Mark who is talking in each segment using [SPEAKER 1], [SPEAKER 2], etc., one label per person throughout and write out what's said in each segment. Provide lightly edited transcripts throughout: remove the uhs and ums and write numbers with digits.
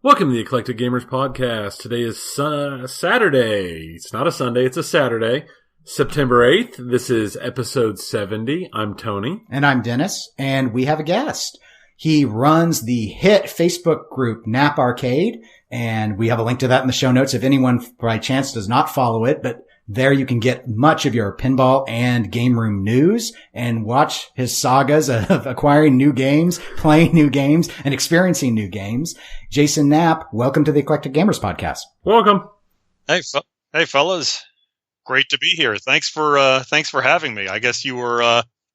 [SPEAKER 1] Welcome to the Eclectic Gamers Podcast. Today is Saturday. It's not a Sunday, it's a Saturday. September 8th. This is episode 70. I'm Tony.
[SPEAKER 2] And I'm Dennis. And we have a guest. He runs the hit Facebook group Nap Arcade. And we have a link to that in the show notes if anyone by chance does not follow it. But there you can get much of your pinball and game room news and watch his sagas of acquiring new games, playing new games, and experiencing new games. Jason Knapp, welcome to the Eclectic Gamers Podcast.
[SPEAKER 1] Welcome.
[SPEAKER 3] Hey, fellas. Great to be here. Thanks for having me. I guess you were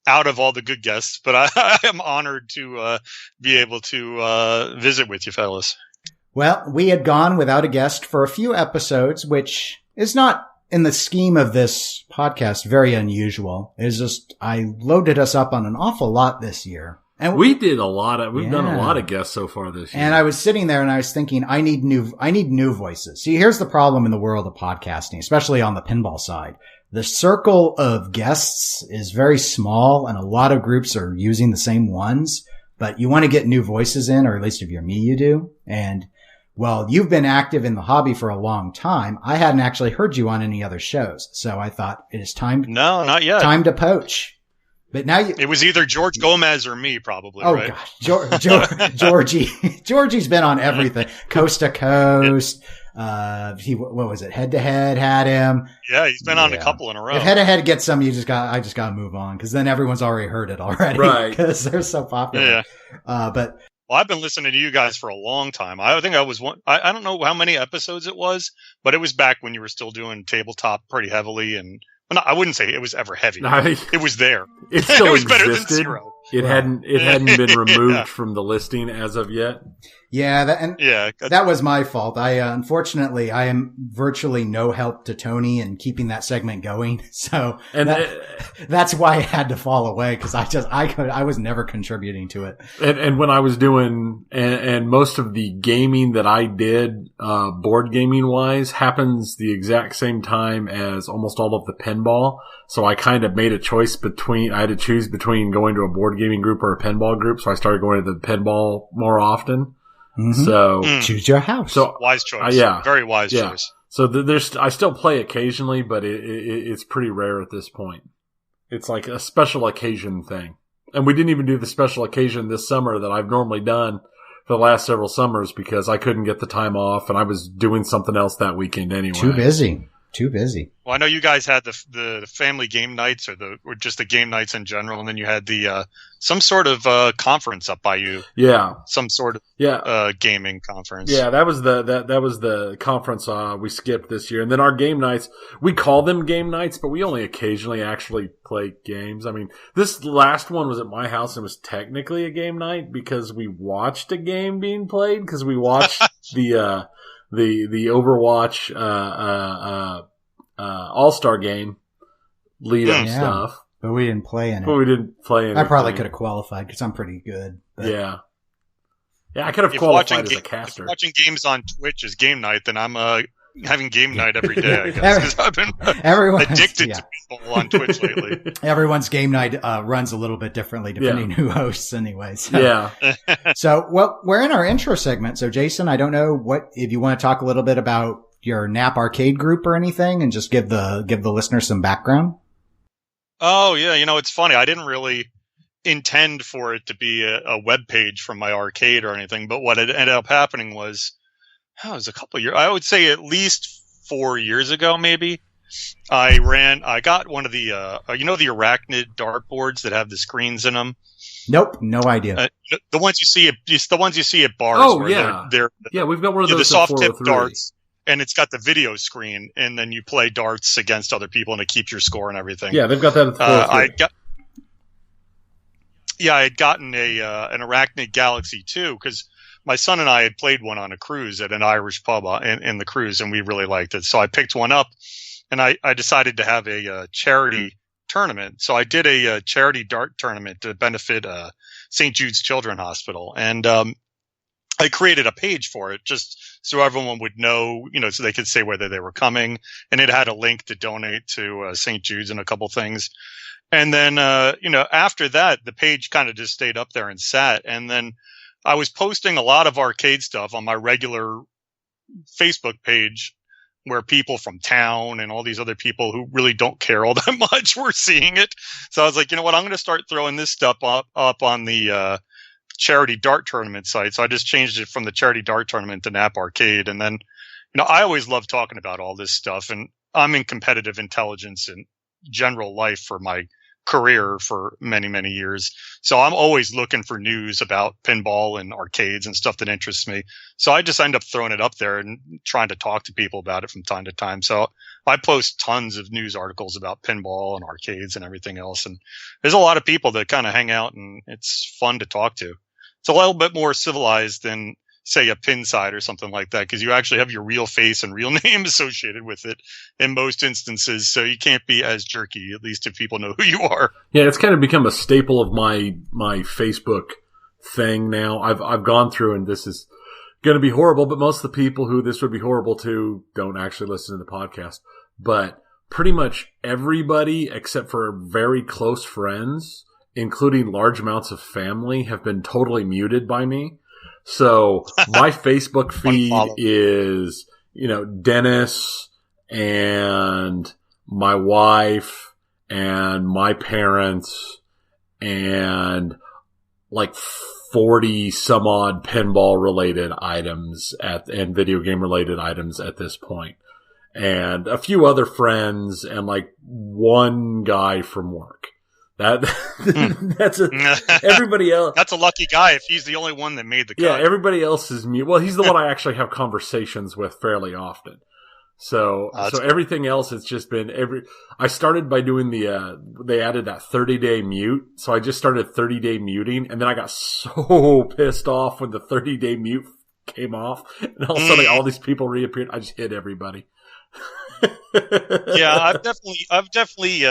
[SPEAKER 3] out of all the good guests, but I am honored to be able to visit with you fellas.
[SPEAKER 2] Well, we had gone without a guest for a few episodes, which is not, in the scheme of this podcast, very unusual. It's just, I loaded us up on an awful lot this year. And
[SPEAKER 1] we've done a lot of guests so far this year.
[SPEAKER 2] And I was sitting there and I was thinking, I need new voices. See, here's the problem in the world of podcasting, especially on the pinball side. The circle of guests is very small and a lot of groups are using the same ones, but you want to get new voices in, or at least if you're me, you do. And well, you've been active in the hobby for a long time. I hadn't actually heard you on any other shows. So I thought it is time.
[SPEAKER 3] No, not yet.
[SPEAKER 2] Time to poach. But now it
[SPEAKER 3] was either George Gomez or me, probably.
[SPEAKER 2] Oh,
[SPEAKER 3] right?
[SPEAKER 2] gosh. Georgie. Georgie's been on everything. Coast to Coast. What was it? Head to Head had him.
[SPEAKER 3] Yeah, he's been on a couple in a row.
[SPEAKER 2] If Head to Head gets some, I just gotta move on. Cause then everyone's already heard it already.
[SPEAKER 1] Right.
[SPEAKER 2] Cause they're so popular.
[SPEAKER 3] Yeah. Well, I've been listening to you guys for a long time. I think I was one. I don't know how many episodes it was, but it was back when you were still doing tabletop pretty heavily, and I wouldn't say it was ever heavy. It was there.
[SPEAKER 1] It still
[SPEAKER 3] it was
[SPEAKER 1] existed.
[SPEAKER 3] Better than zero.
[SPEAKER 1] It hadn't been removed from the listing as of yet.
[SPEAKER 2] Yeah, that was my fault. Unfortunately, I am virtually no help to Tony in keeping that segment going. So that's why I had to fall away, because I was never contributing to it.
[SPEAKER 1] And when I was doing, and most of the gaming that I did, board gaming wise, happens the exact same time as almost all of the pinball. So I kind of made a choice I had to choose between going to a board gaming group or a pinball group. So I started going to the pinball more often.
[SPEAKER 2] Mm-hmm.
[SPEAKER 1] So
[SPEAKER 2] choose your house.
[SPEAKER 1] So
[SPEAKER 3] wise choice. Very wise choice. So
[SPEAKER 1] I still play occasionally, but it's pretty rare at this point. It's like a special occasion thing. And we didn't even do the special occasion this summer that I've normally done for the last several summers because I couldn't get the time off and I was doing something else that weekend anyway.
[SPEAKER 2] Too busy.
[SPEAKER 3] Well, I know you guys had the family game nights or just the game nights in general, and then you had the some sort of conference up by you.
[SPEAKER 1] Yeah.
[SPEAKER 3] Some sort of gaming conference.
[SPEAKER 1] Yeah, that was the conference we skipped this year. And then our game nights, we call them game nights, but we only occasionally actually play games. I mean, this last one was at my house and was technically a game night because we watched a game being played because we watched the Overwatch All-Star game lead-up stuff.
[SPEAKER 2] But we didn't play in it.
[SPEAKER 1] But we didn't play in it.
[SPEAKER 2] I probably could have qualified because I'm pretty good. But.
[SPEAKER 1] Yeah, I could have qualified as a caster.
[SPEAKER 3] If watching games on Twitch is game night, then I'm having game night every day, I guess. I've been addicted to people on Twitch lately.
[SPEAKER 2] Everyone's game night runs a little bit differently depending who hosts anyway. So.
[SPEAKER 1] Yeah.
[SPEAKER 2] So, well, we're in our intro segment. So, Jason, I don't know if you want to talk a little bit about your Nap Arcade group or anything and just give the listeners some background.
[SPEAKER 3] Oh, yeah. It's funny. I didn't really intend for it to be a web page from my arcade or anything, but what ended up happening was, it was a couple of years. I would say at least 4 years ago, maybe. I got one of the, the arachnid dartboards that have the screens in them.
[SPEAKER 2] Nope, no idea.
[SPEAKER 3] The ones you see at bars.
[SPEAKER 1] Oh, yeah. We've got one of those.
[SPEAKER 3] The soft tip darts, and it's got the video screen, and then you play darts against other people, and it keeps your score and everything.
[SPEAKER 1] Yeah, they've got that at the
[SPEAKER 3] I had gotten an arachnid Galaxy 2 because my son and I had played one on a cruise at an Irish pub in the cruise, and we really liked it. So I picked one up, and I decided to have a charity tournament. So I did a charity dart tournament to benefit St. Jude's Children's Hospital, and I created a page for it just so everyone would know, so they could say whether they were coming, and it had a link to donate to St. Jude's and a couple things. And then, after that, the page kind of just stayed up there and sat. And then I was posting a lot of arcade stuff on my regular Facebook page where people from town and all these other people who really don't care all that much were seeing it. So I was like, you know what? I'm going to start throwing this stuff up on the charity dart tournament site. So I just changed it from the charity dart tournament to Nap Arcade. And then, I always love talking about all this stuff, and I'm in competitive intelligence and general life for my career for many, many years. So I'm always looking for news about pinball and arcades and stuff that interests me. So I just end up throwing it up there and trying to talk to people about it from time to time. So I post tons of news articles about pinball and arcades and everything else. And there's a lot of people that kind of hang out, and it's fun to talk to. It's a little bit more civilized than, say, a pin side or something like that, because you actually have your real face and real name associated with it in most instances. So you can't be as jerky, at least if people know who you are.
[SPEAKER 1] Yeah, it's kind of become a staple of my Facebook thing now. I've gone through, and this is going to be horrible, but most of the people who this would be horrible to don't actually listen to the podcast. But pretty much everybody, except for very close friends, including large amounts of family, have been totally muted by me. So my Facebook feed is, Dennis and my wife and my parents and like 40 some odd pinball related items and video game related items at this point. And a few other friends and like one guy from work. That's everybody else.
[SPEAKER 3] That's a lucky guy if he's the only one that made the cut.
[SPEAKER 1] Yeah, everybody else is mute. Well, he's the one I actually have conversations with fairly often. So everything else, it's just been I started by doing they added that 30-day mute. So I just started 30-day muting, and then I got so pissed off when the 30-day mute came off, and all of a sudden all these people reappeared. I just hit everybody.
[SPEAKER 3] Yeah, I've definitely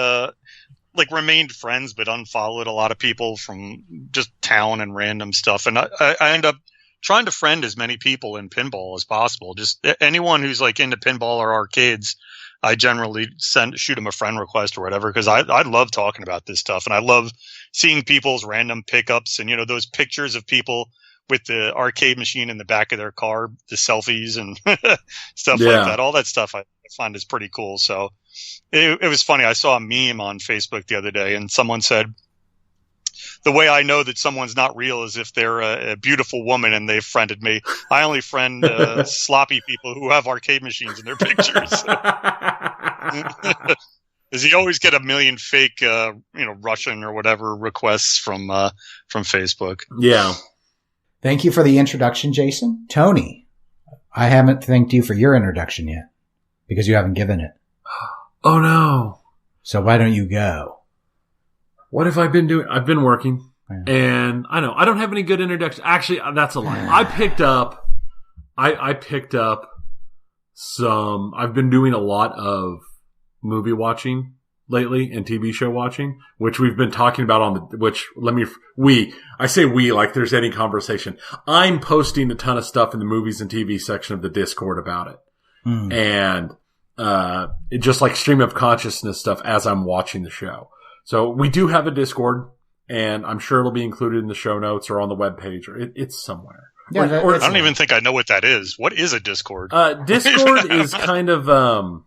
[SPEAKER 3] like remained friends, but unfollowed a lot of people from just town and random stuff. And I end up trying to friend as many people in pinball as possible. Just anyone who's like into pinball or arcades, I generally shoot them a friend request or whatever, because I love talking about this stuff, and I love seeing people's random pickups and those pictures of people with the arcade machine in the back of their car, the selfies and stuff like that. All that stuff I find is pretty cool. So it was funny. I saw a meme on Facebook the other day, and someone said, the way I know that someone's not real is if they're a beautiful woman and they've friended me. I only friend sloppy people who have arcade machines in their pictures. Because you always get a million fake, Russian or whatever requests from Facebook.
[SPEAKER 1] Yeah.
[SPEAKER 2] Thank you for the introduction, Jason. Tony, I haven't thanked you for your introduction yet because you haven't given it.
[SPEAKER 1] Oh, no.
[SPEAKER 2] So why don't you go?
[SPEAKER 1] What have I been doing? I've been working, and I don't have any good introduction. Actually, that's a lie. I picked up some. I've been doing a lot of movie watching lately and TV show watching, which we've been talking about I say we like there's any conversation. I'm posting a ton of stuff in the movies and TV section of the Discord about it, and it just like stream of consciousness stuff as I'm watching the show. So we do have a Discord, and I'm sure it'll be included in the show notes or on the webpage, or it's somewhere.
[SPEAKER 2] Yeah,
[SPEAKER 3] I don't even think I know what that is. What is a Discord?
[SPEAKER 1] Discord is kind of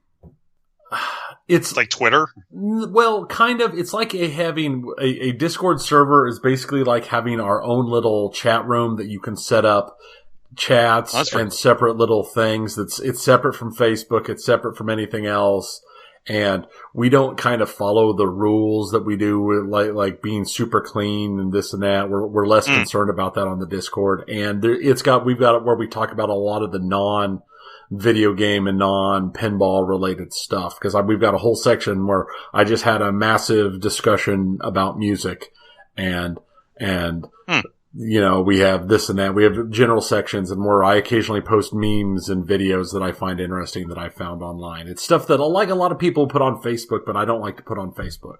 [SPEAKER 1] it's
[SPEAKER 3] like Twitter.
[SPEAKER 1] Well, kind of. It's like having a Discord server is basically like having our own little chat room that you can set up chats and separate little things. It's separate from Facebook. It's separate from anything else. And we don't kind of follow the rules that we do with like being super clean and this and that. We're less concerned about that on the Discord. And we've got it where we talk about a lot of the non-video game and non-pinball related stuff. Cause we've got a whole section where I just had a massive discussion about music and we have this and that. We have general sections and where I occasionally post memes and videos that I find interesting that I found online. It's stuff that a lot of people put on Facebook, but I don't like to put on Facebook.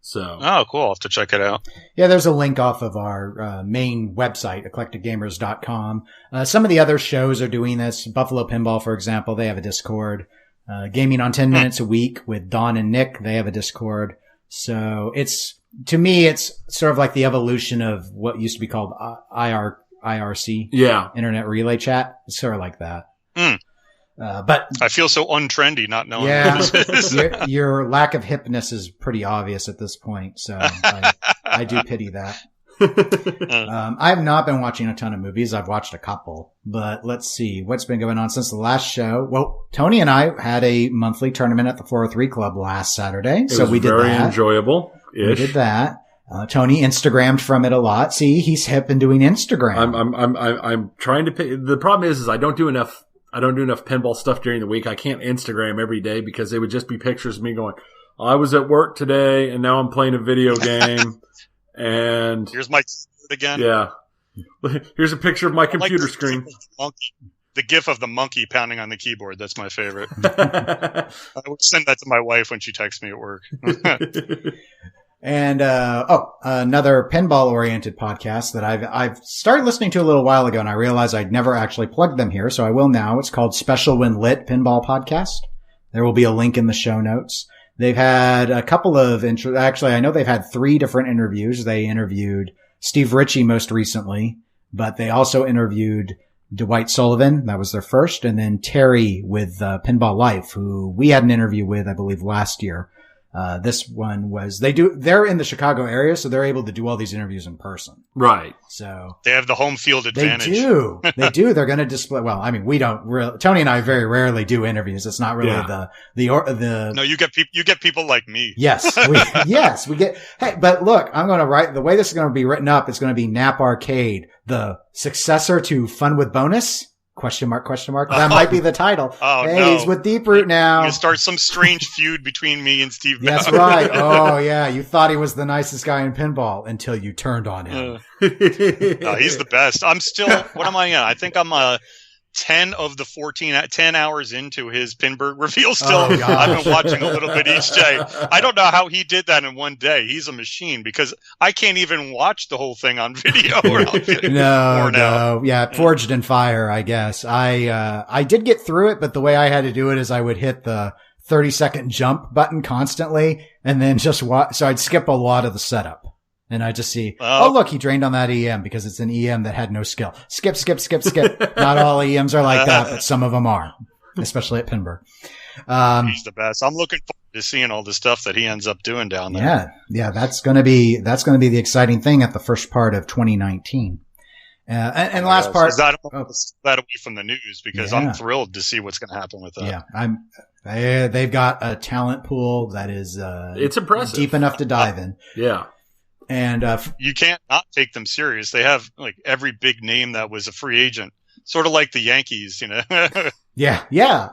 [SPEAKER 1] So.
[SPEAKER 3] Oh, cool. I'll have to check it out.
[SPEAKER 2] Yeah, there's a link off of our main website, eclecticgamers.com. Some of the other shows are doing this. Buffalo Pinball, for example, they have a Discord. Gaming on 10 Minutes a Week with Don and Nick, they have a Discord. So to me, it's sort of like the evolution of what used to be called IRC.
[SPEAKER 1] Yeah.
[SPEAKER 2] Internet relay chat. It's sort of like that.
[SPEAKER 3] Mm.
[SPEAKER 2] But
[SPEAKER 3] I feel so untrendy not knowing
[SPEAKER 2] yeah,
[SPEAKER 3] what this is.
[SPEAKER 2] your lack of hipness is pretty obvious at this point. So I do pity that. I have not been watching a ton of movies. I've watched a couple, but let's see what's been going on since the last show. Well, Tony and I had a monthly tournament at the 403 Club last Saturday, so we did that.
[SPEAKER 1] Very enjoyable.
[SPEAKER 2] We did that. Tony Instagrammed from it a lot. See, he's hip and doing Instagram.
[SPEAKER 1] I'm trying to pay. The problem is I don't do enough pinball stuff during the week. I can't Instagram every day because they would just be pictures of me going, I was at work today and now I'm playing a video game. And
[SPEAKER 3] here's my again.
[SPEAKER 1] Yeah. Here's a picture of my computer screen.
[SPEAKER 3] The gif of the monkey pounding on the keyboard. That's my favorite. I would send that to my wife when she texts me at work.
[SPEAKER 2] And, another pinball oriented podcast that I've started listening to a little while ago, and I realized I'd never actually plugged them here. So I will now. It's called Special When Lit Pinball Podcast. There will be a link in the show notes. They've had a couple of actually, I know they've had 3 different interviews. They interviewed Steve Ritchie most recently, but they also interviewed Dwight Sullivan. That was their first. And then Terry with Pinball Life, who we had an interview with, I believe, last year. This one was, they're in the Chicago area, so they're able to do all these interviews in person.
[SPEAKER 1] Right.
[SPEAKER 2] So
[SPEAKER 3] they have the home field advantage.
[SPEAKER 2] They do. They're going to display, well, I mean, we don't really, Tony and I very rarely do interviews. It's not really
[SPEAKER 3] No, you get people like me.
[SPEAKER 2] Yes. We get, hey, but look, I'm going to write, the way this is going to be written up, it's going to be Nap Arcade, the successor to Fun with Bonus. Question mark. That might be the title.
[SPEAKER 3] Oh,
[SPEAKER 2] hey,
[SPEAKER 3] no.
[SPEAKER 2] He's with Deep Root now.
[SPEAKER 3] You start some strange feud between me and Steve.
[SPEAKER 2] That's right. Oh, yeah. You thought he was the nicest guy in pinball until you turned on him.
[SPEAKER 3] He's the best. I'm still, what am I in? I think I'm 10 of the 10 hours into his Pinburg reveal still.
[SPEAKER 2] Oh,
[SPEAKER 3] I've been watching a little bit each day. I don't know how he did that in one day. He's a machine because I can't even watch the whole thing on video.
[SPEAKER 2] No. Yeah. Forged in fire, I guess. I did get through it, but the way I had to do it is I would hit the 30-second jump button constantly and then just watch. So I'd skip a lot of the setup. And I just see, look, he drained on that EM because it's an EM that had no skill. Skip. Not all EMs are like that, but some of them are, especially at Pinburg.
[SPEAKER 3] He's the best. I'm looking forward to seeing all the stuff that he ends up doing down there.
[SPEAKER 2] Yeah. That's going to be the exciting thing at the first part of 2019. And last part.
[SPEAKER 3] That away from the news because I'm thrilled to see what's going to happen with that.
[SPEAKER 2] Yeah. They've got a talent pool that is,
[SPEAKER 1] it's impressive.
[SPEAKER 2] Deep enough to dive in.
[SPEAKER 1] Yeah.
[SPEAKER 2] And
[SPEAKER 3] you can't not take them serious. They have like every big name that was a free agent, sort of like the Yankees, you know.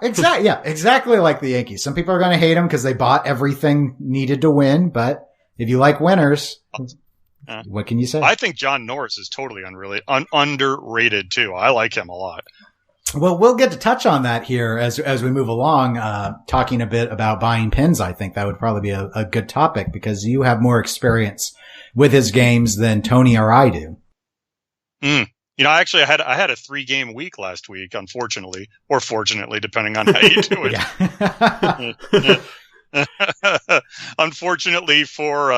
[SPEAKER 2] Exactly like the Yankees. Some people are going to hate them because they bought everything needed to win, but if you like winners, what can you say?
[SPEAKER 3] I think John Norris is totally underrated too. I like him a lot.
[SPEAKER 2] Well, we'll get to touch on that here as we move along, talking a bit about buying pins. I think that would probably be a good topic because you have more experience with his games than Tony or I do.
[SPEAKER 3] You know, actually, I had a 3-game week last week, unfortunately, or fortunately, depending on how you do it. Unfortunately for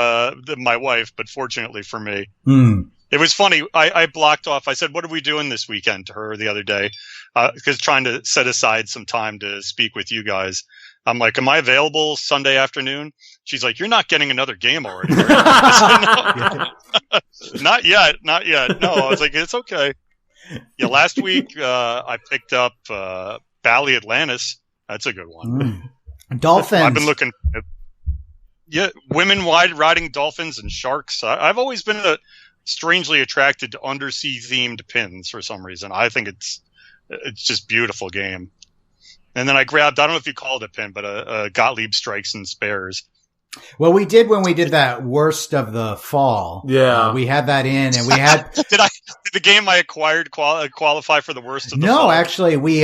[SPEAKER 3] my wife, but fortunately for me. It was funny. I blocked off. I said, what are we doing this weekend to her the other day? Because trying to set aside some time to speak with you guys. I'm like, am I available Sunday afternoon? She's like, you're not getting another game already. I said, no. Not yet. No, I was like, it's okay. Yeah, last week I picked up Bally Atlantis. That's a good one.
[SPEAKER 2] Dolphins.
[SPEAKER 3] I've been looking. Yeah, women riding dolphins and sharks. I've always been strangely attracted to undersea themed pins for some reason. I think it's just beautiful game. And then I grabbed, I don't know if you call it a pin, but a Gottlieb Strikes and Spares.
[SPEAKER 2] Well, we did when we did that worst of the fall.
[SPEAKER 1] Yeah.
[SPEAKER 2] We had that in and we had.
[SPEAKER 3] Did the game I acquired qualify for the worst of the fall?
[SPEAKER 2] No, actually we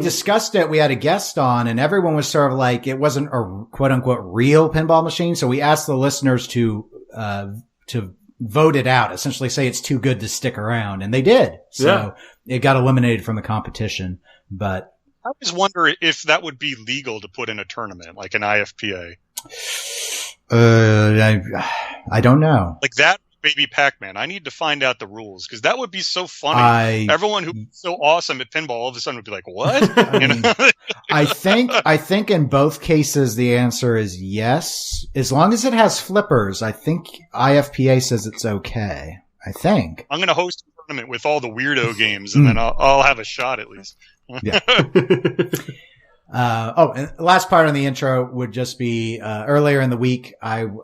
[SPEAKER 2] discussed it. We had a guest on and everyone was sort of like, it wasn't a quote unquote real pinball machine. So we asked the listeners to vote it out, essentially say it's too good to stick around. And they did. So it got eliminated from the competition, but.
[SPEAKER 3] I always wonder if that would be legal to put in a tournament, like an IFPA.
[SPEAKER 2] I don't know.
[SPEAKER 3] Like that Baby Pac-Man. I need to find out the rules because that would be so funny. Everyone who's so awesome at pinball all of a sudden would be like, "What?"
[SPEAKER 2] I think in both cases the answer is yes, as long as it has flippers. I think IFPA says it's okay. I think
[SPEAKER 3] I'm going to host a tournament with all the weirdo games, and then I'll have a shot at least.
[SPEAKER 2] Yeah. And last part on the intro would just be, earlier in the week,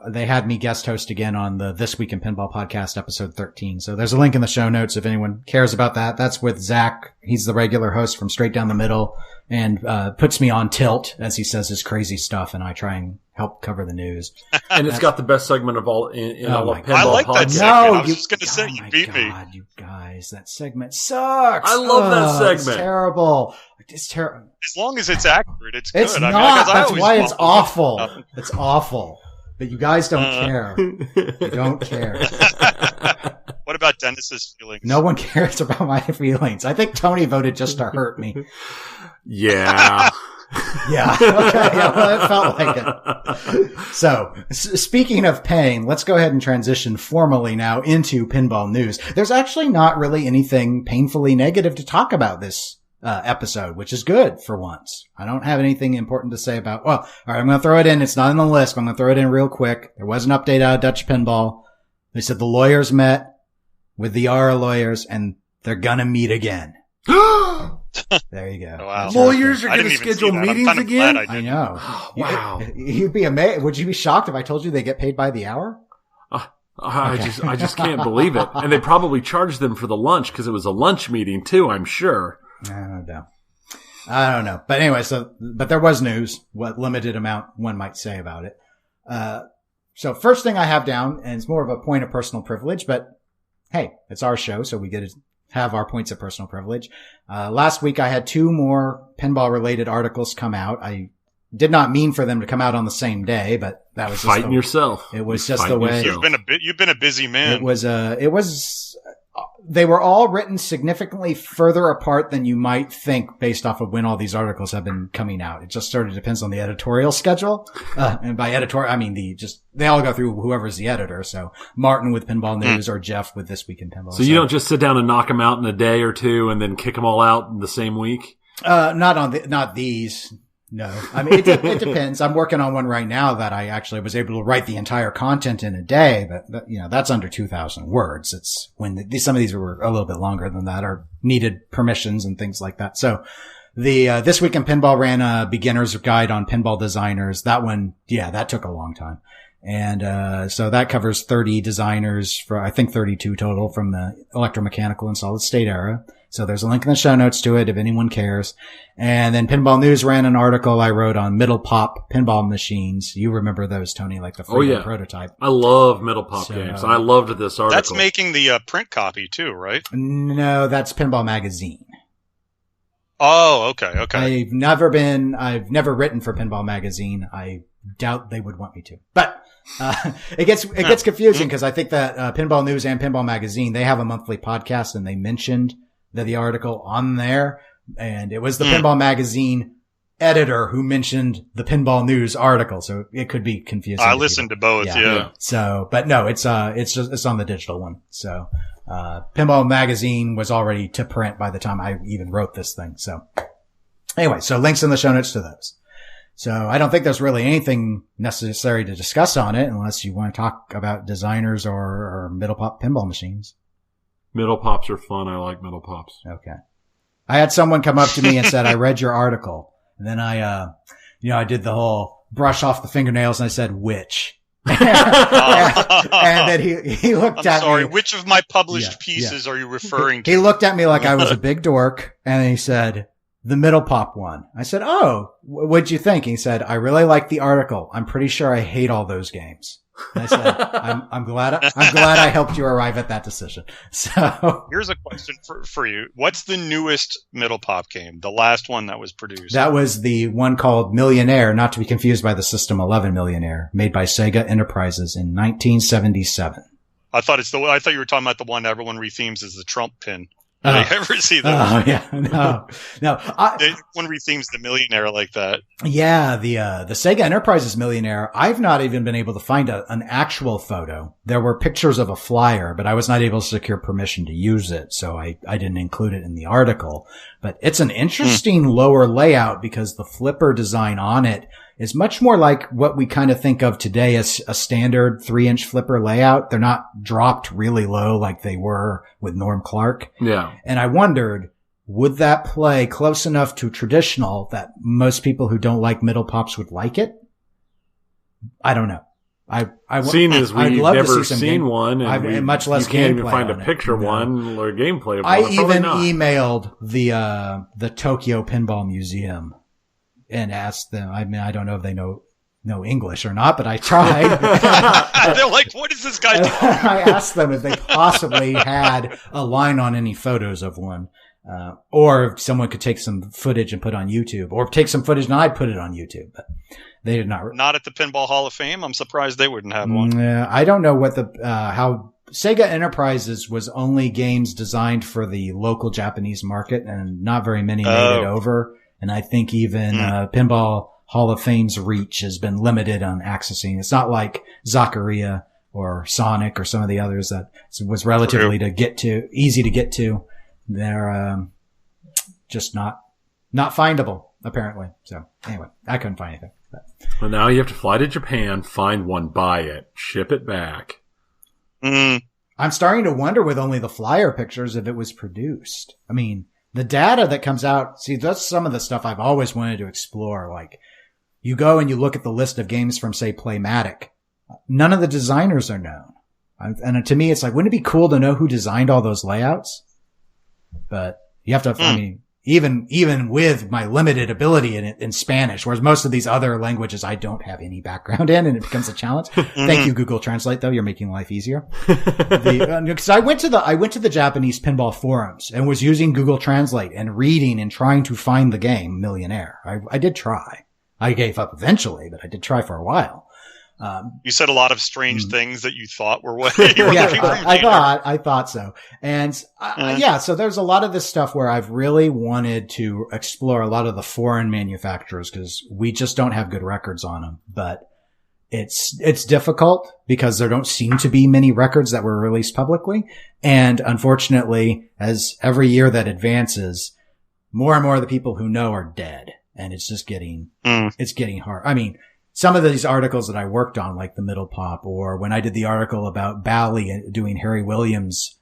[SPEAKER 2] they had me guest host again on the This Week in Pinball podcast, episode 13. So there's a link in the show notes if anyone cares about that. That's with Zach. He's the regular host from Straight Down the Middle and, puts me on tilt as he says his crazy stuff, and I try and help cover the news.
[SPEAKER 1] And it's got the best segment of all in all of pinball.
[SPEAKER 3] I like that segment. I was just going to say, you beat me.
[SPEAKER 2] God, you guys, that segment sucks.
[SPEAKER 1] I love that segment.
[SPEAKER 2] It's terrible. It's terrible.
[SPEAKER 3] As long as it's accurate, it's good.
[SPEAKER 2] It's not. That's why it's awful. It's awful. But you guys don't care. You don't care.
[SPEAKER 3] What about Dennis's feelings?
[SPEAKER 2] No one cares about my feelings. I think Tony voted just to hurt me.
[SPEAKER 1] Yeah.
[SPEAKER 2] Yeah. Okay. Yeah, well, it felt like it. So, speaking of pain, let's go ahead and transition formally now into pinball news. There's actually not really anything painfully negative to talk about this episode, which is good for once. I don't have anything important to say about, well, all right, I'm going to throw it in. It's not on the list, but I'm going to throw it in real quick. There was an update out of Dutch Pinball. They said the lawyers met with the ARA lawyers and they're going to meet again. There you go.
[SPEAKER 3] Oh, wow.
[SPEAKER 1] Lawyers are going to schedule meetings again?
[SPEAKER 2] I know.
[SPEAKER 1] Wow.
[SPEAKER 2] You'd be amazed. Would you be shocked if I told you they get paid by the hour?
[SPEAKER 1] I just can't believe it. And they probably charged them for the lunch because it was a lunch meeting too, I'm sure.
[SPEAKER 2] I don't know. But anyway, but there was news, what limited amount one might say about it. So first thing I have down, and it's more of a point of personal privilege, but hey, it's our show, so we get to have our points of personal privilege. Last week I had 2 more pinball related articles come out. I did not mean for them to come out on the same day, but that was just
[SPEAKER 1] fighting yourself.
[SPEAKER 2] It was just the way.
[SPEAKER 3] You've been a busy man.
[SPEAKER 2] They were all written significantly further apart than you might think based off of when all these articles have been coming out. It just sort of depends on the editorial schedule. And by editorial, I mean they all go through whoever's the editor. So Martin with Pinball News or Jeff with This Week in Pinball.
[SPEAKER 1] So you don't just sit down and knock them out in a day or two and then kick them all out in the same week?
[SPEAKER 2] Not these. No, I mean, it depends. I'm working on one right now that I actually was able to write the entire content in a day, but that's under 2,000 words. It's when some of these were a little bit longer than that or needed permissions and things like that. So This Week in Pinball ran a beginner's guide on pinball designers. That one, that took a long time. And, so that covers 30 designers for, I think 32 total from the electromechanical and solid state era. So there's a link in the show notes to it if anyone cares. And then Pinball News ran an article I wrote on middle pop pinball machines. You remember those, Tony, like the Fray prototype.
[SPEAKER 1] I love middle pop games. I loved this article.
[SPEAKER 3] That's making the print copy too, right?
[SPEAKER 2] No, that's Pinball Magazine.
[SPEAKER 3] Oh, okay.
[SPEAKER 2] I've never written for Pinball Magazine. I doubt they would want me to. But it gets confusing because I think that Pinball News and Pinball Magazine, they have a monthly podcast and they mentioned the article on there, and it was the Pinball Magazine editor who mentioned the Pinball News article, so it could be confusing.
[SPEAKER 3] I listened to both, yeah.
[SPEAKER 2] So, but no, it's on the digital one. So, Pinball Magazine was already to print by the time I even wrote this thing. So, anyway, so links in the show notes to those. So I don't think there's really anything necessary to discuss on it unless you want to talk about designers or middle pop pinball machines.
[SPEAKER 1] Middle pops are fun. I like middle pops.
[SPEAKER 2] Okay. I had someone come up to me and said, I read your article. And then I did the whole brush off the fingernails and I said, which? And then he looked at me.
[SPEAKER 3] Sorry, which of my published pieces are you referring to?
[SPEAKER 2] He looked at me like I was a big dork and he said, the middle pop one. I said, oh, what'd you think? He said, I really like the article. I'm pretty sure I hate all those games. And I said, I'm glad I helped you arrive at that decision. So
[SPEAKER 3] here's a question for you. What's the newest middle pop game? The last one that was produced?
[SPEAKER 2] That was the one called Millionaire, not to be confused by the System 11 Millionaire, made by Sega Enterprises in 1977.
[SPEAKER 3] I thought you were talking about the one everyone rethemes as the Trump pin. Did you ever see those?
[SPEAKER 2] Oh yeah, no.
[SPEAKER 3] One where he themes the millionaire like that.
[SPEAKER 2] Yeah, the Sega Enterprises millionaire. I've not even been able to find an actual photo. There were pictures of a flyer, but I was not able to secure permission to use it, so I didn't include it in the article. But it's an interesting lower layout because the flipper design on it is much more like what we kind of think of today as a standard 3-inch flipper layout. They're not dropped really low like they were with Norm Clark.
[SPEAKER 1] Yeah.
[SPEAKER 2] And I wondered, would that play close enough to traditional that most people who don't like middle pops would like it? I don't know.
[SPEAKER 1] Seeing as we've never seen one, and
[SPEAKER 2] much less
[SPEAKER 1] you can't even
[SPEAKER 2] gameplay
[SPEAKER 1] find a
[SPEAKER 2] on it.
[SPEAKER 1] picture
[SPEAKER 2] No.
[SPEAKER 1] one or gameplay of one.
[SPEAKER 2] I even
[SPEAKER 1] Probably
[SPEAKER 2] emailed the Tokyo Pinball Museum and asked them. I mean, I don't know if they know English or not, but I tried.
[SPEAKER 3] They're like, what is this guy doing?
[SPEAKER 2] I asked them if they possibly had a line on any photos of one. Or if someone could take some footage and put on YouTube, or take some footage and I'd put it on YouTube, but they did not.
[SPEAKER 3] Not at the Pinball Hall of Fame. I'm surprised they wouldn't have one.
[SPEAKER 2] I don't know what how Sega Enterprises was only games designed for the local Japanese market, and not very many made it over. And I think even Pinball Hall of Fame's reach has been limited on accessing. It's not like Zaccaria or Sonic or some of the others that was relatively easy to get to. They're just not findable, apparently. So anyway, I couldn't find anything.
[SPEAKER 1] Well, now you have to fly to Japan, find one, buy it, ship it back.
[SPEAKER 2] I'm starting to wonder with only the flyer pictures if it was produced. I mean, the data that comes out, see, that's some of the stuff I've always wanted to explore. Like, you go and you look at the list of games from, say, Playmatic. None of the designers are known. And to me, it's like, wouldn't it be cool to know who designed all those layouts? But you have to, I mean, even with my limited ability in Spanish, whereas most of these other languages I don't have any background in, and it becomes a challenge. Thank you, Google Translate, though. You're making life easier. Because I went to the Japanese pinball forums and was using Google Translate and reading and trying to find the game Millionaire. I did try. I gave up eventually, but I did try for a while.
[SPEAKER 3] You said a lot of strange things that you thought were what you were looking for.
[SPEAKER 2] I thought so. And so there's a lot of this stuff where I've really wanted to explore a lot of the foreign manufacturers because we just don't have good records on them. But it's difficult because there don't seem to be many records that were released publicly. And unfortunately, as every year that advances, more and more of the people who know are dead. And it's just getting hard. I mean, some of these articles that I worked on, like the Middle Pop, or when I did the article about Bally doing Harry Williams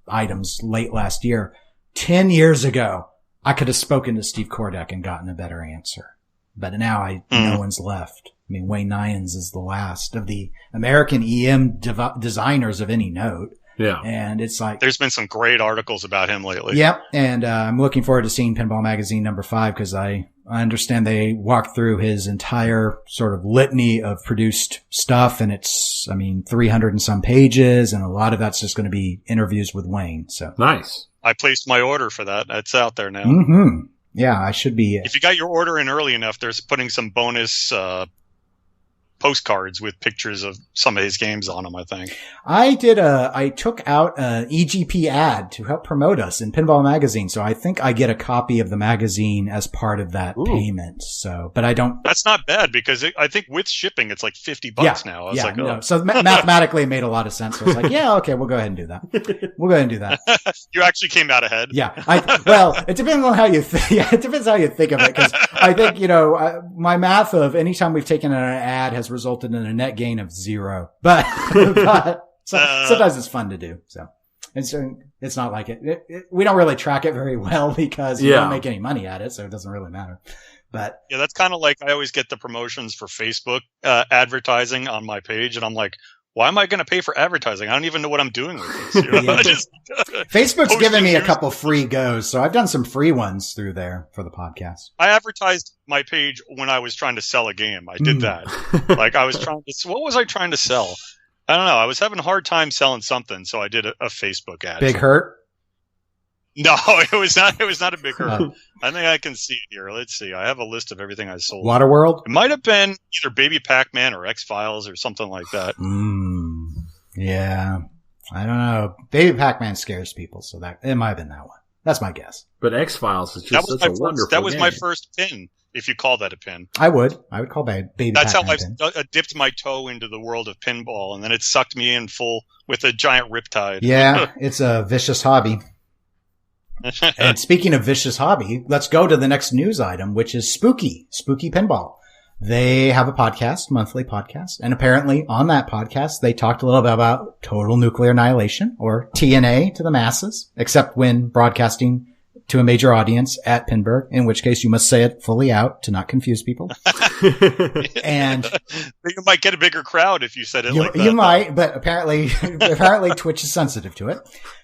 [SPEAKER 2] items late last year, 10 years ago, I could have spoken to Steve Kordak and gotten a better answer. But now no one's left. I mean, Wayne Nyans is the last of the American EM designers of any note.
[SPEAKER 1] Yeah.
[SPEAKER 2] And it's like,
[SPEAKER 3] there's been some great articles about him lately.
[SPEAKER 2] Yep. And I'm looking forward to seeing Pinball Magazine #5 because I understand they walked through his entire sort of litany of produced stuff. And it's, 300 and some pages. And a lot of that's just going to be interviews with Wayne. So
[SPEAKER 1] nice.
[SPEAKER 3] I placed my order for that. That's out there now.
[SPEAKER 2] Mm-hmm. Yeah, I should be.
[SPEAKER 3] If you got your order in early enough, there's putting some bonus, postcards with pictures of some of his games on them, I think.
[SPEAKER 2] I took out an EGP ad to help promote us in Pinball Magazine. So I think I get a copy of the magazine as part of that payment. So, but I don't.
[SPEAKER 3] That's not bad because I think with shipping, it's like $50 now. I was like, oh.
[SPEAKER 2] So mathematically it made a lot of sense. So I was like, yeah, okay, we'll go ahead and do that. We'll go ahead and do that.
[SPEAKER 3] You actually came out ahead.
[SPEAKER 2] Yeah. It depends on how you think. Yeah, it depends how you think of it. Cause I think, my math of anytime we've taken an ad has resulted in a net gain of 0, but sometimes it's fun to do. So it's not like we don't really track it very well because we don't make any money at it. So it doesn't really matter. But
[SPEAKER 3] yeah, that's kind of like I always get the promotions for Facebook advertising on my page. And I'm like, why am I going to pay for advertising? I don't even know what I'm doing with this.
[SPEAKER 2] Facebook's given me a couple free goes. So I've done some free ones through there for the podcast.
[SPEAKER 3] I advertised my page when I was trying to sell a game. I did that. Like what was I trying to sell? I don't know. I was having a hard time selling something. So I did a Facebook ad.
[SPEAKER 2] Big Hurt?
[SPEAKER 3] No, it was not a big hurt. I think I can see it here. Let's see. I have a list of everything I sold.
[SPEAKER 2] Waterworld?
[SPEAKER 3] It might have been either Baby Pac-Man or X-Files or something like that.
[SPEAKER 2] Yeah. I don't know. Baby Pac-Man scares people, so that it might have been that one. That's my guess.
[SPEAKER 1] But X-Files is just such a wonderful
[SPEAKER 3] That was
[SPEAKER 1] game.
[SPEAKER 3] my first pin, if you call that a pin.
[SPEAKER 2] I would call Baby
[SPEAKER 3] That's
[SPEAKER 2] Pac-Man
[SPEAKER 3] how I dipped my toe into the world of pinball, and then it sucked me in full with a giant riptide.
[SPEAKER 2] Yeah, it's a vicious hobby. And speaking of vicious hobby, let's go to the next news item, which is Spooky Pinball. They have a podcast, monthly podcast, and apparently on that podcast, they talked a little bit about Total Nuclear Annihilation, or TNA to the masses, except when broadcasting to a major audience at Pinburg, in which case you must say it fully out to not confuse people. And
[SPEAKER 3] you might get a bigger crowd if you said it like that.
[SPEAKER 2] You might, but apparently Twitch is sensitive to it.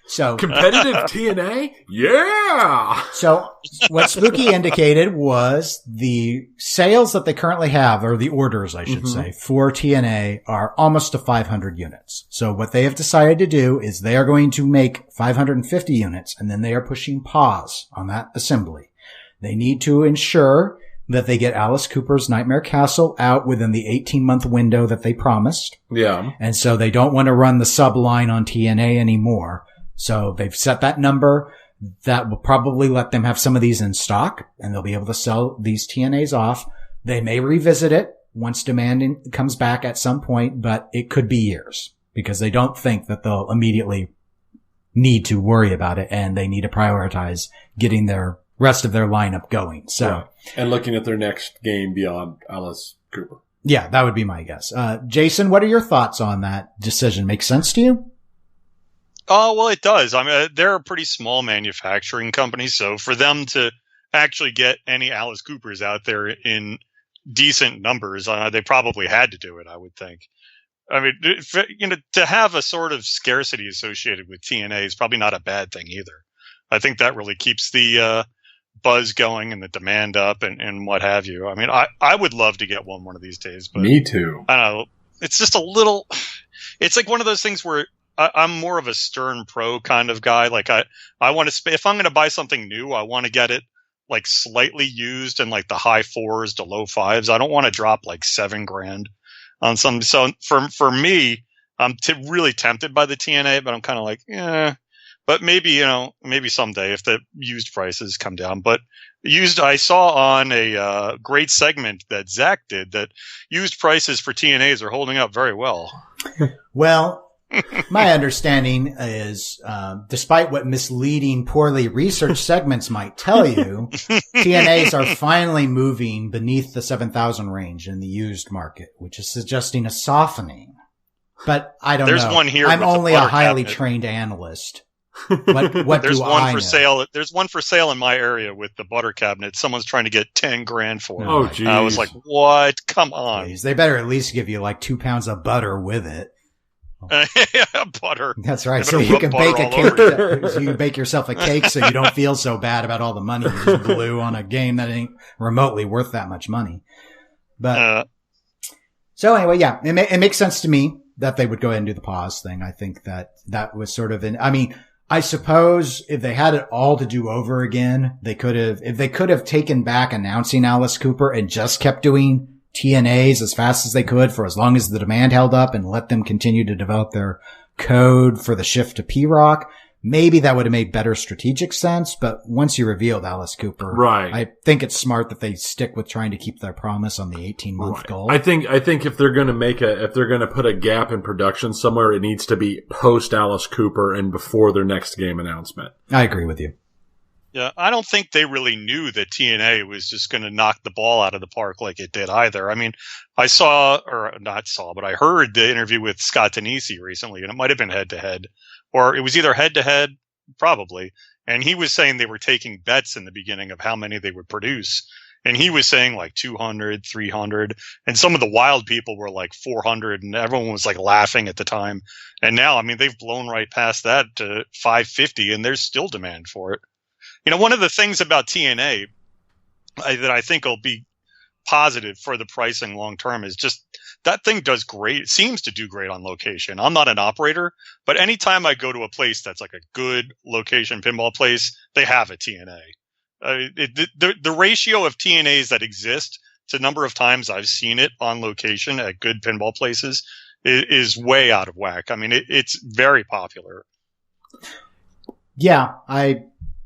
[SPEAKER 2] So
[SPEAKER 1] competitive TNA? Yeah!
[SPEAKER 2] So what Spooky indicated was the sales that they currently have, or the orders, I should say, for TNA are almost to 500 units. So what they have decided to do is they are going to make 550 units, and then they are pushing pause on that assembly. They need to ensure that they get Alice Cooper's Nightmare Castle out within the 18-month window that they promised.
[SPEAKER 1] Yeah.
[SPEAKER 2] And so they don't want to run the sub line on TNA anymore. So they've set that number. That will probably let them have some of these in stock, and they'll be able to sell these TNAs off. They may revisit it once demand comes back at some point, but it could be years because they don't think that they'll immediately need to worry about it, and they need to prioritize getting their rest of their lineup going. So,
[SPEAKER 1] yeah. And looking at their next game beyond Alice Cooper.
[SPEAKER 2] Yeah, that would be my guess. Jason, what are your thoughts on that decision? Make sense to you?
[SPEAKER 3] Oh, well, it does. I mean, they're a pretty small manufacturing company, so for them to actually get any Alice Coopers out there in decent numbers, they probably had to do it, I would think. I mean, to have a sort of scarcity associated with TNA is probably not a bad thing either. I think that really keeps the buzz going and the demand up and what have you. I mean, I would love to get one of these days. But
[SPEAKER 1] me too.
[SPEAKER 3] I don't know. It's just it's like one of those things where I'm more of a Stern Pro kind of guy. Like I want to, if I'm going to buy something new, I want to get it like slightly used in like the high 4s to low 5s. I don't want to drop like $7,000 on some. So for me, I'm really tempted by the TNA, but I'm kind of like, yeah, but maybe someday if the used prices come down. But used, I saw on a great segment that Zach did that used prices for TNAs are holding up very well.
[SPEAKER 2] Well, my understanding is, despite what misleading, poorly researched segments might tell you, TNAs are finally moving beneath the 7,000 range in the used market, which is suggesting a softening. But I don't know.
[SPEAKER 3] There's one here.
[SPEAKER 2] I'm only a highly
[SPEAKER 3] cabinet.
[SPEAKER 2] Trained analyst. What
[SPEAKER 3] There's
[SPEAKER 2] do
[SPEAKER 3] one
[SPEAKER 2] I
[SPEAKER 3] for
[SPEAKER 2] know?
[SPEAKER 3] sale. There's one for sale in my area with the butter cabinet. Someone's trying to get $10,000 for it.
[SPEAKER 1] Oh, geez.
[SPEAKER 3] I was like, what? Come on.
[SPEAKER 2] Please. They better at least give you like 2 pounds of butter with it.
[SPEAKER 3] Butter.
[SPEAKER 2] That's right.
[SPEAKER 3] They
[SPEAKER 2] So
[SPEAKER 3] better
[SPEAKER 2] you
[SPEAKER 3] rub
[SPEAKER 2] can
[SPEAKER 3] butter
[SPEAKER 2] bake a
[SPEAKER 3] all
[SPEAKER 2] cake.
[SPEAKER 3] over
[SPEAKER 2] So you can bake yourself a cake so you don't feel so bad about all the money you just blew on a game that ain't remotely worth that much money. But so anyway, yeah, it makes sense to me that they would go ahead and do the pause thing. I think that was sort of I suppose if they had it all to do over again, if they could have taken back announcing Alice Cooper and just kept doing TNAs as fast as they could for as long as the demand held up and let them continue to develop their code for the shift to P-Rock, maybe that would have made better strategic sense. But once you revealed Alice Cooper,
[SPEAKER 1] right,
[SPEAKER 2] I think it's smart that they stick with trying to keep their promise on the 18-month goal.
[SPEAKER 1] I think if they're going to put a gap in production somewhere, it needs to be post Alice Cooper and before their next game announcement.
[SPEAKER 2] I agree with you.
[SPEAKER 3] Yeah, I don't think they really knew that TNA was just going to knock the ball out of the park like it did either. I mean, I heard the interview with Scott Tanisi recently, and it might have been head-to-head, or it was either head-to-head, probably, and he was saying they were taking bets in the beginning of how many they would produce, and he was saying like 200, 300, and some of the wild people were like 400, and everyone was like laughing at the time. And now, I mean, they've blown right past that to 550, and there's still demand for it. You know, one of the things about TNA that I think will be positive for the pricing long term is just that thing does great. It seems to do great on location. I'm not an operator, but anytime I go to a place that's like a good location pinball place, they have a TNA. The ratio of TNAs that exist to number of times I've seen it on location at good pinball places is way out of whack. I mean, it's very popular.
[SPEAKER 2] Yeah,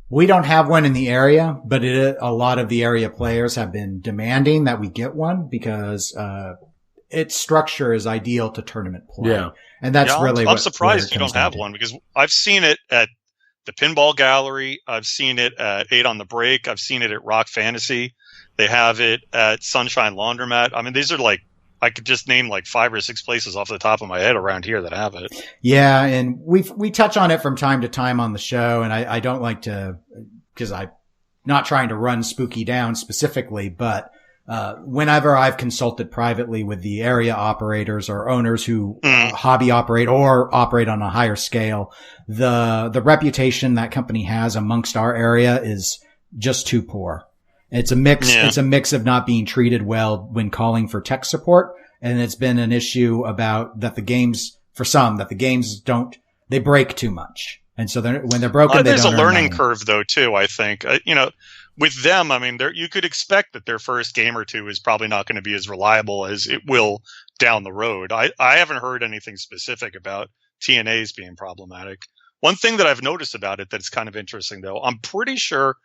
[SPEAKER 2] we don't have one in the area, but a lot of the area players have been demanding that we get one because its structure is ideal to tournament play.
[SPEAKER 1] Yeah.
[SPEAKER 2] And that's really
[SPEAKER 3] I'm surprised you don't have one, because I've seen it at the Pinball Gallery. I've seen it at 8 on the Break. I've seen it at Rock Fantasy. They have it at Sunshine Laundromat. I mean, these are like, I could just name like 5 or 6 places off the top of my head around here that have it.
[SPEAKER 2] Yeah. And we touch on it from time to time on the show. And I don't like to, because I'm not trying to run Spooky down specifically, but whenever I've consulted privately with the area operators or owners who hobby operate or operate on a higher scale, the reputation that company has amongst our area is just too poor. It's a mix. Yeah. It's a mix of not being treated well when calling for tech support. And it's been an issue about that the games they break too much. And so when they're broken,
[SPEAKER 3] there's a learning curve though, too, I think. With them, I mean, you could expect that their first game or two is probably not going to be as reliable as it will down the road. I haven't heard anything specific about TNAs being problematic. One thing that I've noticed about it that's kind of interesting, though, I'm pretty sure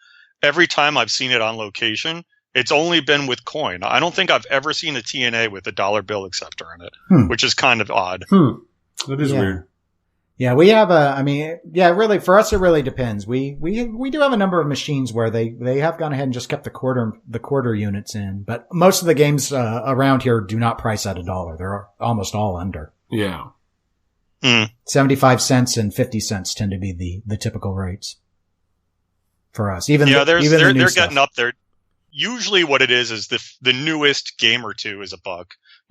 [SPEAKER 3] every time I've seen it on location, it's only been with coin. I don't think I've ever seen a TNA with a dollar bill acceptor in it, which is kind of odd.
[SPEAKER 1] That is weird.
[SPEAKER 2] Yeah, we have really, for us, it really depends. We do have a number of machines where they have gone ahead and just kept the quarter units in, but most of the games, around here do not price at $1. They're almost all under.
[SPEAKER 1] Yeah.
[SPEAKER 2] 75 cents and 50 cents tend to be the typical rates for us. They're
[SPEAKER 3] getting up there. Usually what it is the newest game or two is $1.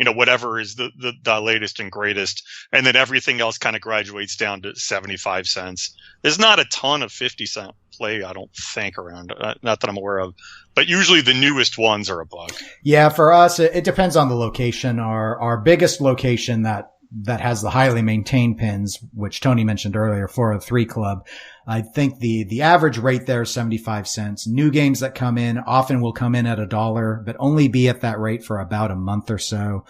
[SPEAKER 3] Whatever is the latest and greatest. And then everything else kind of graduates down to 75 cents. There's not a ton of 50-cent play, I don't think, around. Not that I'm aware of. But usually the newest ones are $1.
[SPEAKER 2] Yeah, for us, it depends on the location. Our biggest location that has the highly maintained pins, which Tony mentioned earlier, 403 Club. I think the average rate there is 75 cents. New games that come in often will come in at $1, but only be at that rate for about a month or so.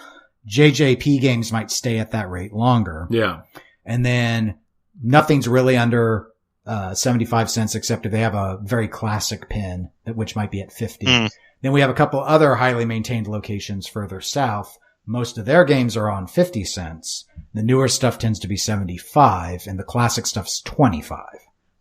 [SPEAKER 2] JJP games might stay at that rate longer.
[SPEAKER 1] Yeah.
[SPEAKER 2] And then nothing's really under 75 cents except if they have a very classic pin, which might be at 50. Then we have a couple other highly maintained locations further south. Most of their games are on 50 cents. The newer stuff tends to be 75 and the classic stuff's 25.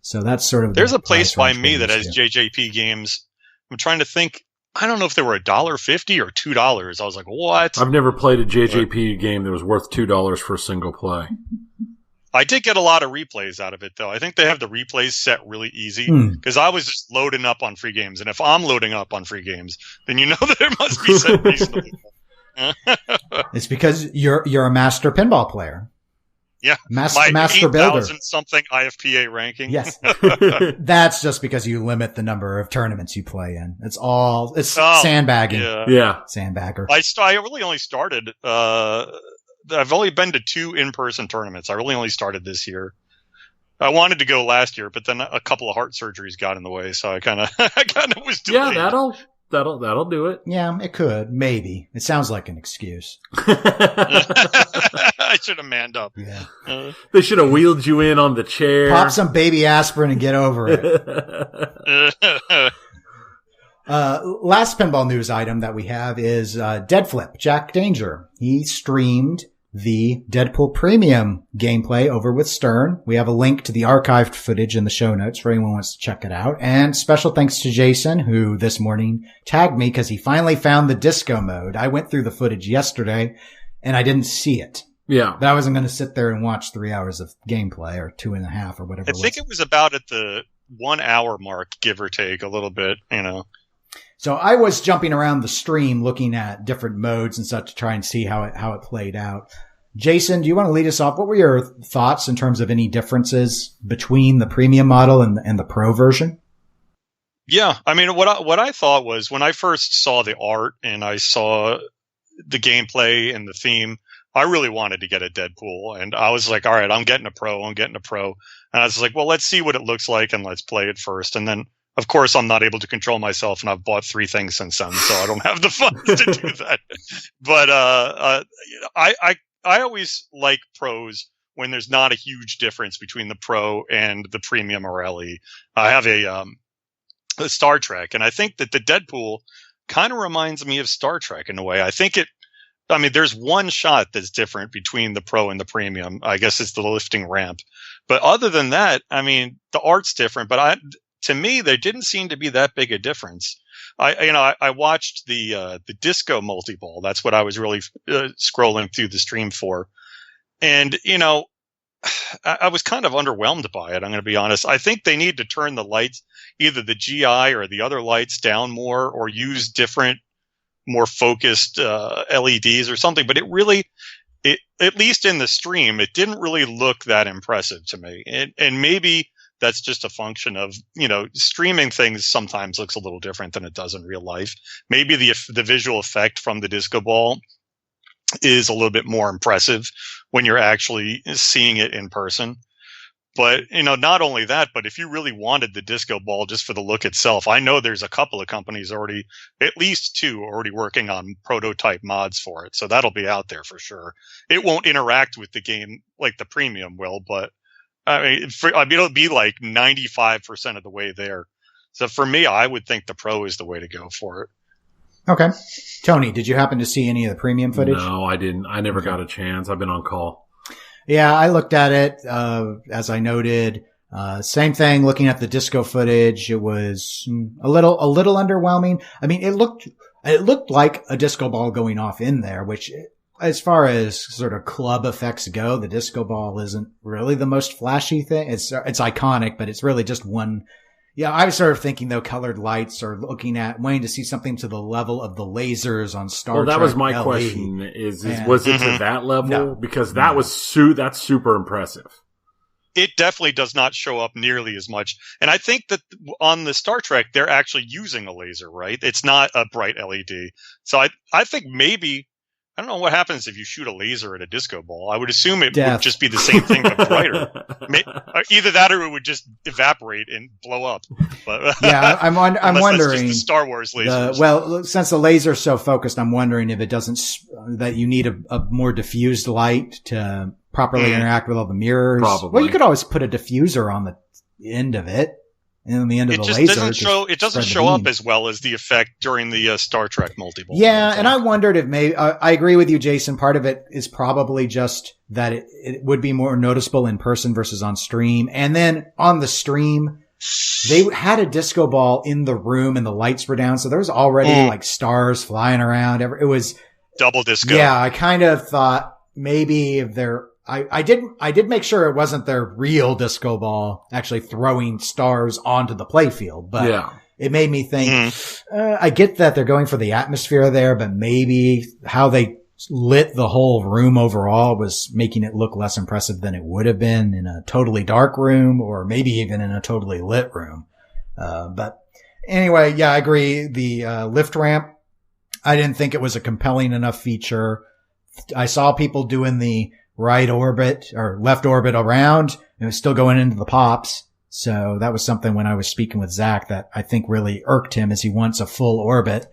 [SPEAKER 2] So that's sort of,
[SPEAKER 3] there's a place by me that has JJP games. I'm trying to think. I don't know if they were $1.50 or $2. I was like, what?
[SPEAKER 1] I've never played a JJP game that was worth $2 for a single play.
[SPEAKER 3] I did get a lot of replays out of it, though. I think they have the replays set really easy because I was just loading up on free games. And if I'm loading up on free games, then you know that it must be set reasonably.
[SPEAKER 2] It's because you're a master pinball player.
[SPEAKER 3] Yeah,
[SPEAKER 2] master builder.
[SPEAKER 3] Something IFPA ranking.
[SPEAKER 2] Yes, that's just because you limit the number of tournaments you play in. It's sandbagging.
[SPEAKER 1] Yeah,
[SPEAKER 2] sandbagger.
[SPEAKER 3] I really only started. I've only been to 2 in-person tournaments. I really only started this year. I wanted to go last year, but then a couple of heart surgeries got in the way, so I kind of was delayed.
[SPEAKER 1] Yeah, that'll do it.
[SPEAKER 2] Yeah, it could. Maybe. It sounds like an excuse.
[SPEAKER 3] I should have manned up.
[SPEAKER 2] Yeah.
[SPEAKER 1] They should have wheeled you in on the chair.
[SPEAKER 2] Pop some baby aspirin and get over it. Last pinball news item that we have is Deadflip, Jack Danger. He streamed the Deadpool Premium gameplay over with Stern. We have a link to the archived footage in the show notes for anyone who wants to check it out. And special thanks to Jason, who this morning tagged me because he finally found the disco mode. I went through the footage yesterday and I didn't see it.
[SPEAKER 1] Yeah.
[SPEAKER 2] But I wasn't going to sit there and watch 3 hours of gameplay or 2.5 or whatever.
[SPEAKER 3] I think it was about at the 1 hour mark, give or take a little bit,
[SPEAKER 2] So I was jumping around the stream looking at different modes and such to try and see how it played out. Jason, do you want to lead us off? What were your thoughts in terms of any differences between the premium model and the pro version?
[SPEAKER 3] Yeah, I mean, what I thought was when I first saw the art and I saw the gameplay and the theme, I really wanted to get a Deadpool, and I was like, all right, I'm getting a pro. And I was like, well, let's see what it looks like and let's play it first. And then, of course, I'm not able to control myself, and I've bought 3 things since then, so I don't have the funds to do that. But I I always like pros when there's not a huge difference between the pro and the premium or LE. I have a Star Trek, and I think that the Deadpool kind of reminds me of Star Trek in a way. There's one shot that's different between the pro and the premium. I guess it's the lifting ramp. But other than that, I mean, the art's different, but to me, there didn't seem to be that big a difference. I watched the disco multi-ball. That's what I was really scrolling through the stream for. And, I was kind of underwhelmed by it. I'm going to be honest. I think they need to turn the lights, either the GI or the other lights, down more, or use different, more focused LEDs or something. But at least in the stream, it didn't really look that impressive to me. And maybe that's just a function of, streaming things sometimes looks a little different than it does in real life. Maybe the visual effect from the disco ball is a little bit more impressive when you're actually seeing it in person. But, not only that, but if you really wanted the disco ball just for the look itself, I know there's a couple of companies already, at least two, already working on prototype mods for it. So that'll be out there for sure. It won't interact with the game like the premium will, but it'll be like 95% of the way there. So for me, I would think the pro is the way to go for it.
[SPEAKER 2] Okay. Tony, did you happen to see any of the premium footage?
[SPEAKER 1] No, I didn't. I never got a chance. I've been on call.
[SPEAKER 2] Yeah, I looked at it, as I noted. Same thing, looking at the disco footage, it was a little underwhelming. I mean, it looked like a disco ball going off in there, which, as far as sort of club effects go, the disco ball isn't really the most flashy thing. It's iconic, but it's really just one. Yeah, I was sort of thinking, though, colored lights, or wanting to see something to the level of the lasers on Star Trek.
[SPEAKER 1] Well, that was my
[SPEAKER 2] LE.
[SPEAKER 1] question: was it to that level? No, because that's super impressive.
[SPEAKER 3] It definitely does not show up nearly as much. And I think that on the Star Trek, they're actually using a laser, right? It's not a bright LED. So I think maybe, I don't know what happens if you shoot a laser at a disco ball. I would assume it would just be the same thing, but brighter. Either that or it would just evaporate and blow up. But
[SPEAKER 2] yeah, I'm wondering.
[SPEAKER 3] Just the Star Wars lasers.
[SPEAKER 2] Since the laser's so focused, I'm wondering if it doesn't, that you need a more diffused light to properly interact with all the mirrors.
[SPEAKER 1] Probably.
[SPEAKER 2] Well, you could always put a diffuser on the end of it. And the end of the laser.
[SPEAKER 3] It doesn't show up as well as the effect during the Star Trek multi-ball.
[SPEAKER 2] Yeah, and I wondered if maybe, I agree with you, Jason. Part of it is probably just that it would be more noticeable in person versus on stream. And then on the stream, they had a disco ball in the room and the lights were down. So there was already like stars flying around. It was
[SPEAKER 3] double disco.
[SPEAKER 2] Yeah, I kind of thought maybe if they're, I did make sure it wasn't their real disco ball actually throwing stars onto the playfield, but it made me think, I get that they're going for the atmosphere there, but maybe how they lit the whole room overall was making it look less impressive than it would have been in a totally dark room, or maybe even in a totally lit room. But anyway, yeah, I agree. The lift ramp, I didn't think it was a compelling enough feature. I saw people doing the right orbit or left orbit around, and it was still going into the pops. So that was something when I was speaking with Zach that I think really irked him, as he wants a full orbit.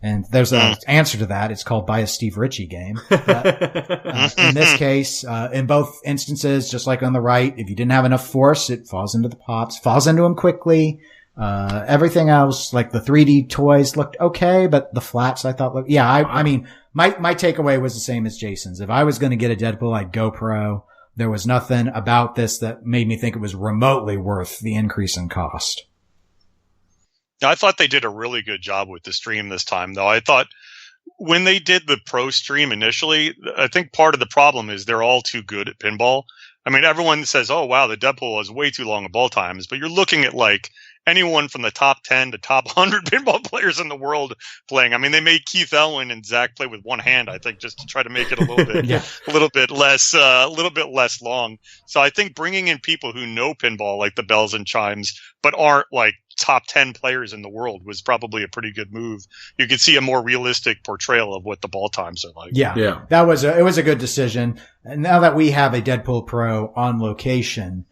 [SPEAKER 2] And there's an answer to that. It's called Buy a Steve Ritchie Game. But, in this case, in both instances, just like on the right, if you didn't have enough force, it falls into the pops, falls into them quickly. Everything else, like the 3D toys, looked okay, but the flats I thought looked, I mean, my takeaway was the same as Jason's. If I was going to get a Deadpool, I'd go pro. There was nothing about this that made me think it was remotely worth the increase in cost.
[SPEAKER 3] I thought they did a really good job with the stream this time, though. I thought when they did the pro stream initially, I think part of the problem is they're all too good at pinball. I mean, everyone says, oh, wow, the Deadpool is way too long of ball times, but you're looking at like anyone from the top 10 to top 100 pinball players in the world playing. I mean, they made Keith Elwin and Zach play with one hand, I think, just to try to make it a little bit, a little bit less long. So I think bringing in people who know pinball, like the bells and chimes, but aren't like top 10 players in the world was probably a pretty good move. You could see a more realistic portrayal of what the ball times are like.
[SPEAKER 2] Yeah. It was a good decision. And now that we have a Deadpool Pro on location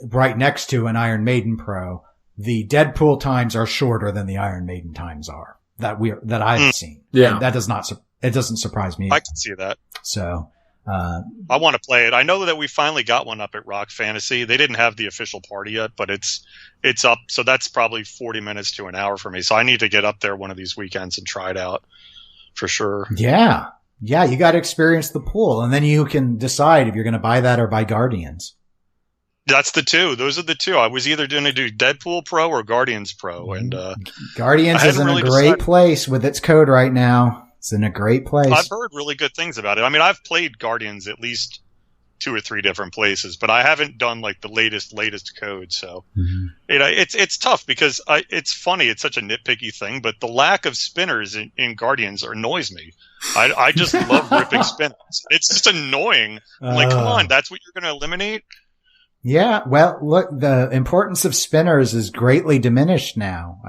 [SPEAKER 2] right next to an Iron Maiden Pro, the Deadpool times are shorter than the Iron Maiden times are that I've seen.
[SPEAKER 1] Yeah.
[SPEAKER 2] And that doesn't surprise me.
[SPEAKER 3] I can see that.
[SPEAKER 2] So,
[SPEAKER 3] I want to play it. I know that we finally got one up at Rock Fantasy. They didn't have the official party yet, but it's up. So that's probably 40 minutes to an hour for me. So I need to get up there one of these weekends and try it out for sure.
[SPEAKER 2] Yeah. Yeah, you got to experience the pool, and then you can decide if you're going to buy that or buy Guardians.
[SPEAKER 3] That's the two. Those are the two. I was either going to do Deadpool Pro or Guardians Pro, and
[SPEAKER 2] Guardians is in a great place with its code right now. It's in a great place.
[SPEAKER 3] I've heard really good things about it. I mean, I've played Guardians at least 2 or 3 different places, but I haven't done like the latest code. So it's tough because it's funny. It's such a nitpicky thing, but the lack of spinners in Guardians annoys me. I just love ripping spinners. It's just annoying. I'm like, come on, that's what you're going to eliminate?
[SPEAKER 2] Yeah. Well, look, the importance of spinners is greatly diminished now.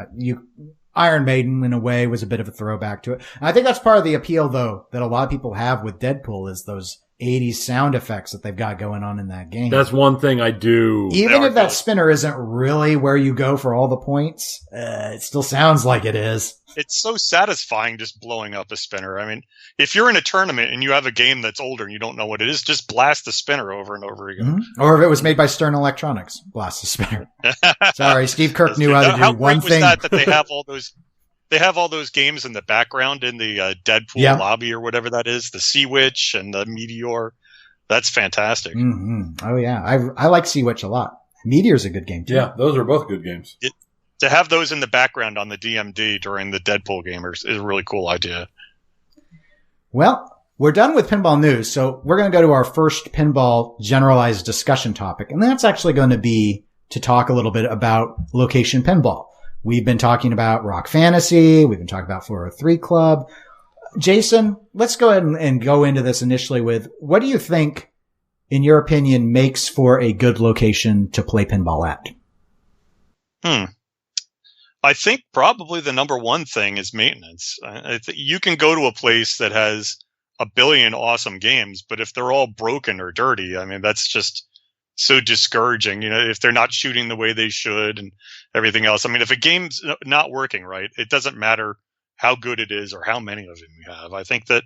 [SPEAKER 2] Iron Maiden, in a way, was a bit of a throwback to it. And I think that's part of the appeal, though, that a lot of people have with Deadpool is those 80s sound effects that they've got going on in that game.
[SPEAKER 1] That's one thing I do.
[SPEAKER 2] Even if that spinner isn't really where you go for all the points, it still sounds like it is.
[SPEAKER 3] It's so satisfying just blowing up a spinner. I mean, if you're in a tournament and you have a game that's older and you don't know what it is, just blast the spinner over and over again.
[SPEAKER 2] Mm-hmm. Or if it was made by Stern Electronics, blast the spinner. Sorry, Steve Kirk knew how to do one thing.
[SPEAKER 3] How great was that they have all those... They have all those games in the background in the Deadpool lobby or whatever that is, the Sea Witch and the Meteor. That's fantastic.
[SPEAKER 2] Mm-hmm. Oh, yeah. I like Sea Witch a lot. Meteor's a good game, too.
[SPEAKER 1] Yeah, those are both good games.
[SPEAKER 3] To have those in the background on the DMD during the Deadpool gamers is a really cool idea.
[SPEAKER 2] Well, we're done with pinball news, so we're going to go to our first pinball generalized discussion topic, and that's actually going to be to talk a little bit about location pinball. We've been talking about Rock Fantasy. We've been talking about 403 Club. Jason, let's go ahead and go into this initially with, what do you think, in your opinion, makes for a good location to play pinball at?
[SPEAKER 3] I think probably the number one thing is maintenance. You can go to a place that has a billion awesome games, but if they're all broken or dirty, I mean, that's just so discouraging, if they're not shooting the way they should and everything else. I mean, if a game's not working right, it doesn't matter how good it is or how many of them you have. I think that,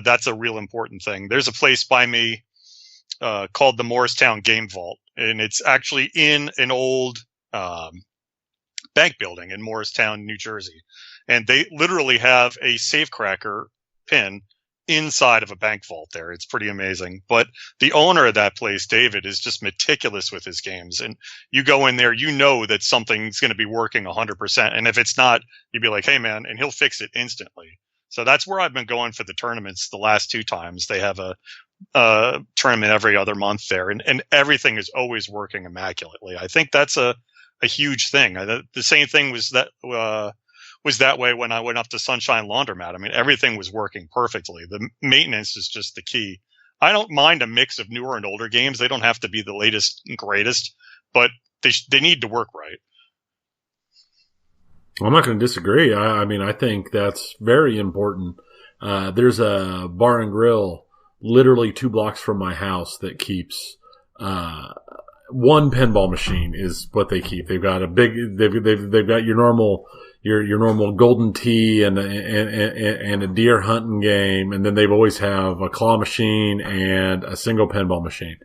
[SPEAKER 3] that's a real important thing. There's a place by me called the Morristown Game Vault, and it's actually in an old bank building in Morristown, New Jersey. And they literally have a safecracker pin inside of a bank vault there. It's pretty amazing. But the owner of that place, David, is just meticulous with his games. And you go in there, that something's going to be working 100%. And if it's not, you'd be like, hey, man, and he'll fix it instantly. So that's where I've been going for the tournaments the last 2 times. They have a tournament every other month there, and everything is always working immaculately. I think that's a huge thing. The same thing was that way when I went up to Sunshine Laundromat. I mean, everything was working perfectly. The maintenance is just the key. I don't mind a mix of newer and older games. They don't have to be the latest and greatest, but they need to work right.
[SPEAKER 1] Well, I'm not going to disagree. I mean, I think that's very important. There's a bar and grill literally 2 blocks from my house that keeps one pinball machine is what they keep. They've got they've got your normal golden tee and a deer hunting game, and then they've always have a claw machine and a single pinball machine.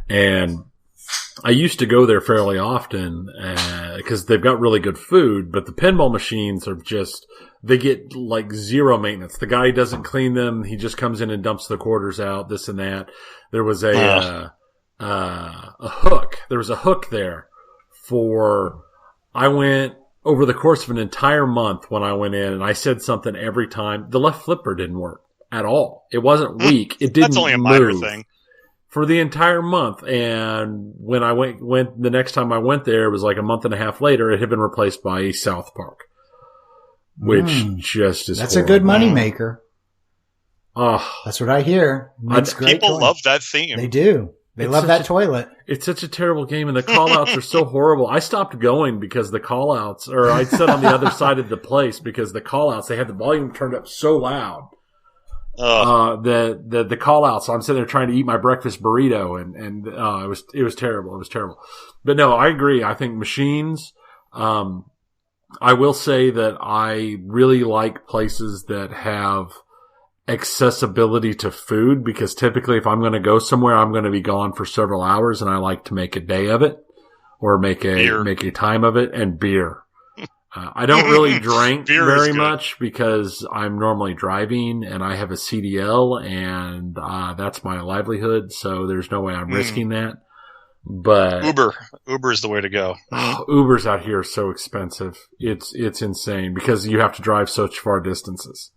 [SPEAKER 1] And I used to go there fairly often because they've got really good food, but the pinball machines are they get like zero maintenance. The guy doesn't clean them. He just comes in and dumps the quarters out, this and that. There was a hook. There was a hook there I went over the course of an entire month when I went in, and I said something every time. The left flipper didn't work at all. It wasn't weak. It didn't move. That's only a minor thing. For the entire month. And when I went the next time I went there, it was like a month and a half later, it had been replaced by a South Park, which just is
[SPEAKER 2] That's
[SPEAKER 1] horrible.
[SPEAKER 2] A good money maker.
[SPEAKER 1] Oh,
[SPEAKER 2] that's what I hear.
[SPEAKER 3] People love that theme.
[SPEAKER 2] They do. They love that toilet.
[SPEAKER 1] It's such a terrible game, and the call-outs are so horrible. I stopped going because the call-outs, or I sat on the other side of the place because the call-outs, they had the volume turned up so loud. The call-outs. So I'm sitting there trying to eat my breakfast burrito, and it was terrible. It was terrible. But no, I agree. I think machines. I will say that I really like places that have accessibility to food, because typically if I'm going to go somewhere, I'm going to be gone for several hours, and I like to make a day of it or make a time of it. And beer. I don't really drink very much because I'm normally driving and I have a CDL, and that's my livelihood. So there's no way I'm risking that. But
[SPEAKER 3] Uber is the way to go.
[SPEAKER 1] Ubers out here are so expensive. It's insane because you have to drive such far distances.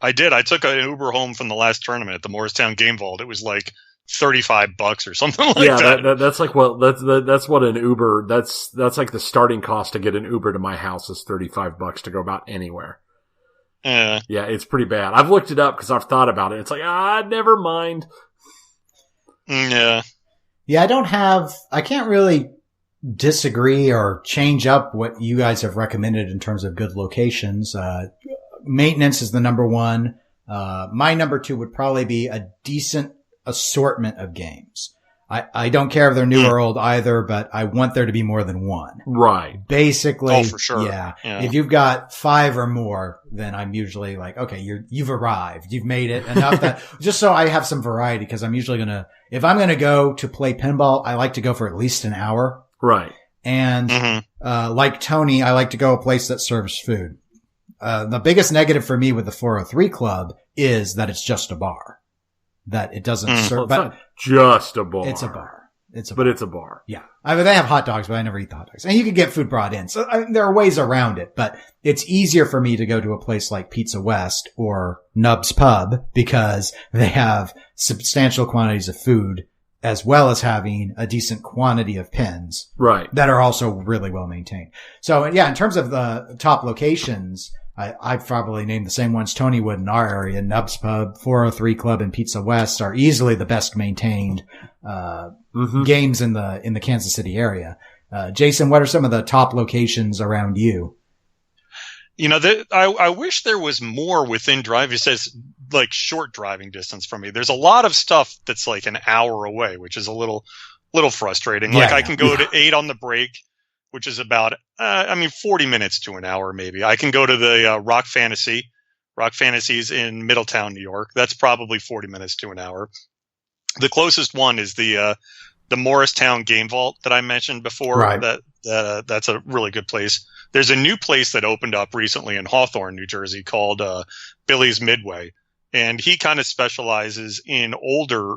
[SPEAKER 3] I took an Uber home from the last tournament at the Morristown Game Vault. It was like $35 or something like that.
[SPEAKER 1] Yeah, that's like that's what an Uber. That's like the starting cost to get an Uber to my house is $35 to go about anywhere. Yeah, it's pretty bad. I've looked it up because I've thought about it. It's like never mind.
[SPEAKER 3] Yeah.
[SPEAKER 2] Yeah, I can't really disagree or change up what you guys have recommended in terms of good locations. Maintenance is the number one. My number two would probably be a decent assortment of games. I don't care if they're new or old either, but I want there to be more than one.
[SPEAKER 1] Right.
[SPEAKER 2] Basically.
[SPEAKER 3] Oh, for sure.
[SPEAKER 2] Yeah. If you've got 5 or more, then I'm usually like, okay, you've arrived. You've made it enough that just so I have some variety, because I'm usually if I'm going to go to play pinball, I like to go for at least an hour.
[SPEAKER 1] Right.
[SPEAKER 2] And, like Tony, I like to go a place that serves food. The biggest negative for me with the 403 Club is that it's just a bar. That it doesn't serve,
[SPEAKER 1] but it's not just a bar.
[SPEAKER 2] It's a bar. It's a bar. Yeah. I mean, they have hot dogs, but I never eat the hot dogs. And you can get food brought in. So there are ways around it, but it's easier for me to go to a place like Pizza West or Nub's Pub because they have substantial quantities of food as well as having a decent quantity of pins.
[SPEAKER 1] Right.
[SPEAKER 2] That are also really well maintained. So yeah, in terms of the top locations, I've probably named the same ones Tony would in our area. Nub's Pub, 403 Club, and Pizza West are easily the best maintained games in the Kansas City area. Jason, what are some of the top locations around you?
[SPEAKER 3] You know, I wish there was more within driving. It says like short driving distance from me. There's a lot of stuff that's like an hour away, which is a little frustrating. Like I can go to 8 on the break, which is about, 40 minutes to an hour, maybe. I can go to the Rock Fantasy. Rock Fantasy's in Middletown, New York. That's probably 40 minutes to an hour. The closest one is the Morristown Game Vault that I mentioned before.
[SPEAKER 2] Right.
[SPEAKER 3] That's a really good place. There's a new place that opened up recently in Hawthorne, New Jersey called Billy's Midway. And he kind of specializes in older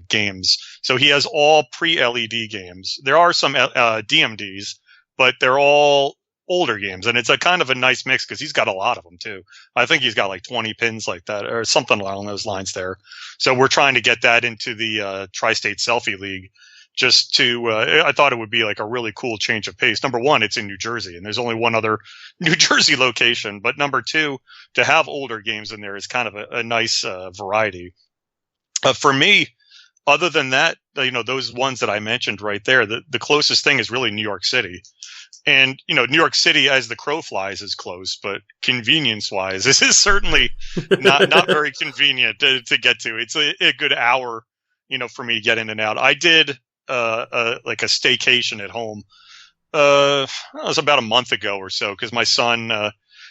[SPEAKER 3] games. So he has all pre-LED games. There are some DMDs, but they're all older games. And it's a kind of a nice mix because he's got a lot of them too. I think he's got like 20 pins like that or something along those lines there. So we're trying to get that into the Tri-State Selfie League just to, I thought it would be like a really cool change of pace. Number one, it's in New Jersey and there's only one other New Jersey location. But number two, to have older games in there is kind of a nice variety. For me, other than that, those ones that I mentioned right there, the closest thing is really New York City. And, New York City, as the crow flies, is close, but convenience-wise, this is certainly not very convenient to get to. It's a good hour, for me to get in and out. I did like a staycation at home. It was about a month ago or so, because my son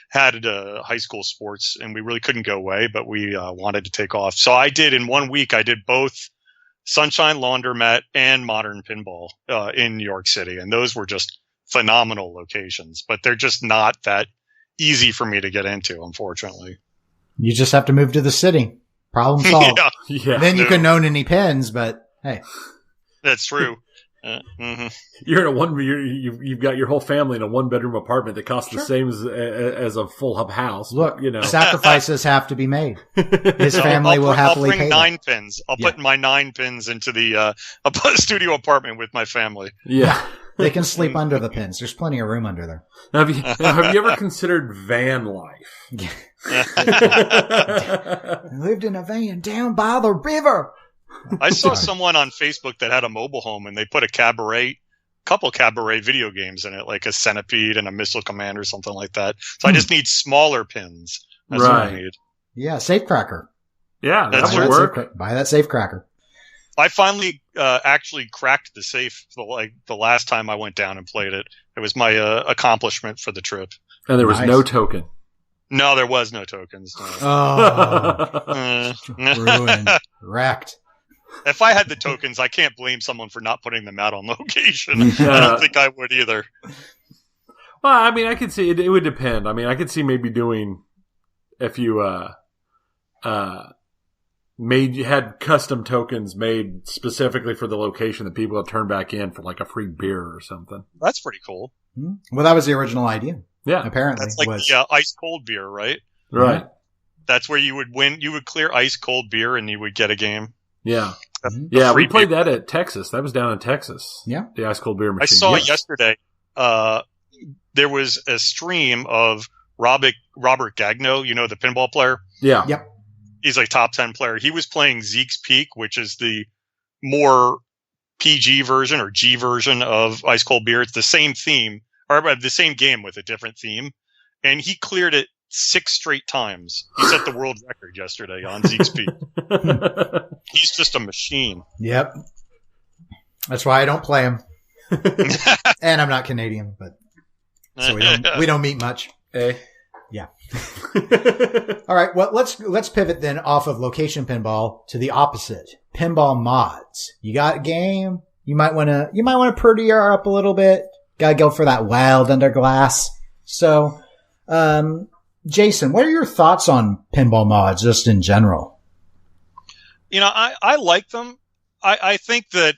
[SPEAKER 3] had high school sports, and we really couldn't go away, but we wanted to take off. So in 1 week, I did both Sunshine Laundromat and Modern Pinball in New York City, and those were just phenomenal locations, but they're just not that easy for me to get into, unfortunately.
[SPEAKER 2] You just have to move to the city. Problem solved.
[SPEAKER 1] Yeah.
[SPEAKER 2] Then you couldn't own any pins, but hey.
[SPEAKER 3] That's true.
[SPEAKER 1] You're in you've got your whole family in a 1-bedroom apartment that costs the same as a full hub house.
[SPEAKER 2] Look, sacrifices have to be made. His family will happily pay.
[SPEAKER 3] I'll bring 9 pins. I'll put my 9 pins into the studio apartment with my family.
[SPEAKER 1] Yeah.
[SPEAKER 2] They can sleep under the pins. There's plenty of room under there.
[SPEAKER 1] Now, have you ever considered van life?
[SPEAKER 2] I lived in a van down by the river.
[SPEAKER 3] I saw someone on Facebook that had a mobile home and they put a couple cabaret video games in it, like a Centipede and a Missile Command or something like that. So I just need smaller pins. That's what I need.
[SPEAKER 2] Yeah, Safecracker.
[SPEAKER 1] Yeah, that would work.
[SPEAKER 2] Buy that Safecracker.
[SPEAKER 3] I finally actually cracked the safe the last time I went down and played it. It was my accomplishment for the trip.
[SPEAKER 1] And there was no token.
[SPEAKER 3] No, there was no tokens. No.
[SPEAKER 2] Oh, ruined, wrecked.
[SPEAKER 3] If I had the tokens, I can't blame someone for not putting them out on location. I don't think I would either.
[SPEAKER 1] Well, I mean, I could see it would depend. I mean, I could see maybe doing if you had custom tokens made specifically for the location that people have turned back in for like a free beer or something.
[SPEAKER 3] That's pretty cool.
[SPEAKER 2] Well, that was the original idea.
[SPEAKER 1] Yeah,
[SPEAKER 3] That's
[SPEAKER 2] apparently.
[SPEAKER 3] like the ice cold beer, right?
[SPEAKER 1] Right.
[SPEAKER 2] Yeah.
[SPEAKER 3] That's where you would win. You would clear ice cold beer, and you would get a game.
[SPEAKER 1] Yeah.
[SPEAKER 2] Mhm.
[SPEAKER 1] Yeah, we played
[SPEAKER 3] beer.
[SPEAKER 1] that at Texas. That was down in Texas.
[SPEAKER 2] Yeah.
[SPEAKER 1] The ice cold beer machine.
[SPEAKER 3] I saw
[SPEAKER 1] Yes.
[SPEAKER 3] yesterday. There was a stream of Robert Gagno, the pinball player.
[SPEAKER 1] Yeah.
[SPEAKER 2] Yep.
[SPEAKER 3] He's like top 10 player. He was playing Zeke's Peak, which is the more PG version or G version of Ice Cold Beer. It's the same theme, or the same game with a different theme. And he cleared it 6 straight times. He set the world record yesterday on Zeke's Peak. He's just a machine.
[SPEAKER 2] Yep. That's why I don't play him. And I'm not Canadian, but so we don't meet much.
[SPEAKER 1] Eh.
[SPEAKER 2] Yeah. All right. Well, let's pivot then off of location pinball to the opposite. Pinball mods. You got a game. You might want to prettier up a little bit. Gotta go for that wild underglass. So, Jason, what are your thoughts on pinball mods just in general?
[SPEAKER 3] I like them. I think that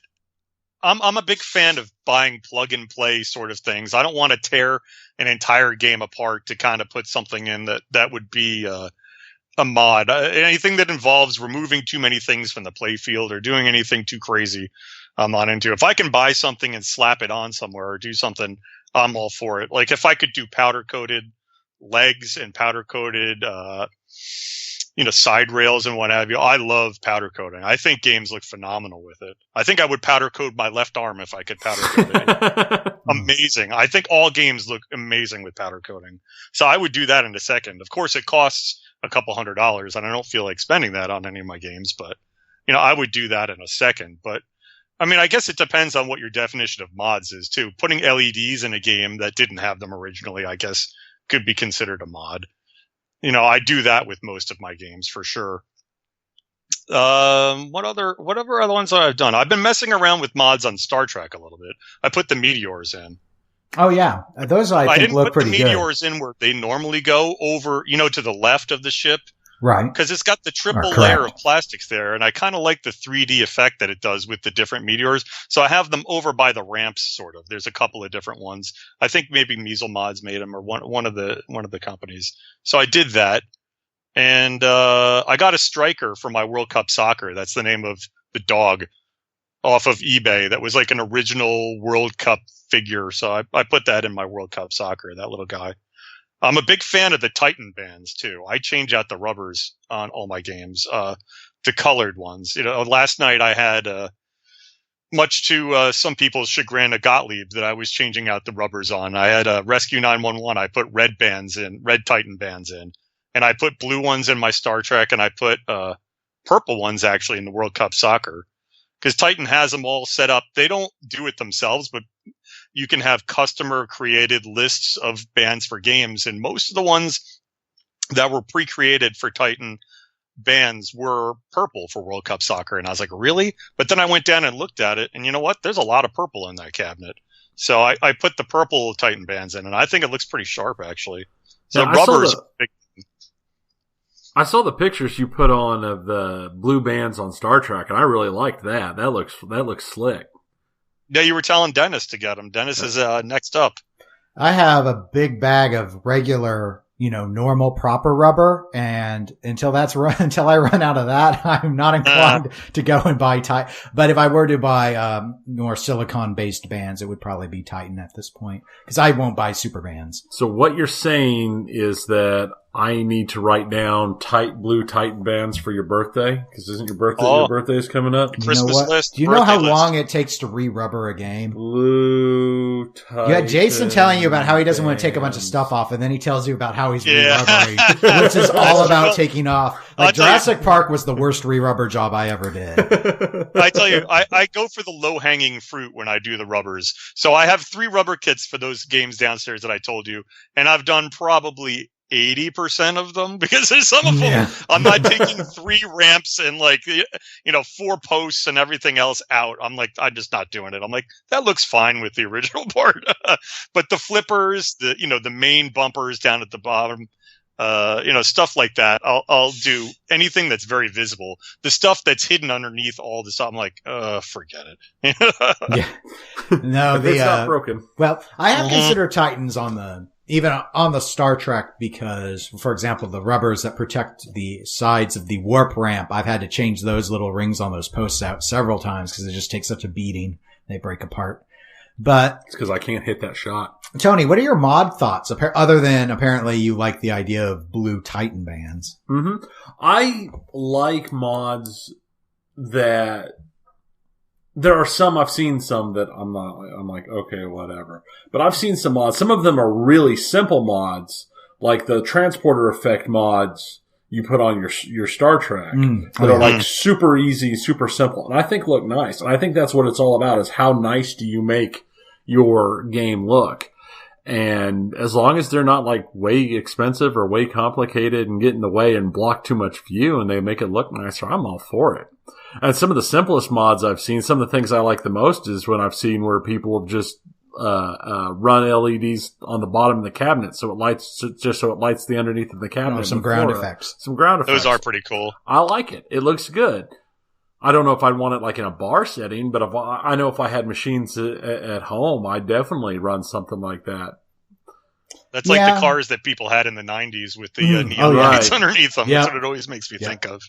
[SPEAKER 3] I'm a big fan of buying plug and play sort of things. I don't want to tear an entire game apart to kind of put something in that would be a mod. Anything that involves removing too many things from the play field or doing anything too crazy, I'm not into. If I can buy something and slap it on somewhere or do something, I'm all for it. Like if I could do powder coated legs and powder coated, side rails and what have you. I love powder coating. I think games look phenomenal with it. I think I would powder coat my left arm if I could powder coat it. Amazing. I think all games look amazing with powder coating. So I would do that in a second. Of course, it costs a couple $100s, and I don't feel like spending that on any of my games, but I would do that in a second. But I mean, I guess it depends on what your definition of mods is too. Putting LEDs in a game that didn't have them originally, I guess, could be considered a mod. I do that with most of my games for sure. Whatever other ones I've done. I've been messing around with mods on Star Trek a little bit. I put the meteors in.
[SPEAKER 2] Oh yeah, those I think look pretty good.
[SPEAKER 3] I didn't put the meteors in where they normally go over, to the left of the ship.
[SPEAKER 2] Right.
[SPEAKER 3] Because it's got the triple layer of plastics there, and I kind of like the 3D effect that it does with the different meteors. So I have them over by the ramps, sort of. There's a couple of different ones. I think maybe Measle Mods made them, or one of the companies. So I did that, and I got a striker for my World Cup Soccer. That's the name of the dog off of eBay. That was like an original World Cup figure. So I put that in my World Cup Soccer. That little guy. I'm a big fan of the Titan bands too. I change out the rubbers on all my games, to colored ones. Last night I had, much to some people's chagrin, a Gottlieb that I was changing out the rubbers on. I had a Rescue 911. I put red Titan bands in, and I put blue ones in my Star Trek, and I put purple ones actually in the World Cup Soccer, because Titan has them all set up. They don't do it themselves, but you can have customer created lists of bands for games. And most of the ones that were pre-created for Titan bands were purple for World Cup Soccer. And I was like, really? But then I went down and looked at it, and you know what? There's a lot of purple in that cabinet. So I put the purple Titan bands in, and I think it looks pretty sharp actually. So
[SPEAKER 1] yeah,
[SPEAKER 3] rubbers.
[SPEAKER 1] I saw the pictures you put on of the blue bands on Star Trek, and I really liked that. That looks slick.
[SPEAKER 3] Yeah, you were telling Dennis to get them. Dennis is next up.
[SPEAKER 2] I have a big bag of regular, normal proper rubber, and until I run out of that, I'm not inclined to go and buy Titan. But if I were to buy more silicone based bands, it would probably be Titan at this point, because I won't buy super bands.
[SPEAKER 1] So what you're saying is that I need to write down blue Titan bands for your birthday? Because isn't your birthday? Your birthday is coming up.
[SPEAKER 3] Christmas list.
[SPEAKER 2] Do you know how long it takes to re-rubber a game?
[SPEAKER 1] Blue Titan.
[SPEAKER 2] You had Jason telling you about how he doesn't want to take a bunch of stuff off, and then he tells you about how he's re-rubbering, which is all about taking off. Like Jurassic Park was the worst re-rubber job I ever did.
[SPEAKER 3] I tell you, I go for the low-hanging fruit when I do the rubbers. So I have 3 rubber kits for those games downstairs that I told you, and I've done probably 80% of them, because there's some of them I'm not taking 3 ramps and 4 posts and everything else out. I'm just not doing it. I'm like, that looks fine with the original part. But the flippers, the main bumpers down at the bottom, stuff like that, I'll do anything that's very visible. The stuff that's hidden underneath all the stuff, I'm like, forget it.
[SPEAKER 2] Yeah. No,
[SPEAKER 1] it's not broken.
[SPEAKER 2] Well, I have considered Titans even on the Star Trek, because, for example, the rubbers that protect the sides of the warp ramp, I've had to change those little rings on those posts out several times because it just takes such a beating. They break apart. But
[SPEAKER 1] it's because I can't hit that shot.
[SPEAKER 2] Tony, what are your mod thoughts? Other than apparently you like the idea of blue Titan bands.
[SPEAKER 1] Mm-hmm. I like mods that there are some, I've seen some that I'm like, okay, whatever. But I've seen some mods. Some of them are really simple mods, like the transporter effect mods you put on your Star Trek that are like super easy, super simple. And I think look nice. And I think that's what it's all about, is how nice do you make your game look. And as long as they're not like way expensive or way complicated and get in the way and block too much view and they make it look nicer, I'm all for it. And some of the simplest mods I've seen, some of the things I like the most is when I've seen where people have just run LEDs on the bottom of the cabinet so it lights the underneath of the cabinet.
[SPEAKER 2] Some ground effects.
[SPEAKER 1] Some ground effects.
[SPEAKER 3] Those are pretty cool.
[SPEAKER 1] I like it. It looks good. I don't know if I'd want it like in a bar setting, but I know if I had machines at home, I'd definitely run something like that.
[SPEAKER 3] That's like the cars that people had in the 90s with the neon lights underneath them. That's what it always makes me think of.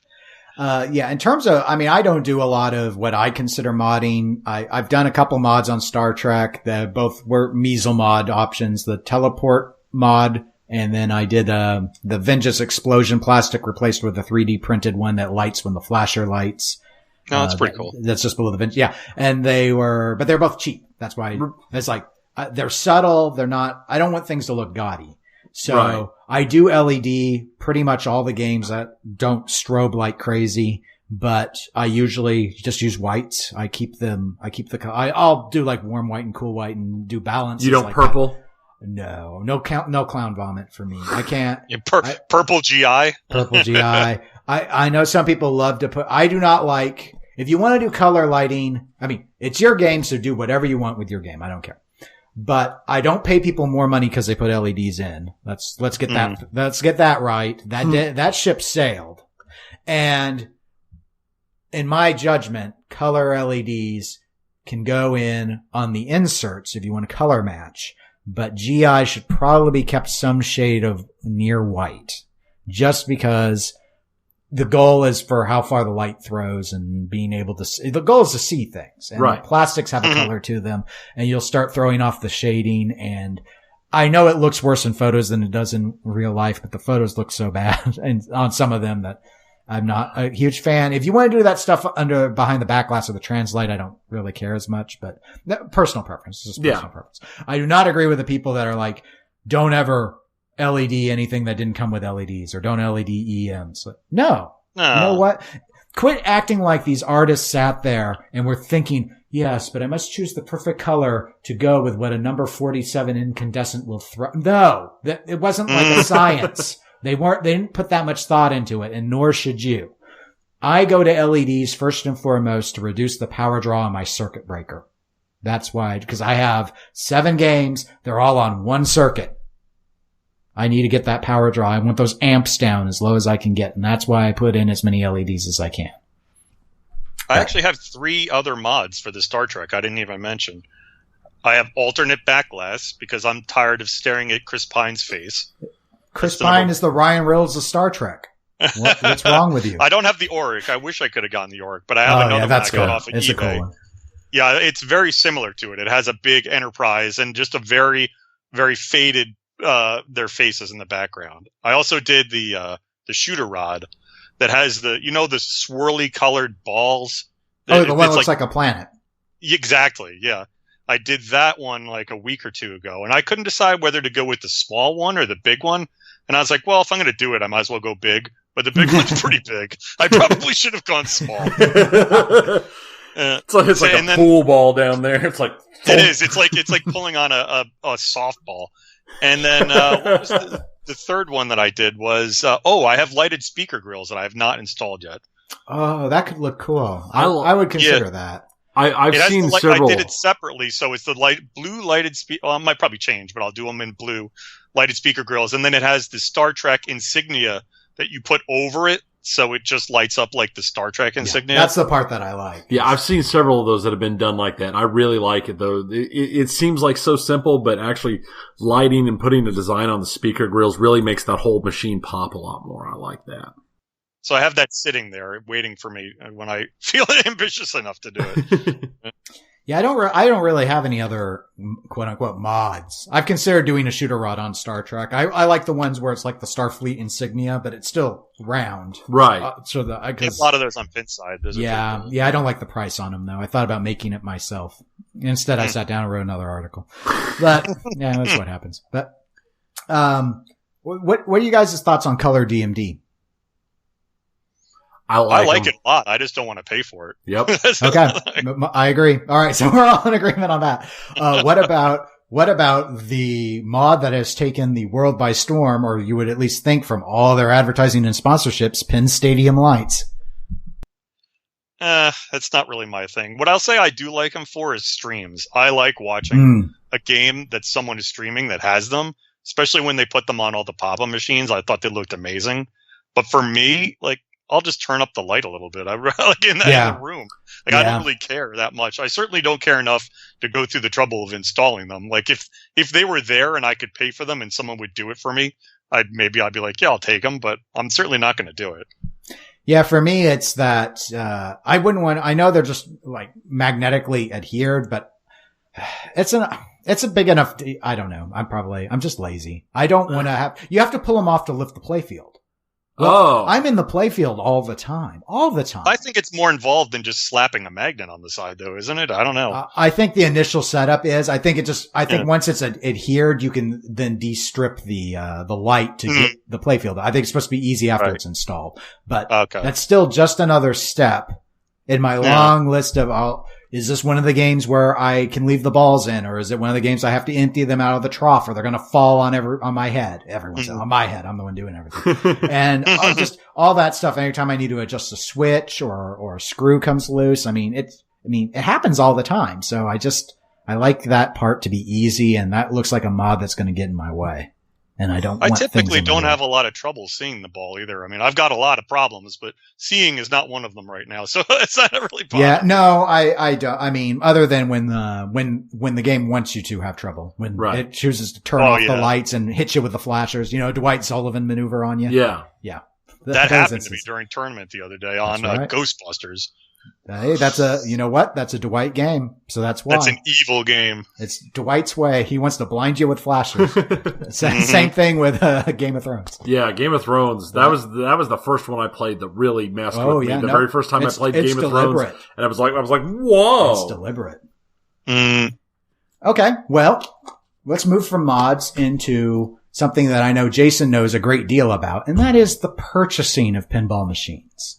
[SPEAKER 2] In terms of, I don't do a lot of what I consider modding. I've done a couple mods on Star Trek that both were measle mod options, the teleport mod, and then I did, the Vengeance explosion plastic replaced with a 3D printed one that lights when the flasher lights.
[SPEAKER 3] No, that's pretty cool.
[SPEAKER 2] That's just below the Vengeance. Yeah. And but they're both cheap. That's why it's like, they're subtle. They're not, I don't want things to look gaudy. So I do LED pretty much all the games that don't strobe like crazy, but I usually just use whites. I'll do like warm white and cool white and do balance.
[SPEAKER 1] You don't
[SPEAKER 2] like
[SPEAKER 1] purple?
[SPEAKER 2] That. No clown vomit for me. I can't.
[SPEAKER 3] Purple GI?
[SPEAKER 2] Purple GI. I know some people love to I do not like, if you want to do color lighting, it's your game, so do whatever you want with your game. I don't care. But I don't pay people more money because they put LEDs in. Let's get that right. That ship sailed. And in my judgment, color LEDs can go in on the inserts if you want to color match. But GI should probably be kept some shade of near white, just because the goal is for how far the light throws and being able to see. The goal is to see things. And plastics have a color to them, and you'll start throwing off the shading. And I know it looks worse in photos than it does in real life, but the photos look so bad and on some of them that I'm not a huge fan. If you want to do that stuff behind the back glass of the translite, I don't really care as much, but personal preference. This is personal preference. I do not agree with the people that are like, don't ever LED anything that didn't come with LEDs, or don't LED EMs. No. You know what? Quit acting like these artists sat there and were thinking, yes, but I must choose the perfect color to go with what a number 47 incandescent will throw. No, it wasn't like a science. They didn't put that much thought into it, and nor should you. I go to LEDs first and foremost to reduce the power draw on my circuit breaker. That's why, because I have 7 games. They're all on one circuit. I need to get that power draw. I want those amps down as low as I can get. And that's why I put in as many LEDs as I can.
[SPEAKER 3] I actually have 3 other mods for the Star Trek I didn't even mention. I have alternate back glass because I'm tired of staring at Chris Pine's face.
[SPEAKER 2] Chris Pine is the Ryan Reynolds of Star Trek. What's wrong with you?
[SPEAKER 3] I don't have the Auric. I wish I could have gotten the Auric, but I have another one I got off of eBay. A cool one. Yeah, it's very similar to it. It has a big Enterprise and just a very, very faded their faces in the background. I also did the shooter rod that has the swirly colored balls.
[SPEAKER 2] The one that looks like a planet.
[SPEAKER 3] Exactly. Yeah. I did that one like a week or 2 ago, and I couldn't decide whether to go with the small one or the big one. And I was like, well, if I'm going to do it, I might as well go big. But the big one's pretty big. I probably should have gone small.
[SPEAKER 1] It's like a pool ball down there. It's like
[SPEAKER 3] it is. It's like pulling on a softball. And then what was the third one that I did was, I have lighted speaker grills that I have not installed yet.
[SPEAKER 2] Oh, that could look cool. I would consider that.
[SPEAKER 1] I've seen several.
[SPEAKER 3] I did it separately, so it's the blue lighted speaker. Well, it might probably change, but I'll do them in blue lighted speaker grills, and then it has the Star Trek insignia that you put over it, so it just lights up like the Star Trek insignia.
[SPEAKER 2] That's the part that I like.
[SPEAKER 1] Yeah, I've seen several of those that have been done like that. I really like it, though. It seems like so simple, but actually lighting and putting a design on the speaker grills really makes that whole machine pop a lot more. I like that.
[SPEAKER 3] So I have that sitting there waiting for me when I feel ambitious enough to do it.
[SPEAKER 2] Yeah, I don't really have any other quote unquote mods. I've considered doing a shooter rod on Star Trek. I like the ones where it's like the Starfleet insignia, but it's still round.
[SPEAKER 1] Right.
[SPEAKER 3] A lot of those on Pinside.
[SPEAKER 2] Yeah, I don't like the price on them though. I thought about making it myself. Instead, I sat down and wrote another article. But yeah, that's what happens. But what are you guys' thoughts on color DMD?
[SPEAKER 3] I like it a lot. I just don't want to pay for it.
[SPEAKER 1] Yep.
[SPEAKER 2] Okay. I agree. All right. So we're all in agreement on that. What about the mod that has taken the world by storm, or you would at least think from all their advertising and sponsorships, Penn Stadium lights?
[SPEAKER 3] That's not really my thing. What I'll say I do like them for is streams. I like watching a game that someone is streaming that has them, especially when they put them on all the pop-up machines. I thought they looked amazing. But for me, like, I'll just turn up the light a little bit. I like in the room. Like I don't really care that much. I certainly don't care enough to go through the trouble of installing them. Like if they were there and I could pay for them and someone would do it for me, I'd be like, yeah, I'll take them, but I'm certainly not going to do it.
[SPEAKER 2] Yeah, for me, it's that, I know they're just like magnetically adhered, but it's a big enough, I don't know. I'm just lazy. I don't want to you have to pull them off to lift the playfield. Well, I'm in the playfield all the time. I
[SPEAKER 3] think it's more involved than just slapping a magnet on the side, though, isn't it? I don't know.
[SPEAKER 2] I think the initial setup is. I think once it's adhered, you can then de-strip the light to get the playfield. I think it's supposed to be easy after it's installed, but that's still just another step in my long list of. Is this one of the games where I can leave the balls in, or is it one of the games I have to empty them out of the trough, or they're going to fall on my head? Everyone's on my head. I'm the one doing everything. And just all that stuff. Anytime I need to adjust a switch or a screw comes loose. It happens all the time. So I like that part to be easy, and that looks like a mod that's going to get in my way. And I
[SPEAKER 3] typically don't have a lot of trouble seeing the ball either. I've got a lot of problems, but seeing is not one of them right now. So it's not really bothering.
[SPEAKER 2] Yeah, no, I don't. Other than when the game wants you to have trouble, when it chooses to turn off the lights and hit you with the flashers, Dwight Sullivan maneuver on you.
[SPEAKER 1] Yeah.
[SPEAKER 2] Yeah.
[SPEAKER 3] That happened to me during tournament the other day on Ghostbusters.
[SPEAKER 2] Hey, that's a Dwight game. So that's why.
[SPEAKER 3] That's an evil game.
[SPEAKER 2] It's Dwight's way. He wants to blind you with flashes. Same thing with Game of Thrones.
[SPEAKER 1] Yeah, Game of Thrones. That was the first one I played that really messed with me. The very first time I played Game of Thrones, and I was like, whoa,
[SPEAKER 2] it's deliberate. Okay, well, let's move from mods into something that I know Jason knows a great deal about, and that is the purchasing of pinball machines.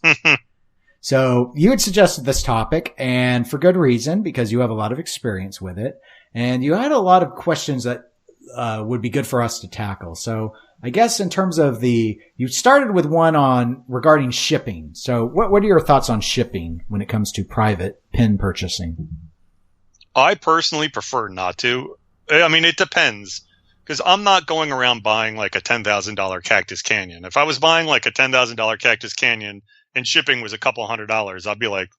[SPEAKER 2] So you had suggested this topic, and for good reason, because you have a lot of experience with it, and you had a lot of questions that would be good for us to tackle. So I guess in terms of you started with one regarding shipping. So what are your thoughts on shipping when it comes to private pin purchasing?
[SPEAKER 3] I personally prefer not to. It depends, because I'm not going around buying like a $10,000 Cactus Canyon. If I was buying like a $10,000 Cactus Canyon and shipping was a couple $100, I'd be like,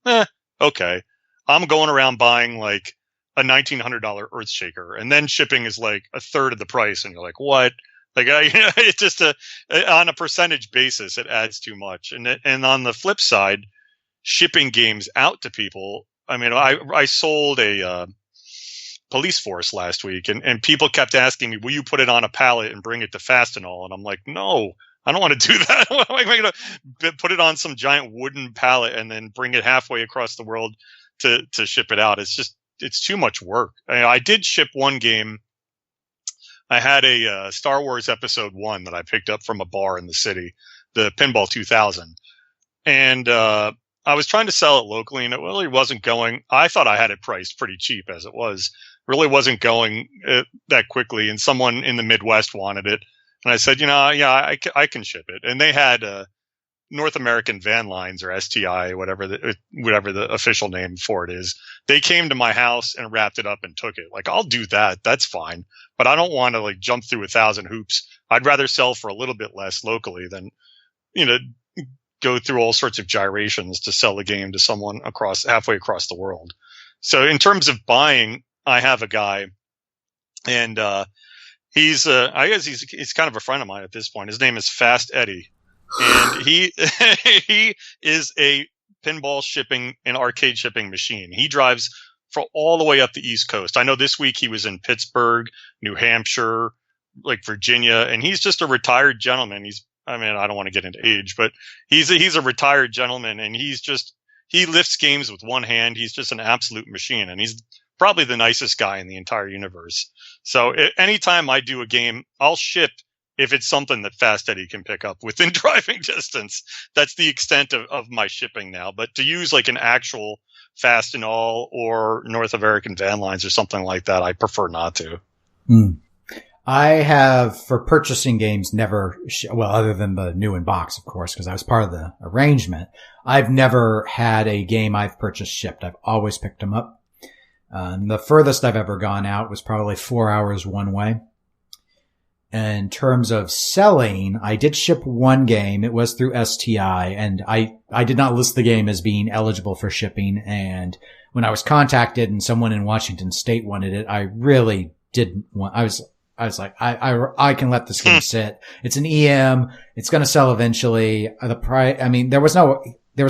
[SPEAKER 3] okay. I'm going around buying like a $1,900 Earthshaker, and then shipping is like a third of the price, and you're like, what? Like, it's just on a percentage basis, it adds too much. And on the flip side, shipping games out to people. I sold a police force last week, and people kept asking me, will you put it on a pallet and bring it to Fastenal? And I'm like, no. I don't want to do that. Am I going to put it on some giant wooden pallet and then bring it halfway across the world to ship it out? It's too much work. I did ship one game. I had a Star Wars Episode 1 that I picked up from a bar in the city, the Pinball 2000. And I was trying to sell it locally, and it really wasn't going. I thought I had it priced pretty cheap as it was. Really wasn't going that quickly, and someone in the Midwest wanted it. And I said, yeah, I can ship it. And they had North American Van Lines, or STI, whatever the official name for it is. They came to my house and wrapped it up and took it. Like, I'll do that. That's fine. But I don't want to like jump through 1,000 hoops. I'd rather sell for a little bit less locally than, go through all sorts of gyrations to sell a game to someone halfway across the world. So in terms of buying, I have a guy, and I guess he's kind of a friend of mine at this point. His name is Fast Eddie. And he is a pinball shipping and arcade shipping machine. He drives for all the way up the East Coast. I know this week he was in Pittsburgh, New Hampshire, like Virginia, and he's just a retired gentleman. I don't want to get into age, but he's a retired gentleman, and he lifts games with one hand. He's just an absolute machine, and he's probably the nicest guy in the entire universe. So anytime I do a game, I'll ship if it's something that Fast Eddie can pick up within driving distance. That's the extent of my shipping now. But to use like an actual Fast and All or North American Van Lines or something like that, I prefer not to.
[SPEAKER 2] I have, for purchasing games, never, other than the new in box, of course, because I was part of the arrangement, I've never had a game I've purchased shipped. I've always picked them up. The furthest I've ever gone out was probably 4 hours one way. In terms of selling, I did ship one game. It was through STI, and I did not list the game as being eligible for shipping. And when I was contacted and someone in Washington State wanted it, I really didn't want, I was like, I can let this game sit. It's an EM. It's going to sell eventually. The price, there was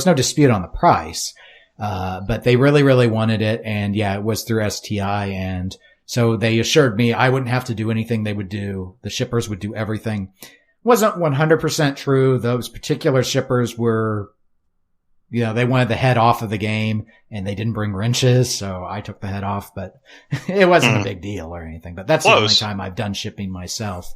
[SPEAKER 2] no dispute on the price. But they really, really wanted it. And yeah, it was through STI, and so they assured me I wouldn't have to do anything. They would do, the shippers would do everything. Wasn't 100% true. Those particular shippers were, they wanted the head off of the game, and they didn't bring wrenches. So I took the head off, but it wasn't a big deal or anything. But that's the only time I've done shipping myself,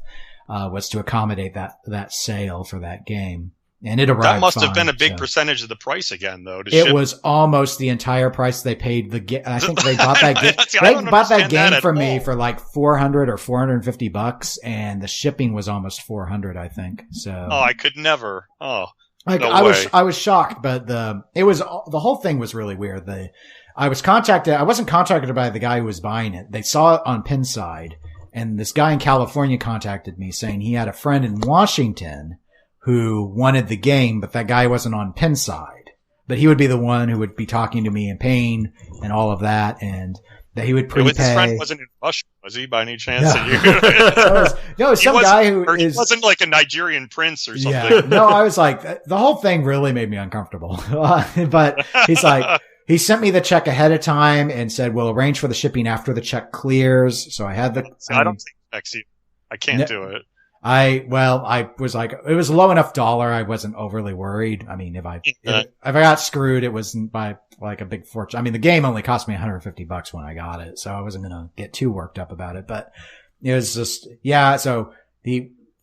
[SPEAKER 2] was to accommodate that sale for that game. And it arrived. That
[SPEAKER 3] must have been a big percentage of the price again, though.
[SPEAKER 2] It was almost the entire price they paid. I think they bought that game. They bought that game from me for like $400 or $450, and the shipping was almost $400, I think. So.
[SPEAKER 3] Oh, I could never. Oh,
[SPEAKER 2] I was shocked, but the whole thing was really weird. I wasn't contacted by the guy who was buying it. They saw it on Pinside, and this guy in California contacted me saying he had a friend in Washington who wanted the game, but that guy wasn't on Pinside. But he would be the one who would be talking to me and paying and all of that, and that he would prepay.
[SPEAKER 3] His friend wasn't in Russia, was he, by any chance?
[SPEAKER 2] No, some guy who
[SPEAKER 3] he wasn't like a Nigerian prince or something.
[SPEAKER 2] Yeah, no, I was like, the whole thing really made me uncomfortable. But he's like, he sent me the check ahead of time and said, we'll arrange for the shipping after the check clears. So I had
[SPEAKER 3] I don't think checks. I can't do it.
[SPEAKER 2] I was like, it was low enough dollar. I wasn't overly worried. If I got screwed, it wasn't by like a big fortune. The game only cost me $150 when I got it, so I wasn't going to get too worked up about it, but it was just, yeah. So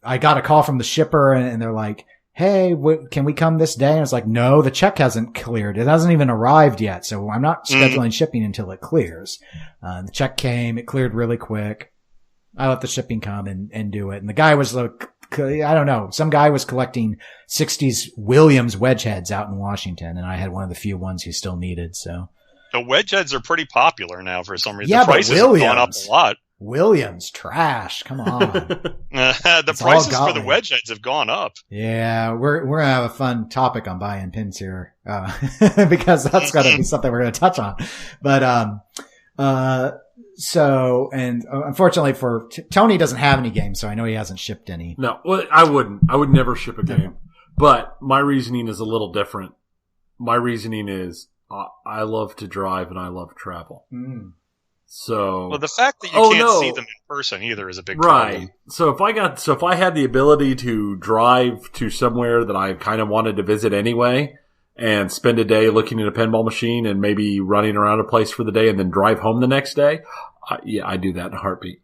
[SPEAKER 2] I got a call from the shipper, and they're like, hey, can we come this day? And I was like, no, the check hasn't cleared. It hasn't even arrived yet. So I'm not scheduling shipping until it clears. The check came, it cleared really quick. I let the shipping come and do it. And the guy was like, I don't know, some guy was collecting 60s Williams wedge heads out in Washington, and I had one of the few ones he still needed. So
[SPEAKER 3] the wedge heads are pretty popular now for some reason.
[SPEAKER 2] Yeah,
[SPEAKER 3] the prices have gone up a lot.
[SPEAKER 2] Williams trash. Come on.
[SPEAKER 3] The prices for the wedge heads have gone up.
[SPEAKER 2] Yeah, we're gonna have a fun topic on buying pins here, because that's gotta be something we're gonna touch on. But so, and unfortunately for Tony doesn't have any games, so I know he hasn't shipped any.
[SPEAKER 1] No, well, I wouldn't. I would never ship a game. But my reasoning is a little different. My reasoning is I love to drive and I love travel. So,
[SPEAKER 3] well, the fact that you can't see them in person either is a big problem.
[SPEAKER 1] So if I had the ability to drive to somewhere that I kind of wanted to visit anyway, and spend a day looking at a pinball machine and maybe running around a place for the day and then drive home the next day, I do that in a heartbeat.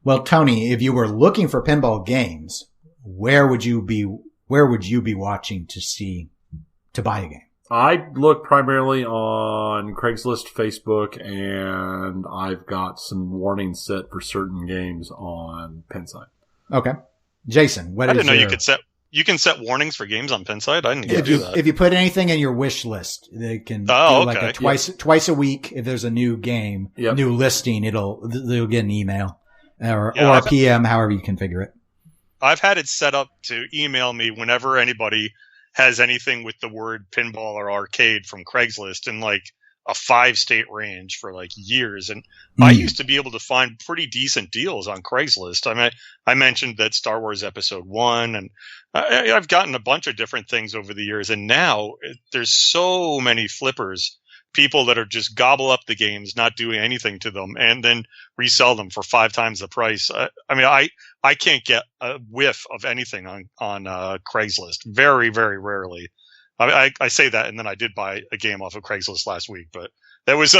[SPEAKER 2] Well, Tony, if you were looking for pinball games, where would you be watching to buy a game?
[SPEAKER 1] I look primarily on Craigslist, Facebook, and I've got some warnings set for certain games on Pinside.
[SPEAKER 2] Okay. Jason, what
[SPEAKER 3] I
[SPEAKER 2] is
[SPEAKER 3] didn't know
[SPEAKER 2] your...
[SPEAKER 3] you can set warnings for games on Pinside. I didn't get to do that.
[SPEAKER 2] If you put anything in your wish list, they can do like a twice a week. If there's a new game, new listing, they'll get an email or a PM, however you configure it.
[SPEAKER 3] I've had it set up to email me whenever anybody has anything with the word pinball or arcade from Craigslist in like a 5-state range for like years. And I used to be able to find pretty decent deals on Craigslist. I mean, I mentioned that Star Wars Episode 1, and I've gotten a bunch of different things over the years. And now there's so many flippers, people that are just gobble up the games, not doing anything to them, and then resell them for 5 times the price. I mean, I can't get a whiff of anything on Craigslist. Very, very rarely. I say that, and then I did buy a game off of Craigslist last week, but it was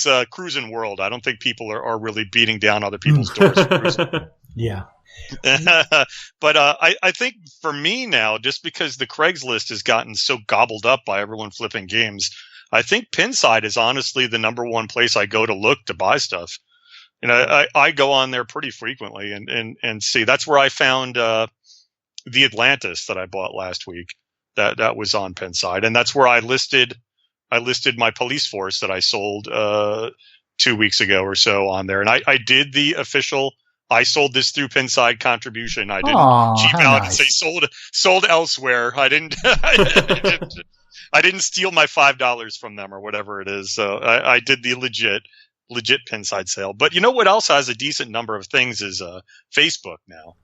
[SPEAKER 3] a cruising world. I don't think people are really beating down other people's doors.
[SPEAKER 2] Yeah.
[SPEAKER 3] But I think for me now, just because the Craigslist has gotten so gobbled up by everyone flipping games, I think Pinside is honestly the number one place I go to look to buy stuff. You know, I go on there pretty frequently and see. That's where I found the Atlantis that I bought last week. That was on Pinside, and that's where I listed my police force that I sold 2 weeks ago or so on there. And I did the official. I sold this through Pinside contribution. I didn't cheap out and say sold elsewhere. I didn't. I didn't steal my $5 from them or whatever it is. So I did the legit Pinside sale. But you know what else has a decent number of things is Facebook now.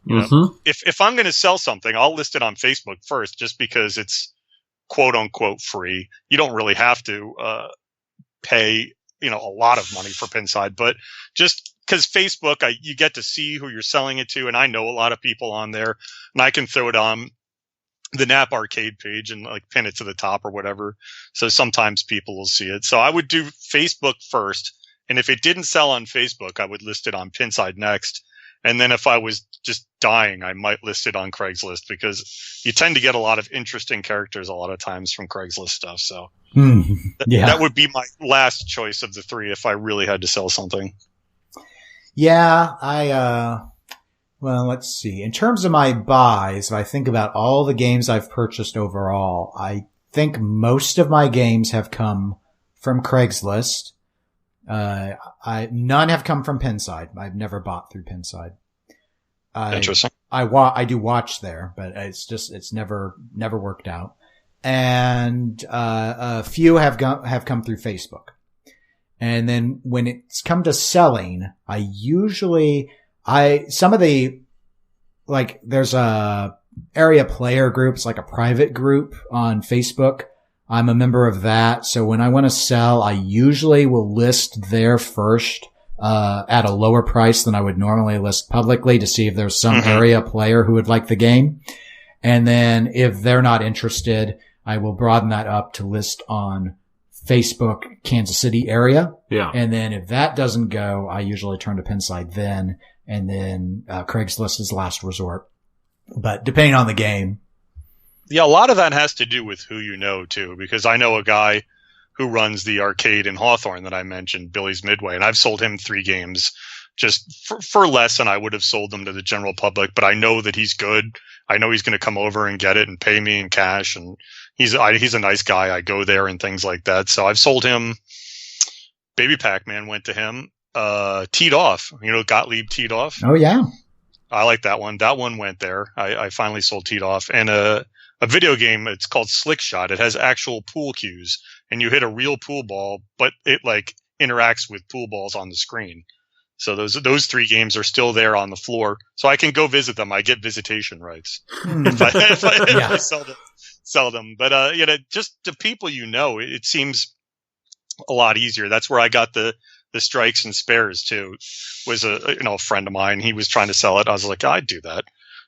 [SPEAKER 3] You know, if I'm going to sell something, I'll list it on Facebook first, just because it's quote unquote free. You don't really have to pay, a lot of money for Pinside, but just because Facebook, you get to see who you're selling it to, and I know a lot of people on there, and I can throw it on the Nap Arcade page and like pin it to the top or whatever. So sometimes people will see it. So I would do Facebook first, and if it didn't sell on Facebook, I would list it on Pinside next. And then if I was just dying, I might list it on Craigslist, because you tend to get a lot of interesting characters a lot of times from Craigslist stuff. So that would be my last choice of the 3 if I really had to sell something.
[SPEAKER 2] Yeah, well, let's see. In terms of my buys, if I think about all the games I've purchased overall, I think most of my games have come from Craigslist. None have come from Pinside. I've never bought through Pinside.
[SPEAKER 3] Interesting.
[SPEAKER 2] I do watch there, but it's never worked out. And, a few have come through Facebook. And then when it's come to selling, some of the, like, there's a area player groups, like a private group on Facebook. I'm a member of that. So when I want to sell, I usually will list there first, at a lower price than I would normally list publicly, to see if there's some area player who would like the game. And then if they're not interested, I will broaden that up to list on Facebook, Kansas City area.
[SPEAKER 1] Yeah.
[SPEAKER 2] And then if that doesn't go, I usually turn to Pinside then, and then, Craigslist is last resort. But depending on the game.
[SPEAKER 3] Yeah, a lot of that has to do with who you know, too, because I know a guy who runs the arcade in Hawthorne that I mentioned, Billy's Midway, and I've sold him 3 games just for less than I would have sold them to the general public, but I know that he's good. I know he's going to come over and get it and pay me in cash, and he's a nice guy. I go there and things like that. So I've sold him. Baby Pac-Man went to him. Teed Off, Gottlieb Teed Off.
[SPEAKER 2] Oh, yeah.
[SPEAKER 3] I like that one. That one went there. I finally sold Teed Off. And a video game, it's called Slick Shot. It has actual pool cues, and you hit a real pool ball, but it like interacts with pool balls on the screen. So those 3 games are still there on the floor, so I can go visit them. I get visitation rights if I sell them. But just the people it seems a lot easier. That's where I got the Strikes and Spares too. Was a friend of mine. He was trying to sell it. I was like, I'd do that.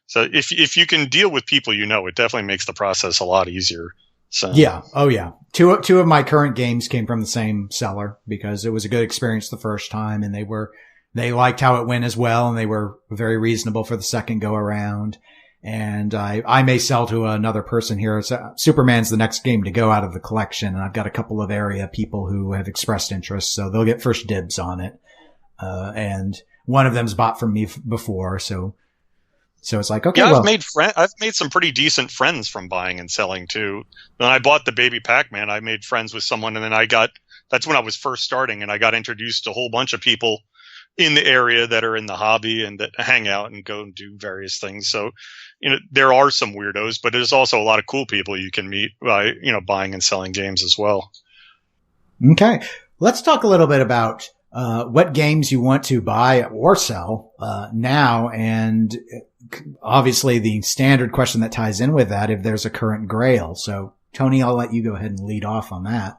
[SPEAKER 3] So if you can deal with people, it definitely makes the process a lot easier. So
[SPEAKER 2] yeah. Oh yeah. Two of my current games came from the same seller, because it was a good experience the first time, and they liked how it went as well, and they were very reasonable for the second go around. And I may sell to another person here. Superman's the next game to go out of the collection, and I've got a couple of area people who have expressed interest, so they'll get first dibs on it. And one of them's bought from me before, so So it's like, okay,
[SPEAKER 3] yeah,
[SPEAKER 2] well,
[SPEAKER 3] I've made some pretty decent friends from buying and selling too. When I bought the Baby Pac-Man, I made friends with someone, and then that's when I was first starting, and I got introduced to a whole bunch of people in the area that are in the hobby and that hang out and go and do various things. So, there are some weirdos, but there's also a lot of cool people you can meet by, buying and selling games as well.
[SPEAKER 2] Okay. Let's talk a little bit about what games you want to buy or sell now, and obviously the standard question that ties in with that, if there's a current grail. So, Tony, I'll let you go ahead and lead off on that.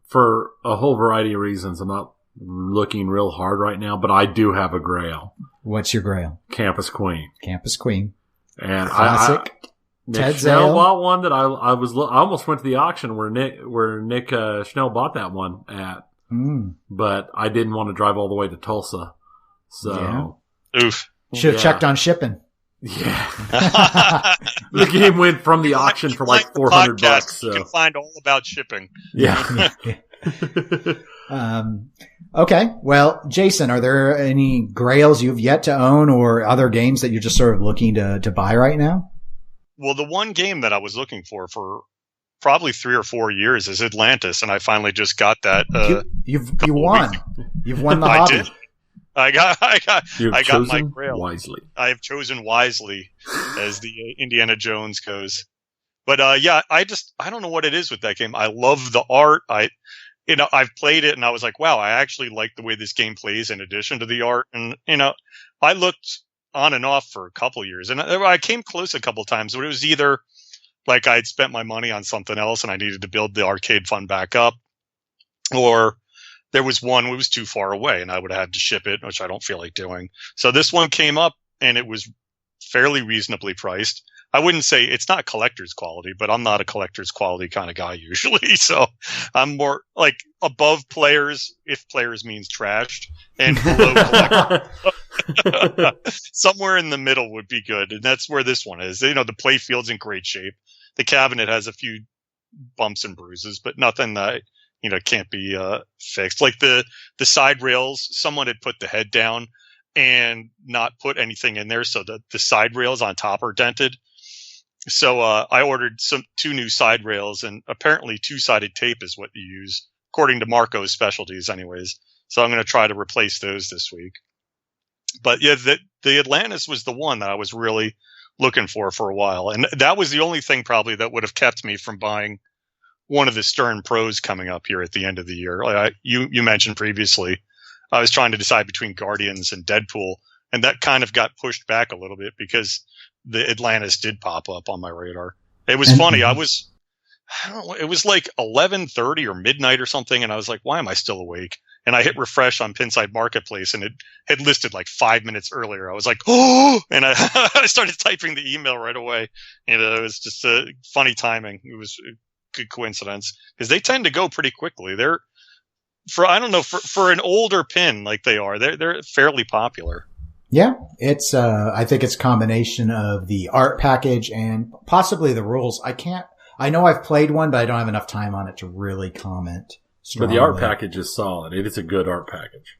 [SPEAKER 1] For a whole variety of reasons, I'm not looking real hard right now, but I do have a grail.
[SPEAKER 2] What's your grail?
[SPEAKER 1] Campus Queen.
[SPEAKER 2] Campus Queen.
[SPEAKER 1] And
[SPEAKER 2] classic.
[SPEAKER 1] Nick Schnell bought one that I almost went to the auction where Nick Schnell bought that one at, but I didn't want to drive all the way to Tulsa, so
[SPEAKER 3] oof.
[SPEAKER 2] Should have checked on shipping.
[SPEAKER 1] Yeah, the game went from the auction for like $400. So.
[SPEAKER 3] You can find all about shipping.
[SPEAKER 1] Yeah.
[SPEAKER 2] Okay. Well, Jason, are there any grails you've yet to own or other games that you're just sort of looking to buy right now?
[SPEAKER 3] Well, the one game that I was looking for probably 3 or 4 years is Atlantis, and I finally just got that.
[SPEAKER 2] You won. You've won the hobby.
[SPEAKER 3] I did. I got my grail
[SPEAKER 1] wisely.
[SPEAKER 3] I have chosen wisely, as the Indiana Jones goes. But yeah, I don't know what it is with that game. I love the art. I've played it and I was like, wow, I actually like the way this game plays in addition to the art. And I looked on and off for a couple years, and I came close a couple times, but it was either like I'd spent my money on something else and I needed to build the arcade fund back up, or there was one that was too far away and I would have had to ship it, which I don't feel like doing. So this one came up and it was fairly reasonably priced. I wouldn't say it's not collector's quality, but I'm not a collector's quality kind of guy usually. So I'm more like above players, if players means trashed, and below collector. Somewhere in the middle would be good. And that's where this one is. The play field's in great shape. The cabinet has a few bumps and bruises, but nothing that, can't be fixed. Like the side rails, someone had put the head down and not put anything in there. So the side rails on top are dented. So I ordered 2 new side rails, and apparently 2-sided tape is what you use, according to Marco's specialties anyways. So I'm going to try to replace those this week. But yeah, the Atlantis was the one that I was really looking for a while. And that was the only thing probably that would have kept me from buying one of the Stern Pros coming up here at the end of the year. Like you mentioned previously, I was trying to decide between Guardians and Deadpool, and that kind of got pushed back a little bit because the Atlantis did pop up on my radar. It was funny. I don't know, it was like 11:30 or midnight or something, and I was like, why am I still awake? And I hit refresh on Pinside Marketplace, and it had listed like 5 minutes earlier. I was like, oh! And I started typing the email right away. And it was just funny timing. It was a good coincidence, because they tend to go pretty quickly. They're, for an older pin like they are, they're fairly popular.
[SPEAKER 2] Yeah, it's I think it's a combination of the art package and possibly the rules. I know I've played one, but I don't have enough time on it to really comment strongly.
[SPEAKER 1] But the art package is solid. It is a good art package.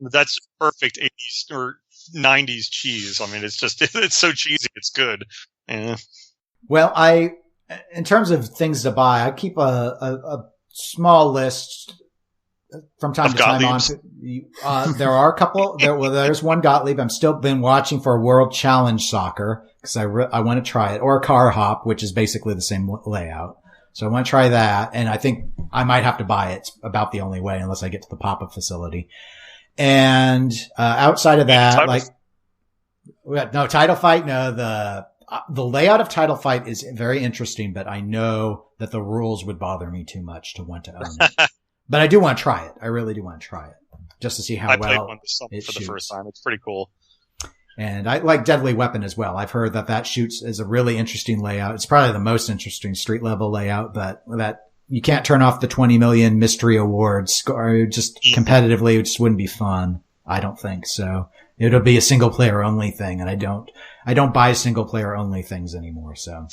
[SPEAKER 3] That's perfect 80s or 90s cheese. I mean, it's so cheesy, it's good. Yeah.
[SPEAKER 2] Well, in terms of things to buy, I keep a small list from time to time on. There are a couple. There's one Gottlieb. I'm still been watching for World Challenge Soccer because I want to try it, or Car Hop, which is basically the same layout. So I want to try that, and I think I might have to buy it. It's about the only way, unless I get to the pop-up facility. And outside of that, Title Fight. No, the layout of Title Fight is very interesting, but I know that the rules would bother me too much to want to own it. But I do want to try it. I really do want to try it, just to see how well it shoots. I played one this summer for the first time. It's pretty cool. And I like Deadly Weapon as well. I've heard that shoots is a really interesting layout. It's probably the most interesting street level layout, but that you can't turn off the 20 million mystery awards, or just competitively, it just wouldn't be fun. I don't think so. It'll be a single player only thing, and I don't buy single player only things anymore. So,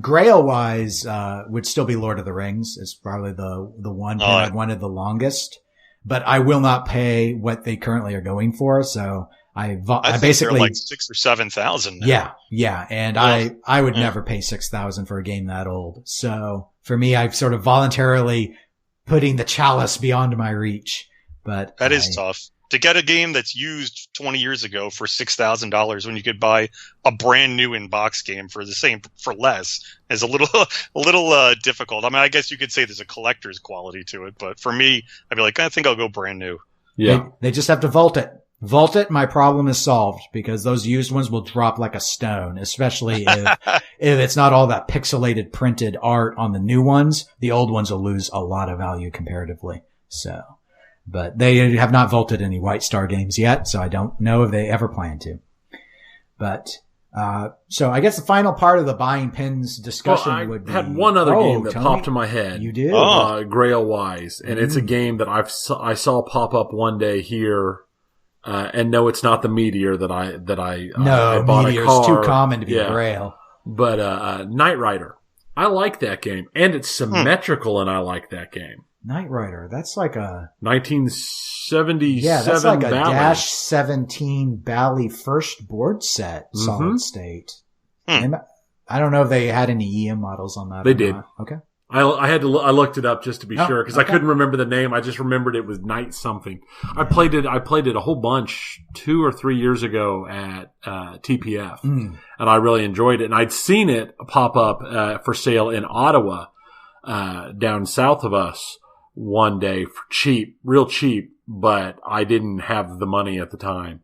[SPEAKER 2] Grail wise, would still be Lord of the Rings. It's probably the one I wanted the longest, but I will not pay what they currently are going for. So I
[SPEAKER 3] think
[SPEAKER 2] basically
[SPEAKER 3] they're like 6,000 or 7,000.
[SPEAKER 2] Yeah. And I would never pay 6,000 for a game that old. So for me, I've sort of voluntarily putting the chalice beyond my reach. But
[SPEAKER 3] that is tough to get a game that's used 20 years ago for $6,000 when you could buy a brand new in-box game for less is a little difficult. I mean, I guess you could say there's a collector's quality to it, but for me, I'd be like, I think I'll go brand new.
[SPEAKER 1] Yeah.
[SPEAKER 2] They just have to vault it. Vault it, my problem is solved, because those used ones will drop like a stone, especially if it's not all that pixelated printed art on the new ones. The old ones will lose a lot of value comparatively. So, but they have not vaulted any White Star games yet, so I don't know if they ever plan to. But, so I guess the final part of the buying pins discussion would be...
[SPEAKER 1] I had one other game that
[SPEAKER 2] Tony,
[SPEAKER 1] popped in my head.
[SPEAKER 2] You did?
[SPEAKER 1] Grail Wise. And it's a game that I saw pop up one day here. And no, it's not the Meteor that I bought
[SPEAKER 2] Meteor's
[SPEAKER 1] a car.
[SPEAKER 2] too common to be a Grail.
[SPEAKER 1] But, Knight Rider. I like that game. And it's symmetrical and I like that game.
[SPEAKER 2] Knight Rider. That's like a
[SPEAKER 1] 1977
[SPEAKER 2] that's like a
[SPEAKER 1] Bally.
[SPEAKER 2] Dash 17 Bally first board set, solid state. I don't know if they had any EM models on that.
[SPEAKER 1] They did.
[SPEAKER 2] Not. Okay.
[SPEAKER 1] I looked it up just to be sure because I couldn't remember the name. I just remembered it was Knight something. I played it a whole bunch 2 or 3 years ago at TPF, and I really enjoyed it. And I'd seen it pop up for sale in Ottawa, down south of us one day for cheap, real cheap, but I didn't have the money at the time.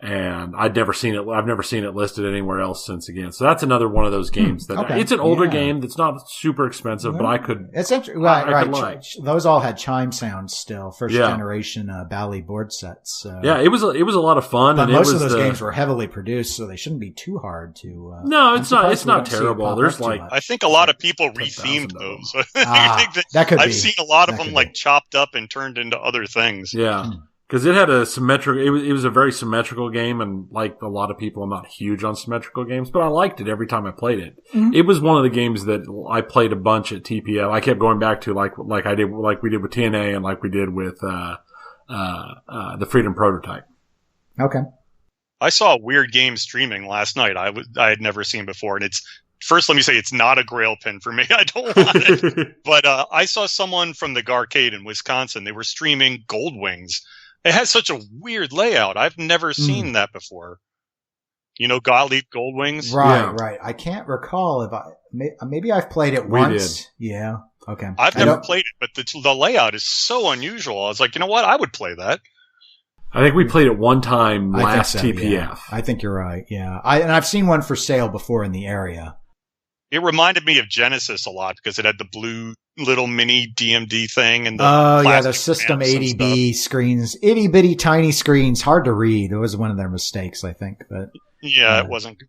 [SPEAKER 1] And I've never seen it listed anywhere else since again. So that's another one of those games that it's an older game that's not super expensive, but I could.
[SPEAKER 2] It's interesting, right? Those all had chime sounds still, first generation Bally board sets. So.
[SPEAKER 1] Yeah, it was a lot of fun.
[SPEAKER 2] But
[SPEAKER 1] and
[SPEAKER 2] most of those games were heavily produced, so they shouldn't be too hard to.
[SPEAKER 1] No, it's not. It's not terrible. There's like
[SPEAKER 3] I think a lot of people rethemed those.
[SPEAKER 2] That could be.
[SPEAKER 3] I've seen a lot of them like chopped up and turned into other things.
[SPEAKER 1] Yeah. Because it had a symmetrical, it was a very symmetrical game, and like a lot of people, I'm not huge on symmetrical games, but I liked it every time I played it. Mm-hmm. It was one of the games that I played a bunch at TPF. I kept going back to like we did with TNA and like we did with the Freedom Prototype.
[SPEAKER 2] Okay.
[SPEAKER 3] I saw a weird game streaming last night. I had never seen before, and first, let me say it's not a Grail pin for me. I don't want it. But I saw someone from the Garcade in Wisconsin. They were streaming Gold Wings. It has such a weird layout. I've never seen that before. You know, Gottlieb Gold Wings?
[SPEAKER 2] Right. I can't recall if maybe I've played it once.
[SPEAKER 1] Did.
[SPEAKER 2] Yeah. Okay.
[SPEAKER 3] I've never played it, but the layout is so unusual. I was like, you know what? I would play that.
[SPEAKER 1] I think we played it one time last TPF.
[SPEAKER 2] Yeah. I think you're right. Yeah. I've seen one for sale before in the area.
[SPEAKER 3] It reminded me of Genesis a lot because it had the blue little mini DMD thing and the
[SPEAKER 2] System 80B screens, itty bitty tiny screens, hard to read. It was one of their mistakes, I think. But
[SPEAKER 3] it wasn't good.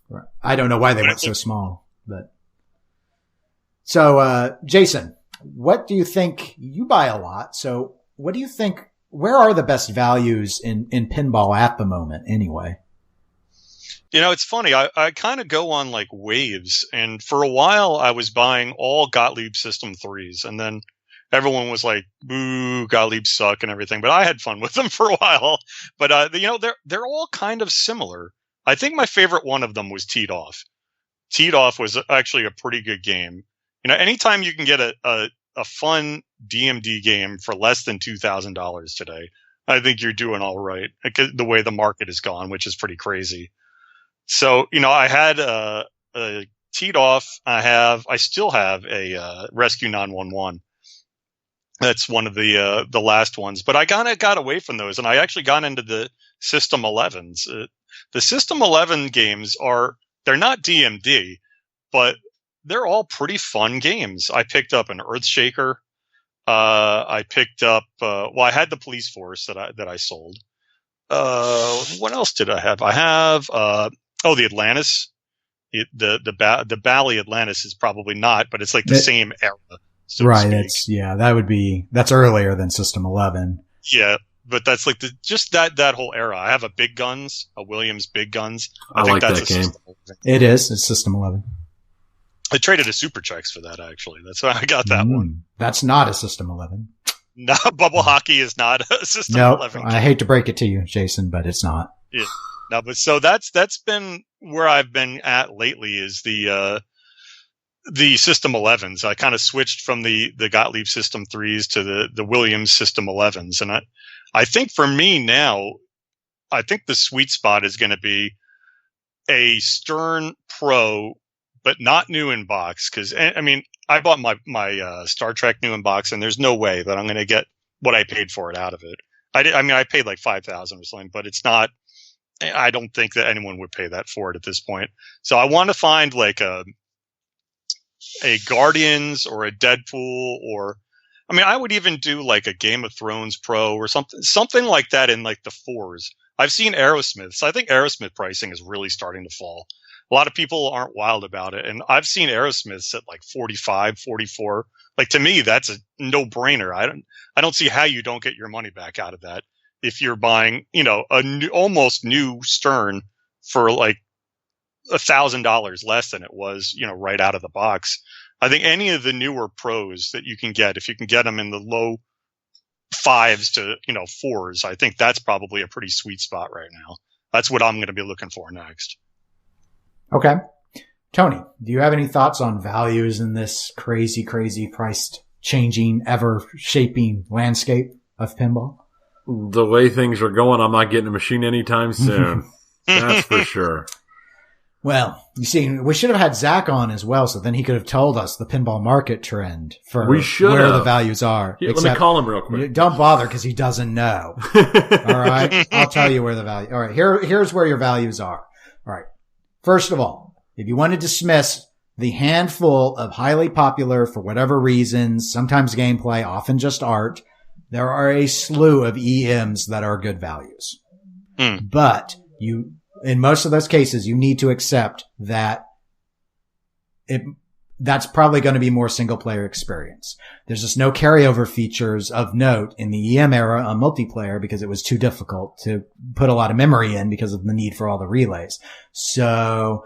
[SPEAKER 2] Right. I don't know why they went so small, but so Jason, what do you think? You buy a lot, so what do you think? Where are the best values in pinball at the moment, anyway?
[SPEAKER 3] You know, it's funny. I kind of go on like waves, and for a while I was buying all Gottlieb System 3s, and then everyone was like, "Boo, Gottlieb suck" and everything. But I had fun with them for a while. But you know, they're all kind of similar. I think my favorite one of them was Teed Off. Teed Off was actually a pretty good game. You know, anytime you can get a fun DMD game for less than $2,000 today, I think you're doing all right. The way the market has gone, which is pretty crazy. So, you know, I had a Teed Off. I still have a Rescue 911. That's one of the last ones. But I kind of got away from those, and I actually got into the System 11s. The System 11 games they're not DMD, but they're all pretty fun games. I picked up an Earthshaker. I picked up I had the Police Force that I sold. What else did I have? I have the Atlantis. The Bally Atlantis is probably not, but it's like the same era. So
[SPEAKER 2] right. That's earlier than System 11.
[SPEAKER 3] Yeah. But that's like that whole era. I have a Big Guns, a Williams Big Guns.
[SPEAKER 1] I think that's that game.
[SPEAKER 2] It is. It's System 11.
[SPEAKER 3] I traded a Super Checks for that, actually. That's why I got that one.
[SPEAKER 2] That's not a System 11.
[SPEAKER 3] No, bubble hockey is not a System
[SPEAKER 2] No,
[SPEAKER 3] 11 game.
[SPEAKER 2] I hate to break it to you, Jason, but it's not.
[SPEAKER 3] Yeah. No, but so that's been where I've been at lately is the System 11s. I kind of switched from the Gottlieb System 3s to the Williams System 11s. And I think for me now, I think the sweet spot is going to be a Stern Pro, but not new in box. Cause I mean, I bought my Star Trek new in box and there's no way that I'm going to get what I paid for it out of it. I paid like $5,000 or something, but it's not, I don't think that anyone would pay that for it at this point. So I want to find like a Guardians or a Deadpool, or I mean, I would even do like a Game of Thrones Pro or something like that in like the 4s. I've seen Aerosmith, so I think Aerosmith pricing is really starting to fall. A lot of people aren't wild about it, and I've seen Aerosmiths at like 45, 44. Like to me, that's a no-brainer. I don't see how you don't get your money back out of that if you're buying, almost new Stern for like $1,000 less than it was, right out of the box. I think any of the newer pros that you can get, if you can get them in the low 5s to, 4s, I think that's probably a pretty sweet spot right now. That's what I'm going to be looking for next.
[SPEAKER 2] Okay. Tony, do you have any thoughts on values in this crazy, crazy price changing, ever shaping landscape of pinball?
[SPEAKER 1] The way things are going, I'm not getting a machine anytime soon. That's for sure.
[SPEAKER 2] Well, you see, we should have had Zach on as well, so then he could have told us the pinball market trend for where the values are.
[SPEAKER 1] Here, let me call him real quick.
[SPEAKER 2] Don't bother because he doesn't know. All right? I'll tell you where the value. All right, here's where your values are. All right. First of all, if you want to dismiss the handful of highly popular, for whatever reasons, sometimes gameplay, often just art, there are a slew of EMs that are good values. But in most of those cases, you need to accept that that's probably going to be more single player experience. There's just no carryover features of note in the EM era on multiplayer because it was too difficult to put a lot of memory in because of the need for all the relays. So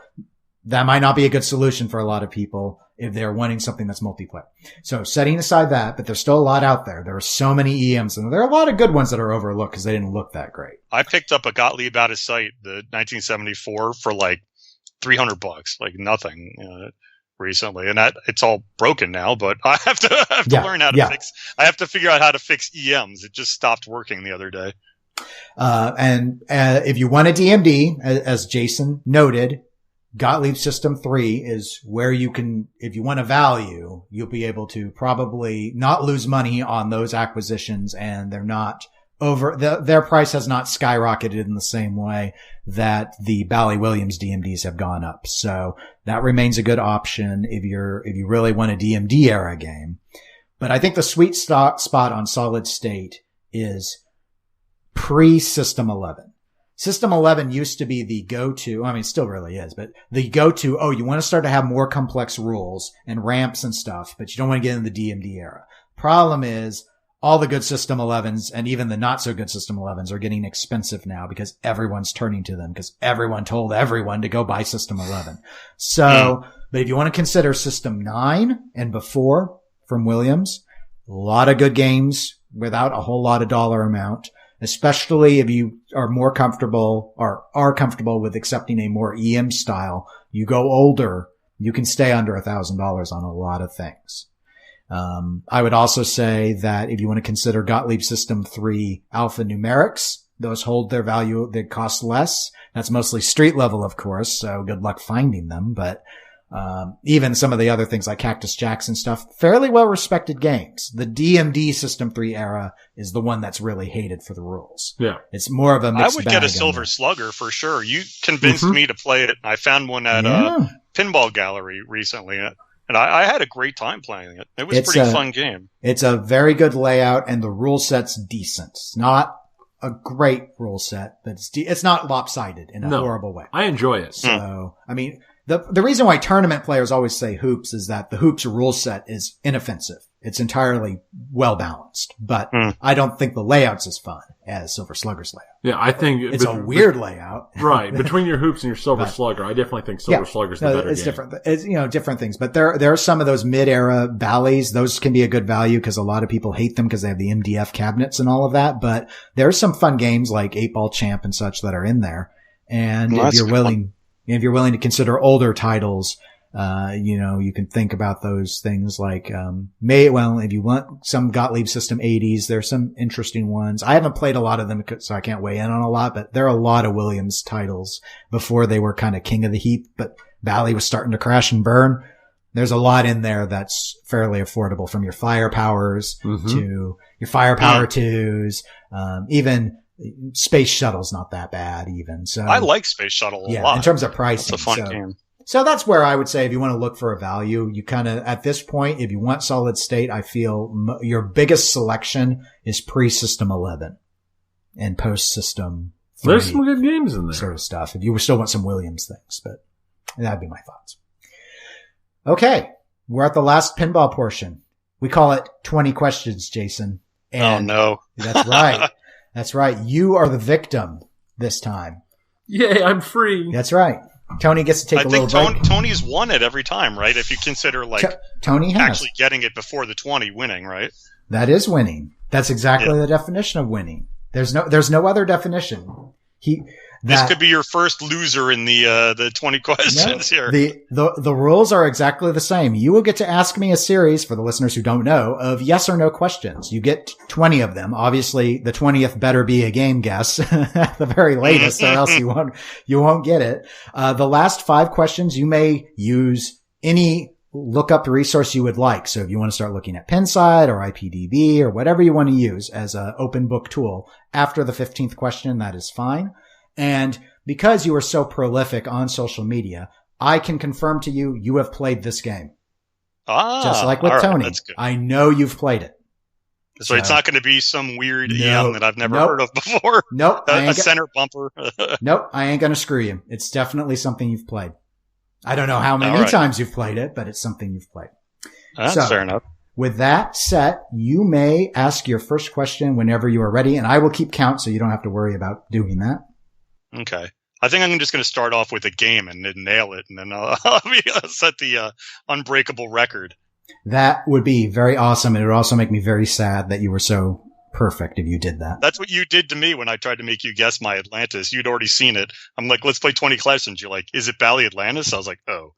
[SPEAKER 2] that might not be a good solution for a lot of people if they're wanting something that's multiplayer. So setting aside that, but there's still a lot out there. There are so many EMs and there are a lot of good ones that are overlooked because they didn't look that great.
[SPEAKER 3] I picked up a Gottlieb out of sight, the 1974 for like $300, like nothing recently. And it's all broken now, but I have to learn how to fix, I have to figure out how to fix EMs. It just stopped working the other day.
[SPEAKER 2] And if you want a DMD, as Jason noted, Gottlieb System 3 is where you can, if you want a value, you'll be able to probably not lose money on those acquisitions, and they're not their price has not skyrocketed in the same way that the Bally Williams DMDs have gone up. So that remains a good option if you really want a DMD era game. But I think the sweet spot on solid state is pre-System 11. System 11 used to be the go-to, I mean, it still really is, but the go-to, you want to start to have more complex rules and ramps and stuff, but you don't want to get in the DMD era. Problem is, all the good System 11s and even the not so good System 11s are getting expensive now because everyone's turning to them because everyone told everyone to go buy System 11. So, but if you want to consider System 9 and before from Williams, a lot of good games without a whole lot of dollar amount. Especially if you are more comfortable or are comfortable with accepting a more EM style, you go older, you can stay under $1,000 on a lot of things. I would also say that if you want to consider Gottlieb System 3 alphanumerics, those hold their value, they cost less. That's mostly street level, of course, so good luck finding them, but even some of the other things like Cactus Jacks and stuff, fairly well respected games. The DMD System 3 era is the one that's really hated for the rules.
[SPEAKER 1] Yeah.
[SPEAKER 2] It's more of a mixed
[SPEAKER 3] bag. I would
[SPEAKER 2] bag
[SPEAKER 3] get a Silver Slugger for sure. You convinced me to play it. I found one at a Pinball Gallery recently, and I had a great time playing it. It was a pretty fun game. It's
[SPEAKER 2] a very good layout, and the rule set's decent. It's not a great rule set, but it's not lopsided in a horrible way.
[SPEAKER 1] I enjoy it.
[SPEAKER 2] So, I mean, The reason why tournament players always say hoops is that the hoops rule set is inoffensive. It's entirely well balanced, but I don't think the layout's as fun as Silver Slugger's layout.
[SPEAKER 1] Yeah, I think
[SPEAKER 2] it's a weird layout.
[SPEAKER 1] Right. Between your hoops and your Silver Slugger, I definitely think Silver Slugger's the better
[SPEAKER 2] it's
[SPEAKER 1] game.
[SPEAKER 2] Different. It's, different things, but there are some of those mid-era valleys. Those can be a good value because a lot of people hate them because they have the MDF cabinets and all of that, but there's some fun games like 8-Ball Champ and such that are in there. And if you're willing to consider older titles, you can think about those things like, if you want some Gottlieb System 80s, there's some interesting ones. I haven't played a lot of them, so I can't weigh in on a lot, but there are a lot of Williams titles before they were kind of king of the heap, but Valley was starting to crash and burn. There's a lot in there that's fairly affordable, from your Firepowers to your Firepower 2s, even Space Shuttle's not that bad even. So
[SPEAKER 3] I like Space Shuttle a lot.
[SPEAKER 2] In terms of pricing.
[SPEAKER 3] It's a fun game.
[SPEAKER 2] So that's where I would say if you want to look for a value, you kind of, at this point, if you want solid state, I feel your biggest selection is pre-System 11 and post-System 3.
[SPEAKER 1] There's some good games in there.
[SPEAKER 2] Sort of stuff. If you still want some Williams things, but that'd be my thoughts. Okay. We're at the last pinball portion. We call it 20 questions, Jason. And
[SPEAKER 3] no.
[SPEAKER 2] That's right. That's right. You are the victim this time.
[SPEAKER 1] Yay, I'm free.
[SPEAKER 2] That's right. Tony gets to take a little break.
[SPEAKER 3] I think Tony's won it every time, right? If you consider
[SPEAKER 2] Tony has
[SPEAKER 3] actually getting it before the 20 winning, right?
[SPEAKER 2] That is winning. That's exactly the definition of winning. There's no other definition.
[SPEAKER 3] This could be your first loser in the 20 questions here.
[SPEAKER 2] The rules are exactly the same. You will get to ask me a series, for the listeners who don't know, of yes or no questions. You get 20 of them. Obviously, the 20th better be a game guess at the very latest, or else you won't get it. The last 5 questions, you may use any lookup resource you would like. So if you want to start looking at Pinside or IPDB or whatever you want to use as an open book tool after the 15th question, that is fine. And because you are so prolific on social media, I can confirm to you, you have played this game. Just like with Tony. That's good. I know you've played it.
[SPEAKER 3] So it's not going to be some weird EM that I've never heard of before.
[SPEAKER 2] Nope.
[SPEAKER 3] A center bumper.
[SPEAKER 2] Nope. I ain't going to screw you. It's definitely something you've played. I don't know how many times you've played it, but it's something you've played.
[SPEAKER 3] That's fair enough.
[SPEAKER 2] With that set, you may ask your first question whenever you are ready, and I will keep count so you don't have to worry about doing that.
[SPEAKER 3] Okay. I think I'm just going to start off with a game and then nail it, and then I'll set the unbreakable record.
[SPEAKER 2] That would be very awesome, and it would also make me very sad that you were so perfect if you did that.
[SPEAKER 3] That's what you did to me when I tried to make you guess my Atlantis. You'd already seen it. I'm like, let's play 20 questions. You're like, is it Bally Atlantis? I was like, oh.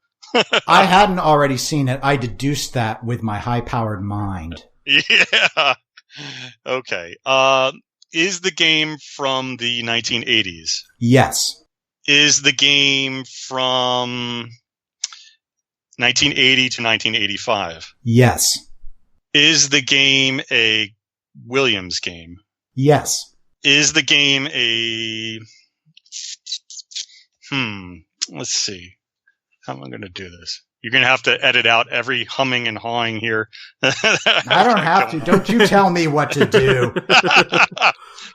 [SPEAKER 2] I hadn't already seen it. I deduced that with my high-powered mind.
[SPEAKER 3] Yeah. Okay. Is the game from the 1980s?
[SPEAKER 2] Yes.
[SPEAKER 3] Is the game from 1980 to 1985?
[SPEAKER 2] Yes. Is
[SPEAKER 3] the game a Williams game?
[SPEAKER 2] Yes.
[SPEAKER 3] Is the game a... Let's see. How am I going to do this? You're going to have to edit out every humming and hawing here.
[SPEAKER 2] I don't have to. Don't you tell me what to do.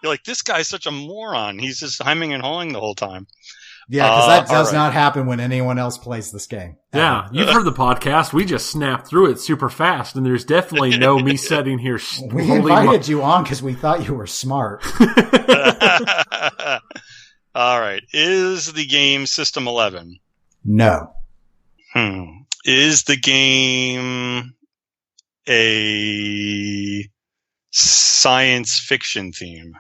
[SPEAKER 3] You're like, this guy's such a moron. He's just humming and hawing the whole time.
[SPEAKER 2] Yeah, because that does not happen when anyone else plays this game.
[SPEAKER 1] Yeah, you've heard the podcast. We just snapped through it super fast, and there's definitely no me sitting here.
[SPEAKER 2] We invited you on because we thought you were smart.
[SPEAKER 3] All right. Is the game System 11?
[SPEAKER 2] No.
[SPEAKER 3] Is the game a science fiction theme?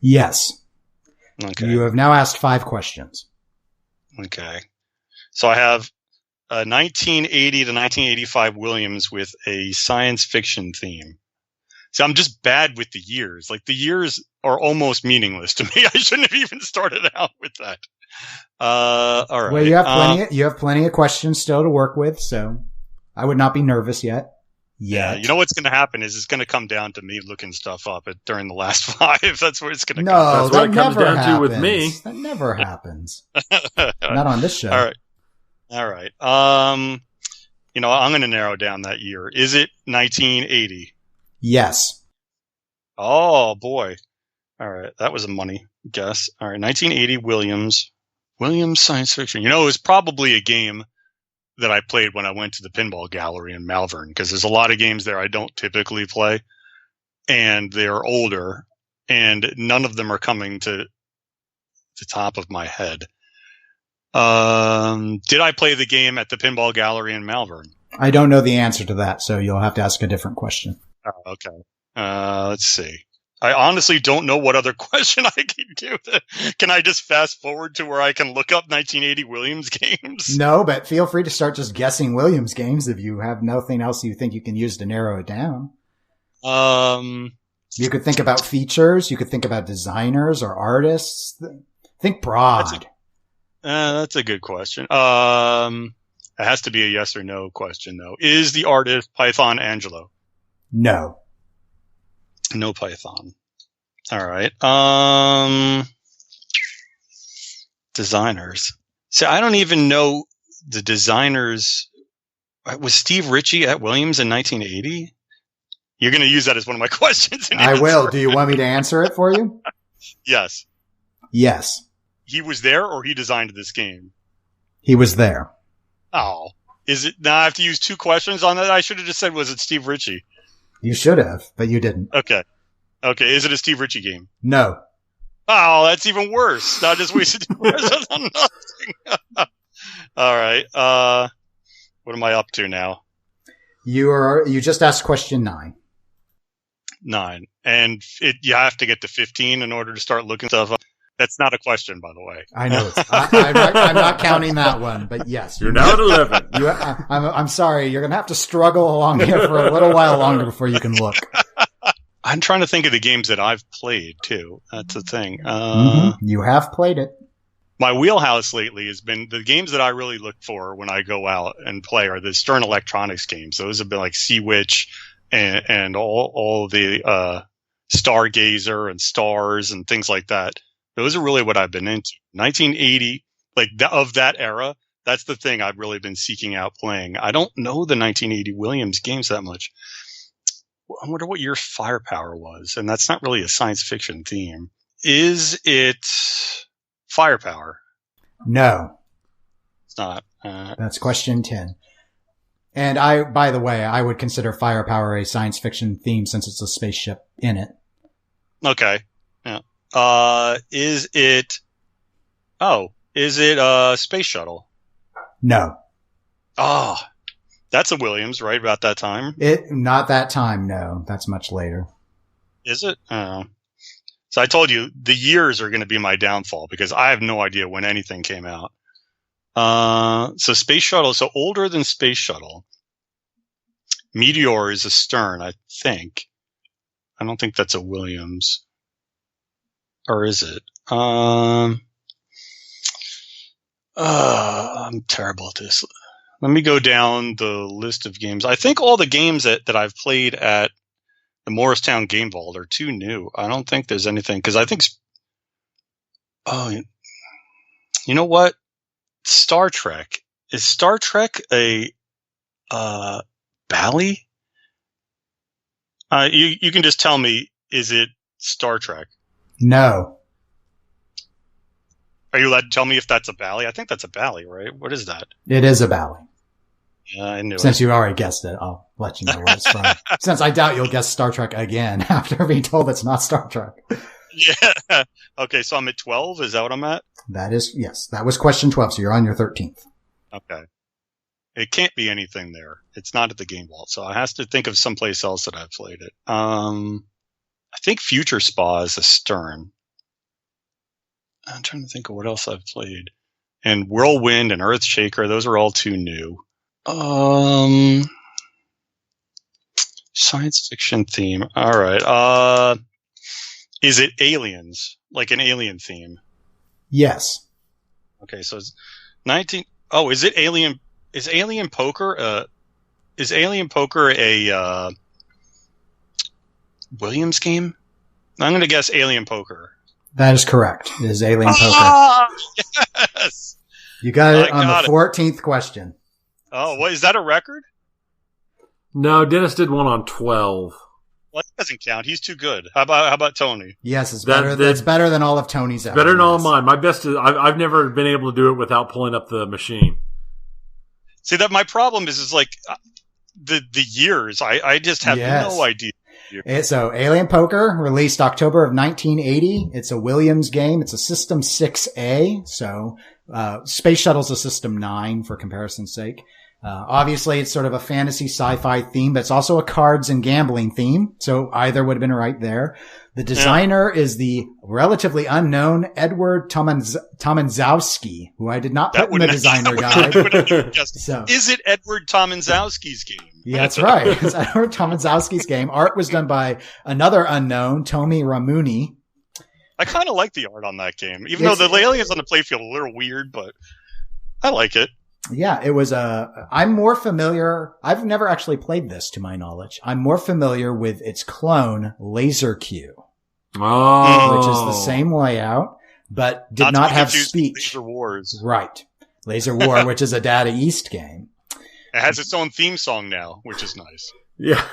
[SPEAKER 2] Yes.
[SPEAKER 3] Okay.
[SPEAKER 2] You have now asked 5 questions.
[SPEAKER 3] Okay. So I have a 1980 to 1985 Williams with a science fiction theme. See, I'm just bad with the years. Like, the years are almost meaningless to me. I shouldn't have even started out with that. All right.
[SPEAKER 2] Well, you have plenty of questions still to work with, so I would not be nervous yet.
[SPEAKER 3] Yeah, you know what's going to happen is it's going to come down to me looking stuff up during the last 5. That's where it's going to come.
[SPEAKER 1] That's what it comes down to with me.
[SPEAKER 2] That never happens. Not on this show.
[SPEAKER 3] All right. I'm going to narrow down that year. Is it 1980?
[SPEAKER 2] Yes.
[SPEAKER 3] Oh boy. All right, that was a money guess. All right, 1980 Williams. Williams science fiction. It was probably a game that I played when I went to the Pinball Gallery in Malvern, because there's a lot of games there I don't typically play, and they're older, and none of them are coming to the top of my head. Did I play the game at the Pinball Gallery in Malvern?
[SPEAKER 2] I don't know the answer to that, so you'll have to ask a different question.
[SPEAKER 3] Oh, okay. Let's see. I honestly don't know what other question I can do. Can I just fast forward to where I can look up 1980 Williams games?
[SPEAKER 2] No, but feel free to start just guessing Williams games if you have nothing else you think you can use to narrow it down. You could think about features. You could think about designers or artists. Think broad.
[SPEAKER 3] That's a good question. It has to be a yes or no question, though. Is the artist Python Angelo?
[SPEAKER 2] No.
[SPEAKER 3] No Python. All right. Designers. See, I don't even know the designers. Was Steve Ritchie at Williams in 1980? You're going to use that as one of my questions.
[SPEAKER 2] I will. Do you want me to answer it for you?
[SPEAKER 3] Yes.
[SPEAKER 2] Yes.
[SPEAKER 3] He was there, or he designed this game? He
[SPEAKER 2] was there.
[SPEAKER 3] Oh. Is it? Now I have to use two questions on that? I should have just said, was it Steve Ritchie?
[SPEAKER 2] You should have, but you didn't.
[SPEAKER 3] Okay. Is it a Steve Ritchie game?
[SPEAKER 2] No.
[SPEAKER 3] Oh, that's even worse. I just wasted 2 questions on nothing. All right. What am I up to now?
[SPEAKER 2] You just asked question 9.
[SPEAKER 3] 9. And you have to get to 15 in order to start looking stuff up. That's not a question, by the way.
[SPEAKER 2] I know. I'm not counting that one, but yes.
[SPEAKER 1] You're now at 11.
[SPEAKER 2] I'm sorry. You're going to have to struggle along here for a little while longer before you can look.
[SPEAKER 3] I'm trying to think of the games that I've played, too. That's the thing.
[SPEAKER 2] You have played it.
[SPEAKER 3] My wheelhouse lately has been the games that I really look for when I go out and play are the Stern Electronics games. Those have been like Sea Witch and all the Stargazer and Stars and things like that. Those are really what I've been into. 1980, of that era, that's the thing I've really been seeking out playing. I don't know the 1980 Williams games that much. I wonder what year Firepower was, and that's not really a science fiction theme. Is it Firepower?
[SPEAKER 2] No.
[SPEAKER 3] It's not.
[SPEAKER 2] That's question 10. And by the way, I would consider Firepower a science fiction theme since it's a spaceship in it.
[SPEAKER 3] Okay. Yeah. Is it Space Shuttle?
[SPEAKER 2] No.
[SPEAKER 3] Oh, that's a Williams, right? About that time?
[SPEAKER 2] Not that time, no. That's much later.
[SPEAKER 3] Is it? Oh. So I told you the years are going to be my downfall because I have no idea when anything came out. So Space Shuttle, so older than Space Shuttle. Meteor is a Stern, I think. I don't think that's a Williams. Or is it? I'm terrible at this. Let me go down the list of games. I think all the games that I've played at the Morristown Game Vault are too new. I don't think there's anything because I think. Oh, you know what? Star Trek. Is Star Trek a Bally? You can just tell me. Is it Star Trek?
[SPEAKER 2] No.
[SPEAKER 3] Are you allowed to tell me if that's a Bally? I think that's a Bally, right? What is that?
[SPEAKER 2] It is a Bally.
[SPEAKER 3] Yeah, I knew
[SPEAKER 2] Since you already guessed it, I'll let you know where it's from. Since I doubt you'll guess Star Trek again after being told it's not Star Trek.
[SPEAKER 3] Yeah. Okay, so I'm at 12. Is that what I'm at?
[SPEAKER 2] Yes. That was question 12, so you're on your 13th.
[SPEAKER 3] Okay. It can't be anything there. It's not at the Game Vault, so I have to think of someplace else that I've played it. I think Future Spa is a Stern. I'm trying to think of what else I've played. And Whirlwind and Earthshaker, those are all too new. Science fiction theme. All right. Is it aliens? Like an alien theme?
[SPEAKER 2] Yes.
[SPEAKER 3] Okay, so it's 19. Oh, is it Alien? Is Alien Poker? Is Alien Poker a Williams game? I'm going to guess Alien Poker.
[SPEAKER 2] That is correct. It is Alien Poker.
[SPEAKER 3] Yes.
[SPEAKER 2] You got it on the 14th question.
[SPEAKER 3] Oh, what is that a record?
[SPEAKER 1] No, Dennis did one on 12.
[SPEAKER 3] Well, that doesn't count. He's too good. How about Tony?
[SPEAKER 2] Yes, it's better. That's better than all of Tony's.
[SPEAKER 1] Better than all of mine. My best is I've never been able to do it without pulling up the machine.
[SPEAKER 3] See, that my problem is like the years. I just have no idea.
[SPEAKER 2] So Alien Poker, released October of 1980. It's a Williams game. It's a System 6A. So Space Shuttle's a System 9 for comparison's sake. Obviously, it's sort of a fantasy sci-fi theme, but it's also a cards and gambling theme. So either would have been right there. The designer is the relatively unknown Edward Tomanzowski, who I did not put in the designer guide.
[SPEAKER 3] Is it Edward Tomanzowski's game?
[SPEAKER 2] Yeah, that's right. It's Edward Tomanzowski's game. Art was done by another unknown, Tomi Ramuni.
[SPEAKER 3] I kind of like the art on that game, even though the aliens on the playfield are a little weird, but I like it.
[SPEAKER 2] Yeah, it was I'm more familiar. I've never actually played this to my knowledge. I'm more familiar with its clone, Laser Q.
[SPEAKER 1] Oh.
[SPEAKER 2] Which is the same layout, but did not have speech.
[SPEAKER 3] Laser Wars.
[SPEAKER 2] Right. Laser War, which is a Data East game.
[SPEAKER 3] It has its own theme song now, which is nice.
[SPEAKER 1] Yeah.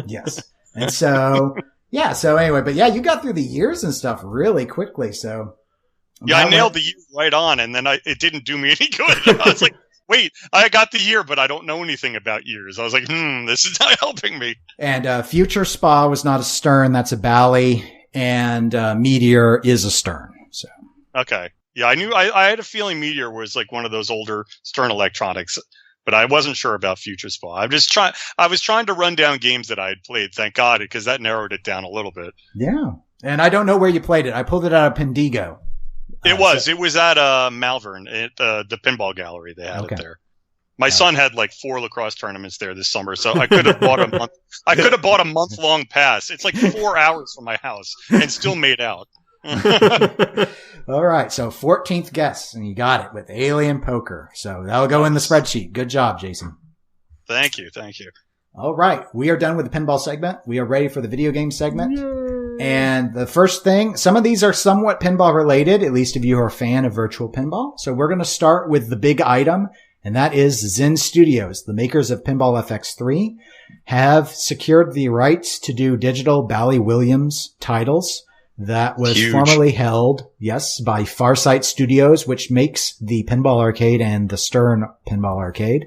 [SPEAKER 2] Yes. And so, so anyway, but yeah, you got through the years and stuff really quickly, so.
[SPEAKER 3] Yeah, I nailed the year right on, and then it didn't do me any good. I was like, wait, I got the year, but I don't know anything about years. I was like, this is not helping me.
[SPEAKER 2] And Future Spa was not a Stern, that's a Bally, and Meteor is a Stern. So
[SPEAKER 3] okay. Yeah, I knew I had a feeling Meteor was like one of those older Stern Electronics, but I wasn't sure about Future Spa. I was trying to run down games that I had played, thank God, because that narrowed it down a little bit.
[SPEAKER 2] Yeah. And I don't know where you played it. I pulled it out of Pendigo.
[SPEAKER 3] It was at Malvern at the Pinball Gallery. They had it there. My son had like 4 lacrosse tournaments there this summer, so I could have bought a month. I could have bought a month-long pass. It's like 4 hours from my house and still made out.
[SPEAKER 2] All right, so 14th guess, and you got it with Alien Poker. So that'll go in the spreadsheet. Good job, Jason.
[SPEAKER 3] Thank you.
[SPEAKER 2] All right, we are done with the pinball segment. We are ready for the video game segment. And the first thing, some of these are somewhat pinball related, at least if you are a fan of virtual pinball. So we're going to start with the big item, and that is Zen Studios, the makers of Pinball FX3, have secured the rights to do digital Bally Williams titles that was formerly held, by Farsight Studios, which makes the Pinball Arcade and the Stern Pinball Arcade.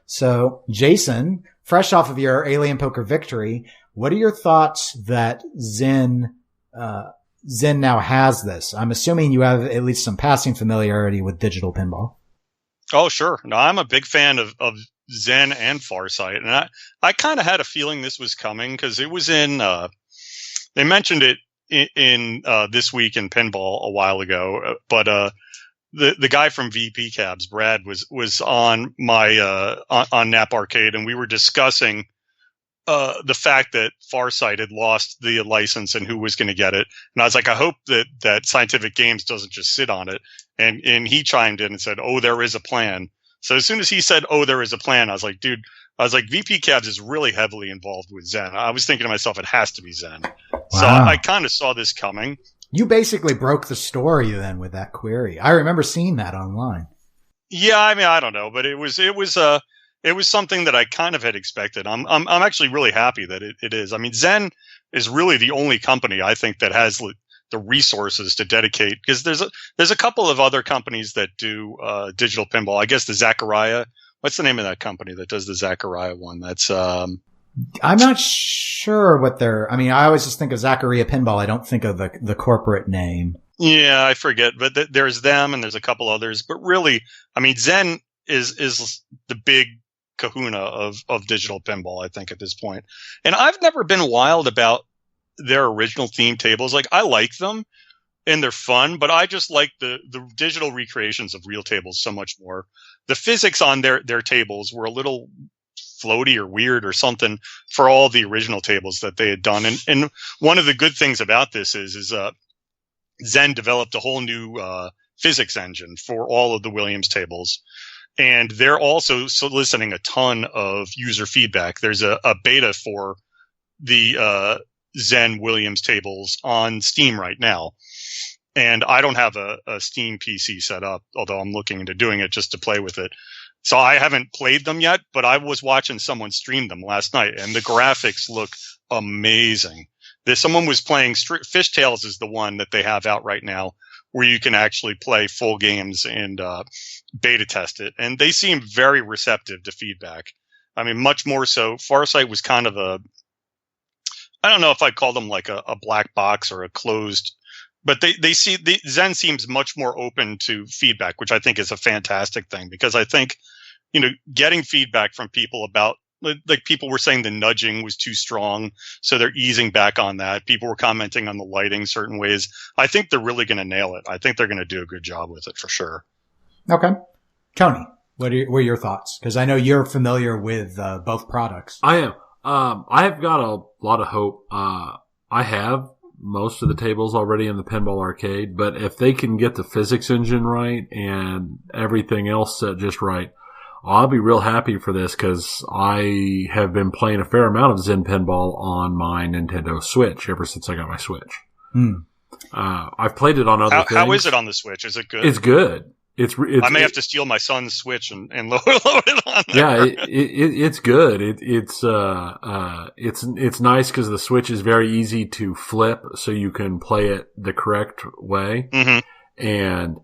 [SPEAKER 2] So, Jason, fresh off of your Alien Poker victory, what are your thoughts that Zen now has this? I'm assuming you have at least some passing familiarity with digital pinball.
[SPEAKER 3] Oh, sure. No, I'm a big fan of Zen and Farsight. And I kind of had a feeling this was coming because it was in, they mentioned it in This Week in Pinball a while ago. But the guy from VP Cabs, Brad, was on my, on Nap Arcade, and we were discussing the fact that Farsight had lost the license and who was going to get it. And I was like, I hope that Scientific Games doesn't just sit on it. And he chimed in and said, oh, there is a plan. So as soon as he said, oh, there is a plan, I was like, dude, VP Cabs is really heavily involved with Zen. I was thinking to myself, it has to be Zen. Wow. So I kind of saw this coming.
[SPEAKER 2] You basically broke the story then with that query. I remember seeing that online.
[SPEAKER 3] Yeah, I mean, I don't know, but it was something that I kind of had expected. I'm actually really happy that it is. I mean, Zen is really the only company I think that has the resources to dedicate, because there's a couple of other companies that do digital pinball. I guess the Zachariah. What's the name of that company that does the Zachariah one? That's
[SPEAKER 2] I'm not sure what they're. I mean, I always just think of Zachariah Pinball. I don't think of the corporate name.
[SPEAKER 3] Yeah, I forget. But there's them, and there's a couple others. But really, I mean, Zen is the big kahuna of digital pinball, I think, at this point. And I've never been wild about their original theme tables. Like, I like them and they're fun, but I just like the digital recreations of real tables so much more. The physics on their tables were a little floaty or weird or something for all the original tables that they had done. And one of the good things about this is Zen developed a whole new physics engine for all of the Williams tables. And they're also soliciting a ton of user feedback. There's a beta for the Zen Williams tables on Steam right now. And I don't have a Steam PC set up, although I'm looking into doing it just to play with it. So I haven't played them yet, but I was watching someone stream them last night, and the graphics look amazing. Someone was playing Fishtails is the one that they have out right now, where you can actually play full games and beta test it. And they seem very receptive to feedback. I mean, much more so. Farsight was kind of I don't know if I'd call them like a black box or a closed, but Zen seems much more open to feedback, which I think is a fantastic thing, because I think, getting feedback from people about, like, people were saying the nudging was too strong, so they're easing back on that. People were commenting on the lighting certain ways. I think they're really going to nail it. I think they're going to do a good job with it for sure.
[SPEAKER 2] Okay. Tony, what are your thoughts? Because I know you're familiar with both products.
[SPEAKER 1] I am. I have got a lot of hope. I have most of the tables already in the Pinball Arcade, but if they can get the physics engine right and everything else set just right, I'll be real happy for this, because I have been playing a fair amount of Zen Pinball on my Nintendo Switch ever since I got my Switch. I've played it on other things.
[SPEAKER 3] How is it on the Switch? Is it good?
[SPEAKER 1] It's good. I
[SPEAKER 3] may have to steal my son's Switch and load it on there.
[SPEAKER 1] Yeah, it's good. It's nice because the Switch is very easy to flip, so you can play it the correct way. Mm-hmm. And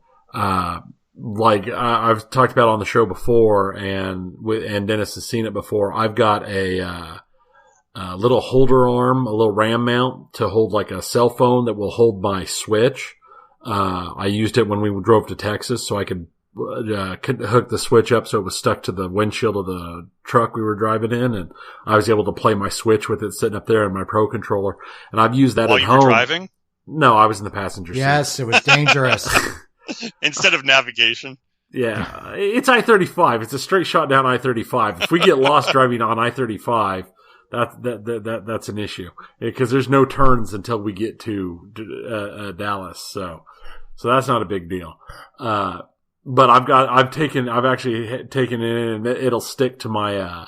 [SPEAKER 1] like I've talked about on the show before, and Dennis has seen it before. I've got a little holder arm, a little RAM mount to hold like a cell phone that will hold my Switch. I used it when we drove to Texas, so I could hook the Switch up so it was stuck to the windshield of the truck we were driving in, and I was able to play my Switch with it sitting up there in my Pro Controller. And I've used that
[SPEAKER 3] while
[SPEAKER 1] at
[SPEAKER 3] you
[SPEAKER 1] home.
[SPEAKER 3] were driving?
[SPEAKER 1] No, I was in the passenger seat.
[SPEAKER 2] Yes, it was dangerous.
[SPEAKER 3] Instead of navigation.
[SPEAKER 1] Yeah, it's I-35. It's a straight shot down I-35. If we get lost driving on I-35, that's an issue, because there's no turns until we get to Dallas. So that's not a big deal. But I've actually taken it in, and it'll stick to my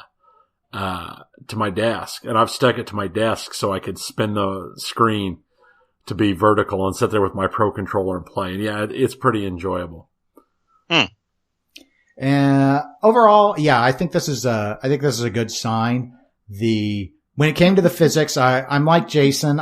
[SPEAKER 1] desk, and I've stuck it to my desk so I could spin the screen to be vertical and sit there with my Pro Controller and play. And yeah, it's pretty enjoyable.
[SPEAKER 2] Overall, yeah, I think this is a good sign. When it came to the physics, I'm like Jason.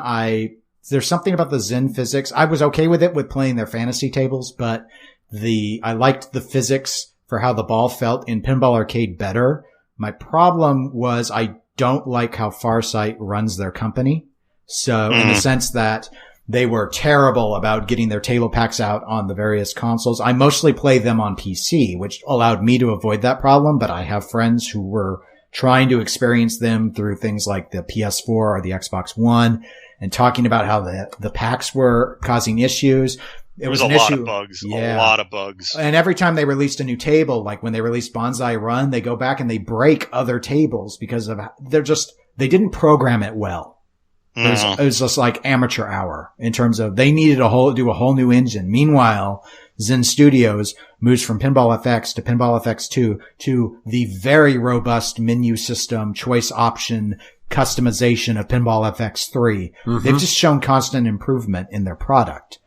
[SPEAKER 2] There's something about the Zen physics. I was okay with it with playing their fantasy tables, but I liked the physics for how the ball felt in Pinball Arcade better. My problem was I don't like how Farsight runs their company. So in the sense that they were terrible about getting their table packs out on the various consoles. I mostly play them on PC, which allowed me to avoid that problem, but I have friends who were trying to experience them through things like the PS4 or the Xbox One, and talking about how the packs were causing issues. It was a lot of bugs. Yeah.
[SPEAKER 3] A lot of bugs.
[SPEAKER 2] And every time they released a new table, like when they released Bonsai Run, they go back and they break other tables because of they didn't program it well. It was just like amateur hour in terms of they needed do a whole new engine. Meanwhile, Zen Studios moves from Pinball FX to Pinball FX2 to the very robust menu system, choice option, customization of Pinball FX3. Mm-hmm. They've just shown constant improvement in their product.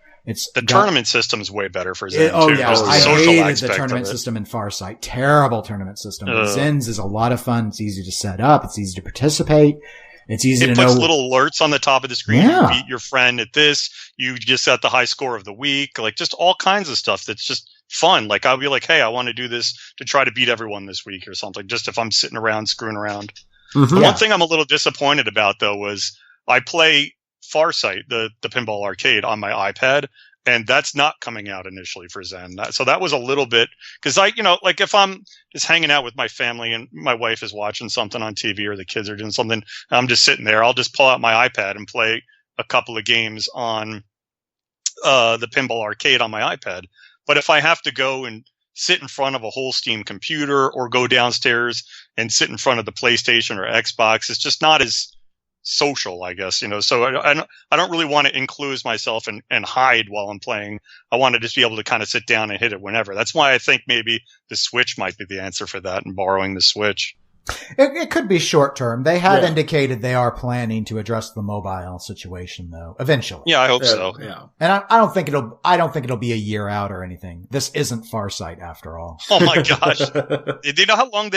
[SPEAKER 3] Tournament system's way better for Zen.
[SPEAKER 2] Oh
[SPEAKER 3] too.
[SPEAKER 2] yeah, I hated the tournament system in Farsight. Terrible tournament system. Zen's is a lot of fun. It's easy to set up. It's easy to participate. It's easy to know. It puts
[SPEAKER 3] little alerts on the top of the screen. Yeah. You beat your friend at this. You just set the high score of the week. Like just all kinds of stuff that's just fun. Like I'll be like, hey, I want to do this to try to beat everyone this week or something. Just if I'm sitting around screwing around. Mm-hmm. One thing I'm a little disappointed about though was I play Farsight, the Pinball Arcade, on my iPad, and that's not coming out initially for Zen. So that was a little bit, because like if I'm just hanging out with my family and my wife is watching something on TV or the kids are doing something, I'm just sitting there, I'll just pull out my iPad and play a couple of games on the Pinball Arcade on my iPad. But if I have to go and sit in front of a whole Steam computer or go downstairs and sit in front of the PlayStation or Xbox, it's just not as social, I guess, so I don't really want to enclose myself and hide while I'm playing. I want to just be able to kind of sit down and hit it whenever. That's why I think maybe the Switch might be the answer for that, and borrowing the Switch.
[SPEAKER 2] It could be short term. They have indicated they are planning to address the mobile situation though, eventually.
[SPEAKER 3] Yeah, I hope so.
[SPEAKER 2] Yeah. And I don't think it'll be a year out or anything. This isn't Farsight after all.
[SPEAKER 3] Oh my gosh. Do you know how long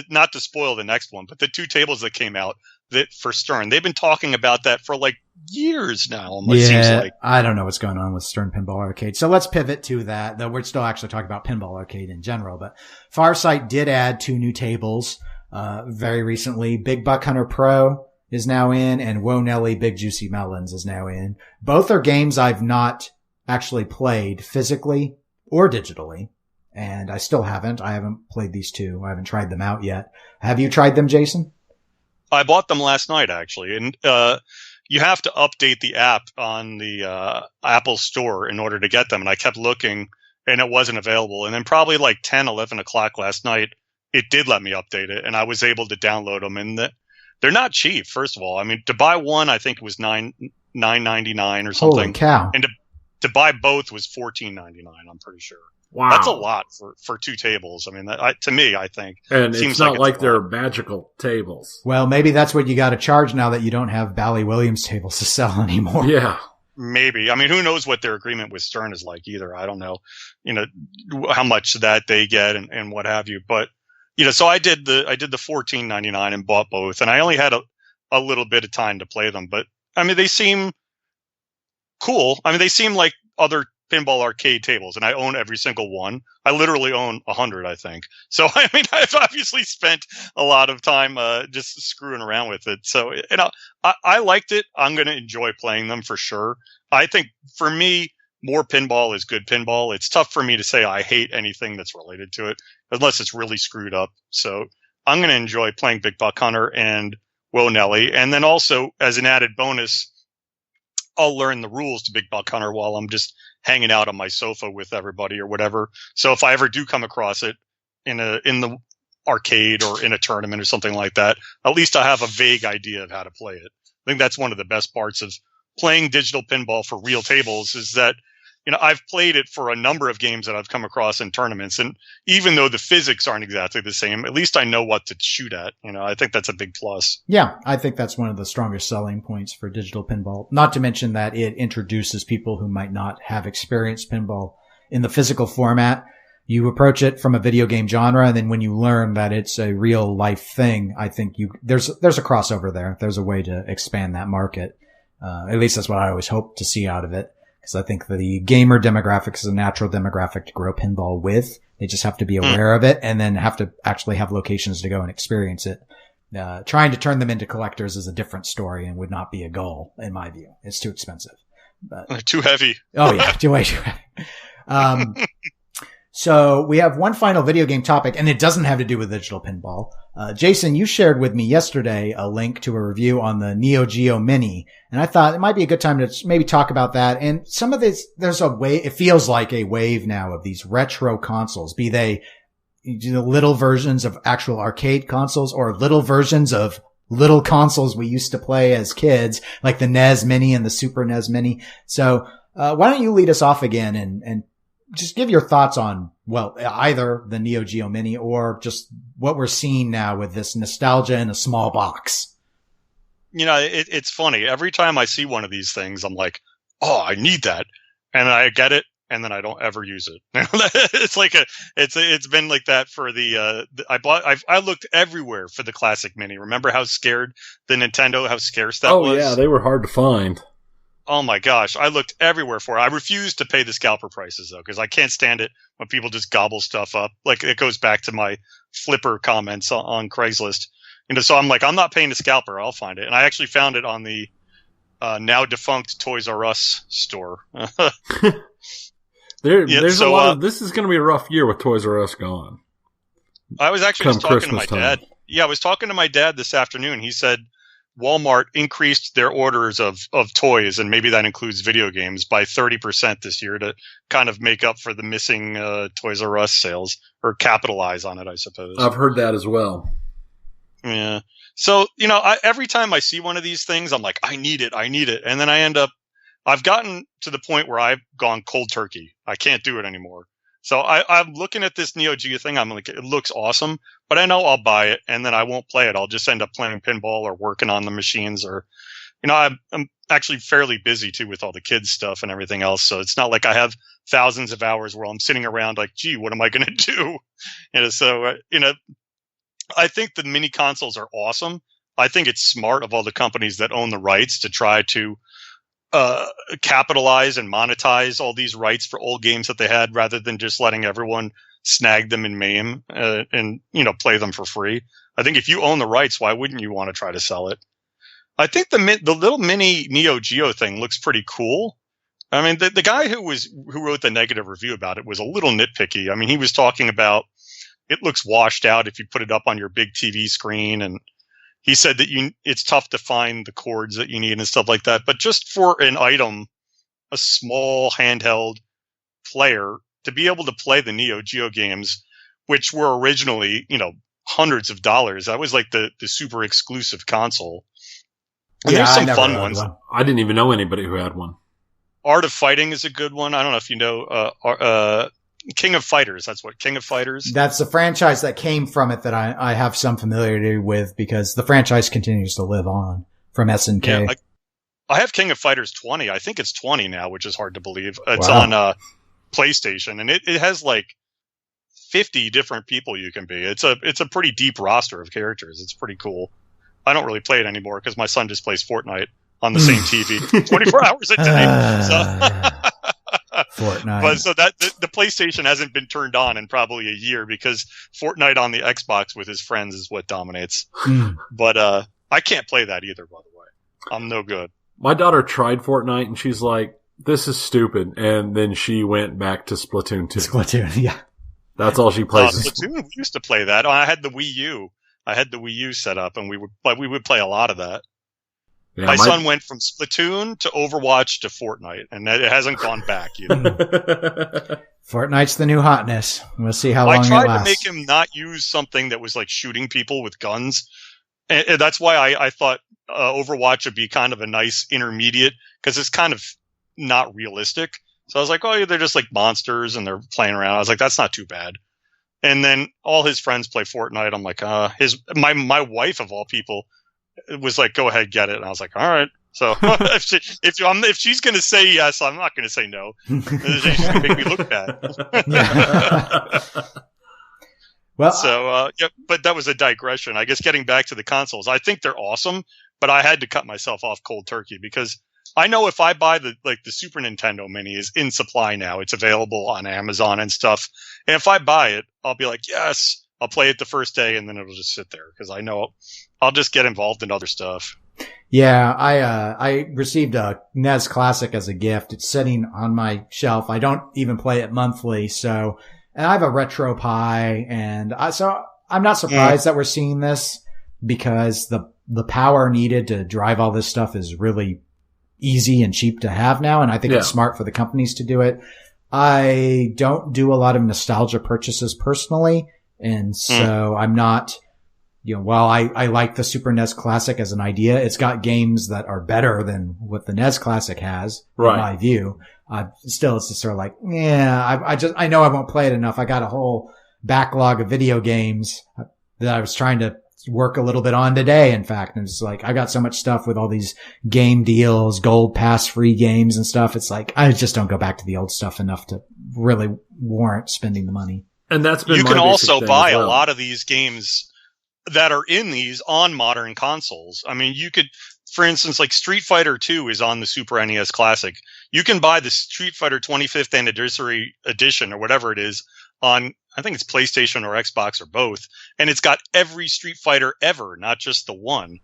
[SPEAKER 3] not to spoil the next one, but the two tables that came out, that for Stern. They've been talking about that for like years now. Almost seems like.
[SPEAKER 2] I don't know what's going on with Stern Pinball Arcade. So let's pivot to that, though we're still actually talking about Pinball Arcade in general. But Farsight did add 2 new tables very recently. Big Buck Hunter Pro is now in, and Whoa Nelly Big Juicy Melons is now in. Both are games I've not actually played physically or digitally, and I still haven't. I haven't played these 2. I haven't tried them out yet. Have you tried them, Jason?
[SPEAKER 3] I bought them last night, actually, and you have to update the app on the Apple Store in order to get them, and I kept looking, and it wasn't available. And then probably like 10, 11 o'clock last night, it did let me update it, and I was able to download them, and they're not cheap, first of all. I mean, to buy one, I think it was $9.99 or something.
[SPEAKER 2] Holy cow.
[SPEAKER 3] And to buy both was $14.99, I'm pretty sure.
[SPEAKER 1] Wow.
[SPEAKER 3] That's a lot for 2 tables. I mean, to me, I think.
[SPEAKER 1] And
[SPEAKER 3] seems
[SPEAKER 1] it's not like
[SPEAKER 3] they're
[SPEAKER 1] magical tables.
[SPEAKER 2] Well, maybe that's what you got to charge now that you don't have Bally Williams tables to sell anymore.
[SPEAKER 1] Yeah.
[SPEAKER 3] Maybe. I mean, who knows what their agreement with Stern is like either. I don't know, how much that they get and what have you. But, so I did the $14.99 and bought both, and I only had a little bit of time to play them. But I mean, they seem cool. I mean, they seem like other Pinball Arcade tables, and I own every single one. I literally own 100, I think. So, I mean, I've obviously spent a lot of time just screwing around with it. So, I liked it. I'm going to enjoy playing them for sure. I think for me, more pinball is good pinball. It's tough for me to say I hate anything that's related to it unless it's really screwed up. So, I'm going to enjoy playing Big Buck Hunter and Whoa Nelly. And then also, as an added bonus, I'll learn the rules to Big Buck Hunter while I'm just hanging out on my sofa with everybody or whatever. So if I ever do come across it in the arcade or in a tournament or something like that, at least I have a vague idea of how to play it. I think that's one of the best parts of playing digital pinball for real tables is that, I've played it for a number of games that I've come across in tournaments. And even though the physics aren't exactly the same, at least I know what to shoot at. I think that's a big plus.
[SPEAKER 2] Yeah, I think that's one of the strongest selling points for digital pinball. Not to mention that it introduces people who might not have experienced pinball in the physical format. You approach it from a video game genre, and then when you learn that it's a real life thing, I think there's a crossover there. There's a way to expand that market. At least that's what I always hope to see out of it. Because I think the gamer demographic is a natural demographic to grow pinball with. They just have to be aware of it and then have to actually have locations to go and experience it. Trying to turn them into collectors is a different story and would not be a goal, in my view. It's too expensive. But,
[SPEAKER 3] too heavy.
[SPEAKER 2] Oh, yeah. Way too heavy. So we have one final video game topic, and it doesn't have to do with digital pinball. Jason, you shared with me yesterday a link to a review on the Neo Geo Mini, and I thought it might be a good time to maybe talk about that. And some of this, it feels like a wave now of these retro consoles, be they little versions of actual arcade consoles or little versions of little consoles we used to play as kids, like the NES Mini and the Super NES Mini. So, why don't you lead us off again and just give your thoughts on, well, either the Neo Geo Mini or just what we're seeing now with this nostalgia in a small box.
[SPEAKER 3] It's funny. Every time I see one of these things, I'm like, oh, I need that. And I get it, and then I don't ever use it. It's been like that for I looked everywhere for the classic Mini. Remember how scared how scarce that was?
[SPEAKER 1] Oh yeah, they were hard to find.
[SPEAKER 3] Oh my gosh, I looked everywhere for it. I refuse to pay the scalper prices though, because I can't stand it when people just gobble stuff up. Like it goes back to my flipper comments on Craigslist. So I'm like, I'm not paying the scalper. I'll find it. And I actually found it on the now defunct Toys R Us store.
[SPEAKER 1] There's a lot of, this is going to be a rough year with Toys R Us gone.
[SPEAKER 3] I was actually just talking to my dad.
[SPEAKER 1] Time.
[SPEAKER 3] Yeah, I was talking to my dad this afternoon. He said Walmart increased their orders of toys, and maybe that includes video games, by 30% this year to kind of make up for the missing Toys R Us sales, or capitalize on it, I suppose.
[SPEAKER 1] I've heard that as well.
[SPEAKER 3] Yeah. So, every time I see one of these things, I'm like, I need it. And then I've gotten to the point where I've gone cold turkey. I can't do it anymore. So I'm looking at this Neo Geo thing. I'm like, it looks awesome, but I know I'll buy it and then I won't play it. I'll just end up playing pinball or working on the machines, or, I'm actually fairly busy too with all the kids stuff and everything else. So it's not like I have thousands of hours where I'm sitting around like, gee, what am I going to do? So, I think the mini consoles are awesome. I think it's smart of all the companies that own the rights to try to capitalize and monetize all these rights for old games that they had, rather than just letting everyone snag them in MAME and play them for free. I think if you own the rights, why wouldn't you want to try to sell it? I think the little mini Neo Geo thing looks pretty cool. I mean, the guy who wrote the negative review about it was a little nitpicky. I mean, he was talking about it looks washed out if you put it up on your big TV screen, and he said that it's tough to find the chords that you need and stuff like that. But just for an item, a small handheld player, to be able to play the Neo Geo games, which were originally, hundreds of dollars, that was like the super exclusive console. And there's some fun ones.
[SPEAKER 1] I didn't even know anybody who had one.
[SPEAKER 3] Art of Fighting is a good one. I don't know if you know, King of Fighters. That's what King of Fighters.
[SPEAKER 2] That's the franchise that came from it that I have some familiarity with, because the franchise continues to live on from SNK.
[SPEAKER 3] Yeah, I have King of Fighters 20. I think it's 20 now, which is hard to believe. It's on PlayStation, and it has like 50 different people you can be. It's a pretty deep roster of characters. It's pretty cool. I don't really play it anymore because my son just plays Fortnite on the same TV 24 hours a day.
[SPEAKER 2] Fortnite.
[SPEAKER 3] But so that the PlayStation hasn't been turned on in probably a year, because Fortnite on the Xbox with his friends is what dominates. But I can't play that either, by the way. I'm no good.
[SPEAKER 1] My daughter tried Fortnite and she's like, this is stupid. And then she went back to Splatoon 2.
[SPEAKER 2] Splatoon, yeah.
[SPEAKER 1] That's all she plays.
[SPEAKER 3] Splatoon, we used to play that. I had the Wii U. I had the Wii U set up, and we would play a lot of that. Yeah, my son went from Splatoon to Overwatch to Fortnite, and it hasn't gone back either.
[SPEAKER 2] Fortnite's the new hotness. We'll see how long it lasts.
[SPEAKER 3] I tried to make him not use something that was like shooting people with guns. And that's why I thought Overwatch would be kind of a nice intermediate, because it's kind of not realistic. So I was like, oh, yeah, they're just like monsters and they're playing around. I was like, that's not too bad. And then all his friends play Fortnite. I'm like, my wife of all people was like, go ahead, get it. And I was like, all right. So if she's going to say yes, I'm not going to say no. She's going to make me look bad.
[SPEAKER 2] Well,
[SPEAKER 3] so, but that was a digression. I guess getting back to the consoles, I think they're awesome, but I had to cut myself off cold turkey, because I know if I buy the Super Nintendo Mini is in supply now, it's available on Amazon and stuff. And if I buy it, I'll be like, yes, I'll play it the first day, and then it'll just sit there, because I know I'll just get involved in other stuff.
[SPEAKER 2] Yeah, I received a NES Classic as a gift. It's sitting on my shelf. I don't even play it monthly, and I have a RetroPie, and so I'm not surprised that we're seeing this, because the power needed to drive all this stuff is really easy and cheap to have now, and I think it's smart for the companies to do it. I don't do a lot of nostalgia purchases personally, and so I'm not, while I like the Super NES Classic as an idea, it's got games that are better than what the NES Classic has, in my view. Still, it's just sort of like, I know I won't play it enough. I got a whole backlog of video games that I was trying to work a little bit on today, in fact. And it's like, I got so much stuff with all these game deals, gold pass free games and stuff. It's like, I just don't go back to the old stuff enough to really warrant spending the money.
[SPEAKER 1] And that's been
[SPEAKER 3] you can also buy a lot of these games that are in these on modern consoles. I mean, you could, for instance, like Street Fighter 2 is on the Super NES Classic. You can buy the Street Fighter 25th Anniversary Edition or whatever it is on, I think it's PlayStation or Xbox or both. And it's got every Street Fighter ever, not just the one,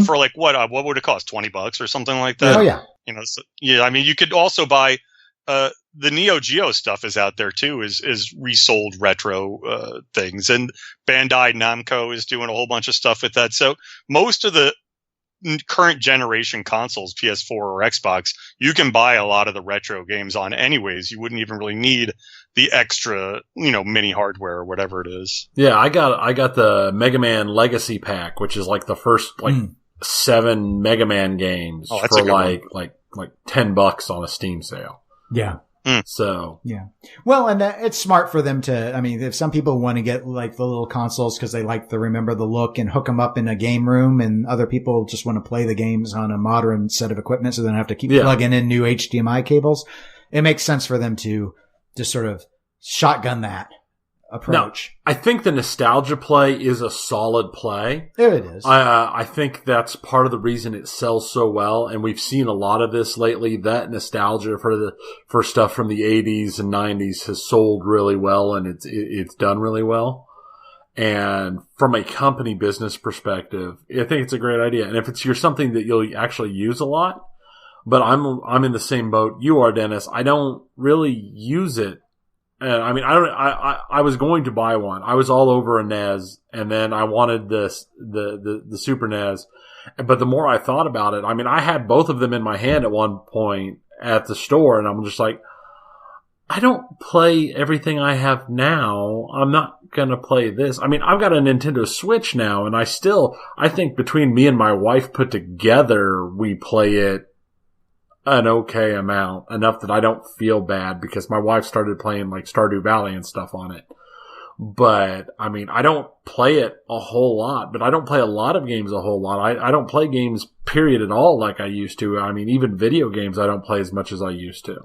[SPEAKER 3] for like what would it cost? $20 or something like that?
[SPEAKER 2] Oh, yeah.
[SPEAKER 3] I mean, you could also buy, the Neo Geo stuff is out there too, is resold retro, things. And Bandai Namco is doing a whole bunch of stuff with that. So most of the current generation consoles, PS4 or Xbox, you can buy a lot of the retro games on anyways. You wouldn't even really need the extra, mini hardware or whatever it is.
[SPEAKER 1] Yeah, I got the Mega Man Legacy Pack, which is like the first 7 Mega Man games for like $10 on a Steam sale.
[SPEAKER 2] Yeah.
[SPEAKER 1] So
[SPEAKER 2] yeah, well, and it's smart for them to. I mean, if some people want to get like the little consoles because they like to remember the look and hook them up in a game room, and other people just want to play the games on a modern set of equipment, so they don't have to keep plugging in new HDMI cables. It makes sense for them to just sort of shotgun that approach.
[SPEAKER 1] Now, I think the nostalgia play is a solid play.
[SPEAKER 2] There it is.
[SPEAKER 1] I think that's part of the reason it sells so well, and we've seen a lot of this lately. That nostalgia for stuff from the 80s and 90s has sold really well, and it's done really well. And from a company business perspective, I think it's a great idea. And if you're something that you'll actually use a lot, but I'm in the same boat you are, Dennis. I don't really use it. I mean, I was going to buy one. I was all over a NES, and then I wanted the Super NES. But the more I thought about it, I mean, I had both of them in my hand at one point at the store, and I'm just like, I don't play everything I have now. I'm not going to play this. I mean, I've got a Nintendo Switch now, and I think between me and my wife put together, we play it an okay amount, enough that I don't feel bad because my wife started playing like Stardew Valley and stuff on it. But I mean, I don't play it a whole lot, but I don't play a lot of games a whole lot. I don't play games period at all like I used to. I mean, even video games I don't play as much as I used to.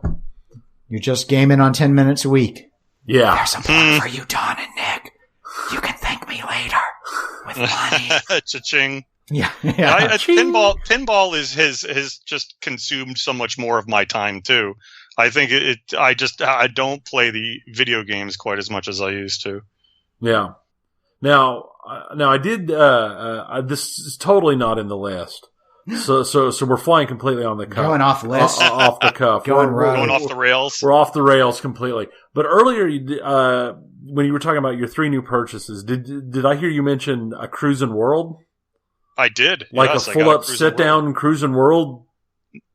[SPEAKER 2] You're just gaming on 10 minutes a week.
[SPEAKER 1] Yeah.
[SPEAKER 2] There's a plan for you, Don and Nick. You can thank me later with money.
[SPEAKER 3] Cha-ching.
[SPEAKER 2] Yeah.
[SPEAKER 3] Pinball has just consumed so much more of my time too. I think I don't play the video games quite as much as I used to.
[SPEAKER 1] Yeah. Now I did. This is totally not in the list. So we're flying completely on the cuff.
[SPEAKER 2] Going off list.
[SPEAKER 1] Off the cuff.
[SPEAKER 3] Going off the rails.
[SPEAKER 1] We're off the rails completely. But earlier, when you were talking about your 3 new purchases, did I hear you mention a Cruisin' World?
[SPEAKER 3] I did.
[SPEAKER 1] Like yes, a full-up sit-down Cruisin' World?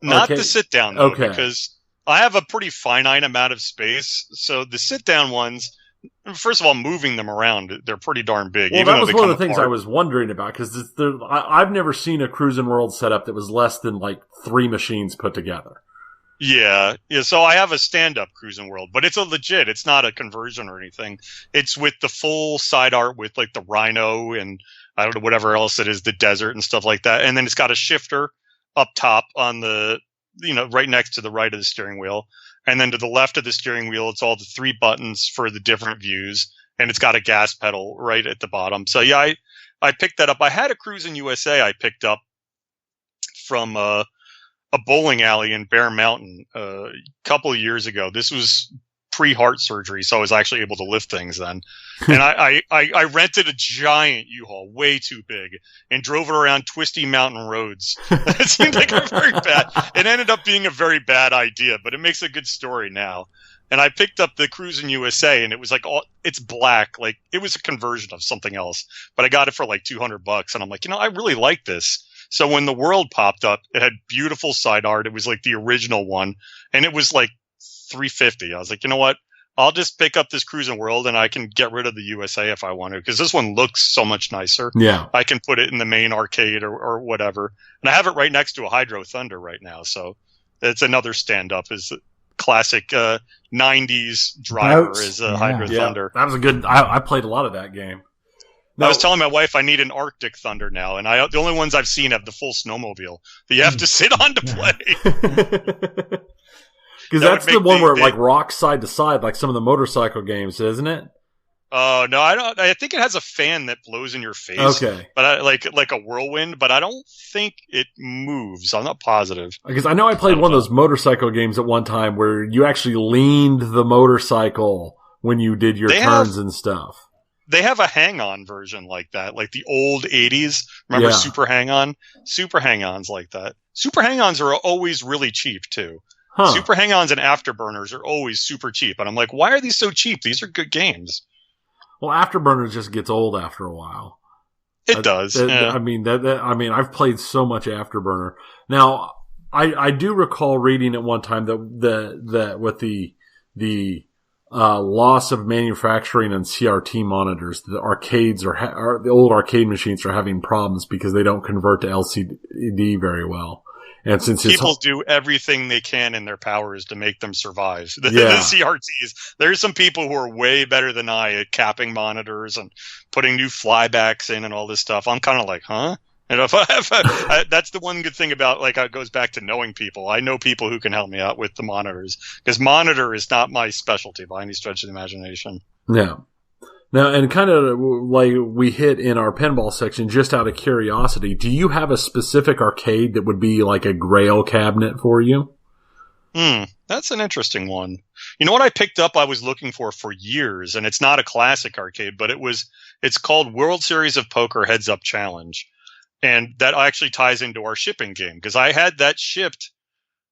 [SPEAKER 3] Not the sit-down, though,
[SPEAKER 1] okay.
[SPEAKER 3] Because I have a pretty finite amount of space. So the sit-down ones, first of all, moving them around, they're pretty darn big.
[SPEAKER 1] Well, that was one of the things I was wondering about, because I've never seen a Cruisin' World setup that was less than like 3 machines put together.
[SPEAKER 3] Yeah. So I have a stand-up Cruisin' World, but it's it's not a conversion or anything. It's with the full side art with like the rhino and I don't know, whatever else it is, the desert and stuff like that. And then it's got a shifter up top on right next to the right of the steering wheel. And then to the left of the steering wheel, it's all the 3 buttons for the different views. And it's got a gas pedal right at the bottom. So yeah, I picked that up. I had a Cruisin' USA I picked up from a bowling alley in Bear Mountain a couple of years ago. This was pre-heart surgery, so I was actually able to lift things then. And I rented a giant U-Haul, way too big, and drove it around twisty mountain roads. It seemed like a very bad. It ended up being a very bad idea, but it makes a good story now. And I picked up the Cruisin' USA, and it was like it's black, like it was a conversion of something else. But I got it for like $200, and I'm like, I really like this. So when the World popped up, it had beautiful side art. It was like the original one, and it was like $350. I was like, you know what? I'll just pick up this Cruisin' World, and I can get rid of the USA if I want to, because this one looks so much nicer.
[SPEAKER 1] Yeah, I
[SPEAKER 3] can put it in the main arcade or whatever, and I have it right next to a Hydro Thunder right now. So it's another stand-up. Is classic 90s driver is a Hydro Thunder.
[SPEAKER 1] That was a good. I played a lot of that game.
[SPEAKER 3] I was telling my wife I need an Arctic Thunder now, and the only ones I've seen have the full snowmobile that you have to sit on to play.
[SPEAKER 1] Because that's the one where it like rocks side to side, like some of the motorcycle games, isn't it?
[SPEAKER 3] Oh no, I don't. I think it has a fan that blows in your face.
[SPEAKER 1] Okay,
[SPEAKER 3] but like a whirlwind. But I don't think it moves. I'm not positive.
[SPEAKER 1] Because I know I played one of those motorcycle games at one time where you actually leaned the motorcycle when you did your turns and stuff.
[SPEAKER 3] They have a hang-on version like that, like the old 80s. Remember Super Hang-On? Super Hang-Ons like that. Super Hang-Ons are always really cheap, too. Huh. Super Hang-Ons and Afterburners are always super cheap. And I'm like, why are these so cheap? These are good games.
[SPEAKER 1] Well, Afterburners just gets old after a while.
[SPEAKER 3] It does. Yeah.
[SPEAKER 1] I mean, I've played so much Afterburner. Now, I do recall reading at one time that with the loss of manufacturing and CRT monitors, the arcades the old arcade machines are having problems because they don't convert to LCD very well. And since
[SPEAKER 3] people do everything they can in their powers to make them survive, the CRTs, there's some people who are way better than I at capping monitors and putting new flybacks in and all this stuff. I'm kind of like, huh? And that's the one good thing about, like, it goes back to knowing people. I know people who can help me out with the monitors, because monitor is not my specialty by any stretch of the imagination.
[SPEAKER 1] Yeah. Now, and kind of like we hit in our pinball section, just out of curiosity, do you have a specific arcade that would be like a grail cabinet for you?
[SPEAKER 3] That's an interesting one. You know what I picked up I was looking for years, and it's not a classic arcade, but it's called World Series of Poker Heads Up Challenge. And that actually ties into our shipping game, because I had that shipped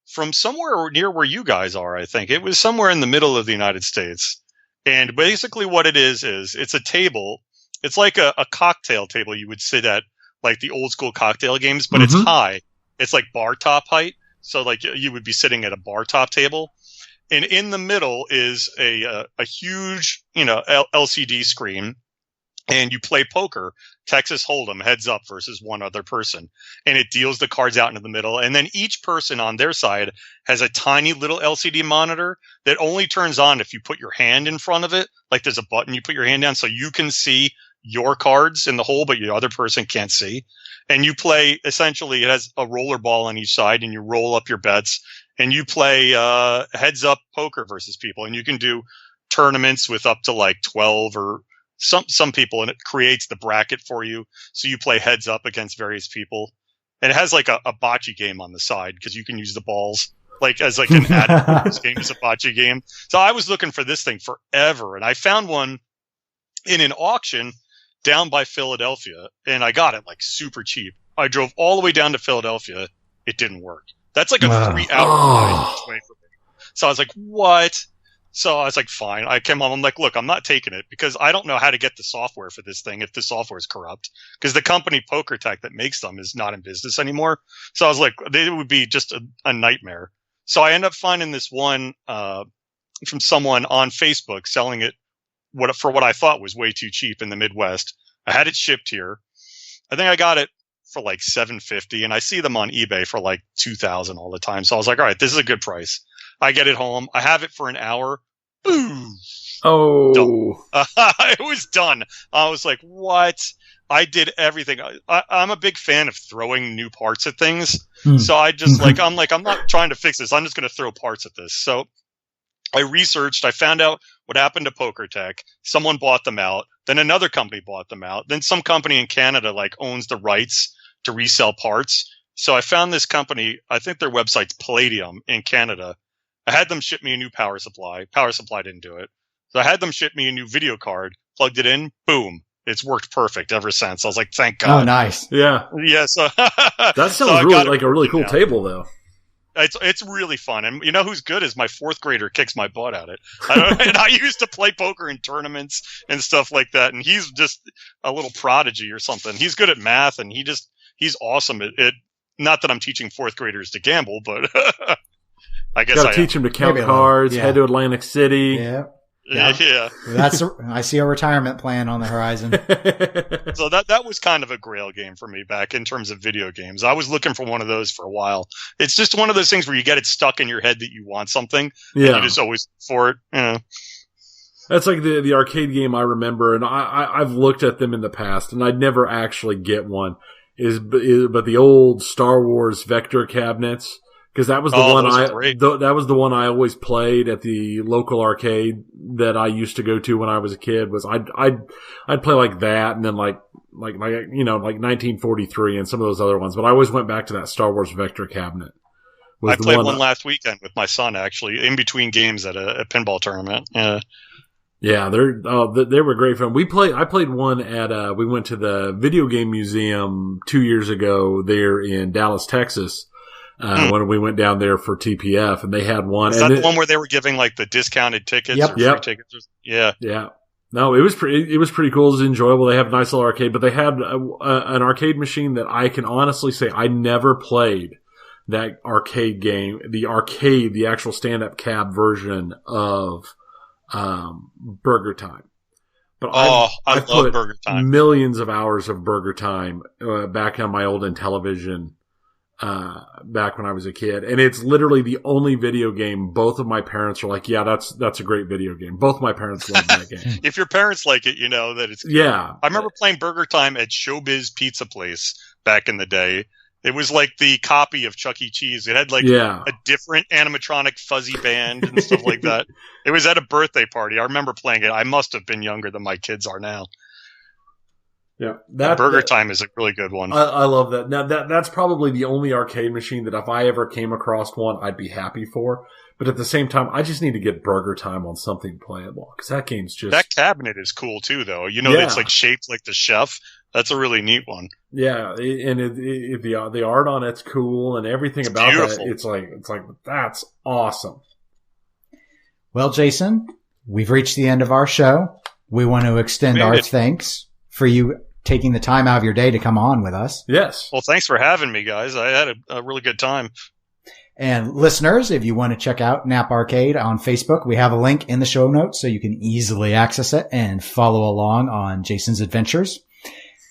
[SPEAKER 3] from somewhere near where you guys are, I think. It was somewhere in the middle of the United States. And basically what it is it's a table. It's like a cocktail table you would sit at, like the old school cocktail games, but it's high. It's like bar top height. So like you would be sitting at a bar top table. And in the middle is a huge, LCD screen. And you play poker, Texas Hold'em, heads up versus one other person. And it deals the cards out into the middle. And then each person on their side has a tiny little LCD monitor that only turns on if you put your hand in front of it. Like there's a button you put your hand down so you can see your cards in the hole, but your other person can't see. And you play, essentially, it has a roller ball on each side, and you roll up your bets. And you play heads up poker versus people. And you can do tournaments with up to like 12 or some people, and it creates the bracket for you. So you play heads up against various people. And it has like a bocce game on the side, because you can use the balls like as like an add this game is a bocce game. So I was looking for this thing forever, and I found one in an auction down by Philadelphia, and I got it like super cheap. I drove all the way down to Philadelphia. It didn't work. That's like a 3-hour ride each way for me. So I was like, what? So I was like, fine. I came home. I'm like, look, I'm not taking it, because I don't know how to get the software for this thing if the software is corrupt, because the company PokerTech that makes them is not in business anymore. So I was like, it would be just a nightmare. So I ended up finding this one from someone on Facebook selling it for what I thought was way too cheap in the Midwest. I had it shipped here. I think I got it for like $750, and I see them on eBay for like $2,000 all the time. So I was like, all right, this is a good price. I get it home. I have it for an hour. Boom.
[SPEAKER 1] Oh.
[SPEAKER 3] Done. It was done. I was like, what? I did everything. I'm a big fan of throwing new parts at things. So I just I'm not trying to fix this. I'm just going to throw parts at this. So I researched. I found out what happened to PokerTech. Someone bought them out. Then another company bought them out. Then some company in Canada like owns the rights to resell parts. So I found this company. I think their website's Palladium in Canada. I had them ship me a new power supply. Power supply didn't do it. So I had them ship me a new video card, plugged it in, boom. It's worked perfect ever since. I was like, thank God.
[SPEAKER 2] Oh, nice.
[SPEAKER 1] Yeah.
[SPEAKER 3] Yeah. So
[SPEAKER 1] that sounds really like a really cool table, though.
[SPEAKER 3] It's really fun. And you know who's good is my fourth grader kicks my butt at it. And I used to play poker in tournaments and stuff like that. And he's just a little prodigy or something. He's good at math, and he's awesome at it. Not that I'm teaching fourth graders to gamble, but I guess
[SPEAKER 1] gotta teach him to count cards, head to Atlantic City.
[SPEAKER 2] Yeah.
[SPEAKER 3] Yeah.
[SPEAKER 2] I see a retirement plan on the horizon.
[SPEAKER 3] So that was kind of a grail game for me back in terms of video games. I was looking for one of those for a while. It's just one of those things where you get it stuck in your head that you want something, and you just always look for it.
[SPEAKER 1] That's like the arcade game I remember, and I've looked at them in the past, and I'd never actually get one. But the old Star Wars Vector cabinets. Because that was that was the one I always played at the local arcade that I used to go to when I was a kid. Was I'd play like that, and then like 1943 and some of those other ones. But I always went back to that Star Wars Vector cabinet.
[SPEAKER 3] I played one last weekend with my son, actually, in between games at a pinball tournament.
[SPEAKER 1] Yeah, they were great fun. I played one at we went to the Video Game Museum 2 years ago there in Dallas, Texas. When we went down there for TPF, and they had one.
[SPEAKER 3] Is that the one where they were giving like the discounted tickets or free tickets? Yeah.
[SPEAKER 1] Yeah. No, it was pretty cool. It was enjoyable. They have a nice little arcade, but they had an arcade machine that I can honestly say I never played that arcade game. The actual stand-up cab version of Burger Time. But
[SPEAKER 3] I love
[SPEAKER 1] put
[SPEAKER 3] Burger Time.
[SPEAKER 1] Millions of hours of Burger Time back on my old Intellivision. Back when I was a kid, and it's literally the only video game both of my parents are like, yeah, that's a great video game. Both my parents love that game.
[SPEAKER 3] If your parents like it, you know that it's good.
[SPEAKER 1] Yeah.
[SPEAKER 3] I remember playing Burger Time at Showbiz Pizza Place back in the day, It was like the copy of Chuck E. Cheese. It had like a different animatronic fuzzy band and stuff like that. It was at a birthday party. I remember playing it. I must have been younger than my kids are now.
[SPEAKER 1] Yeah,
[SPEAKER 3] Burger Time is a really good one.
[SPEAKER 1] I love that. Now that's probably the only arcade machine that if I ever came across one, I'd be happy for. But at the same time, I just need to get Burger Time on something playable because that game's just
[SPEAKER 3] that cabinet is cool too, though. It's like shaped like the chef. That's a really neat one.
[SPEAKER 1] Yeah, and the art on it's cool and everything about beautiful. That. It's like that's awesome.
[SPEAKER 2] Well, Jason, we've reached the end of our show. We want to extend our thanks for you taking the time out of your day to come on with us.
[SPEAKER 1] Yes.
[SPEAKER 3] Well, thanks for having me, guys. I had a really good time.
[SPEAKER 2] And listeners, if you want to check out Nap Arcade on Facebook, we have a link in the show notes so you can easily access it and follow along on Jason's adventures.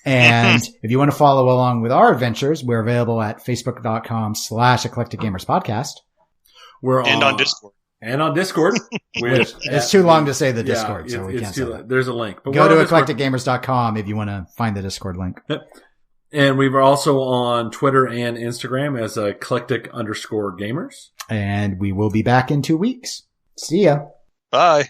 [SPEAKER 2] And if you want to follow along with our adventures, we're available at facebook.com/Eclectic Gamers Podcast.
[SPEAKER 3] And on Discord.
[SPEAKER 1] And on Discord.
[SPEAKER 2] It's too long to say the Discord, so we can't say that.
[SPEAKER 1] There's a link.
[SPEAKER 2] But go to eclecticgamers.com if you want to find the Discord link.
[SPEAKER 1] Yep. And we were also on Twitter and Instagram as eclectic_gamers.
[SPEAKER 2] And we will be back in 2 weeks. See ya.
[SPEAKER 3] Bye.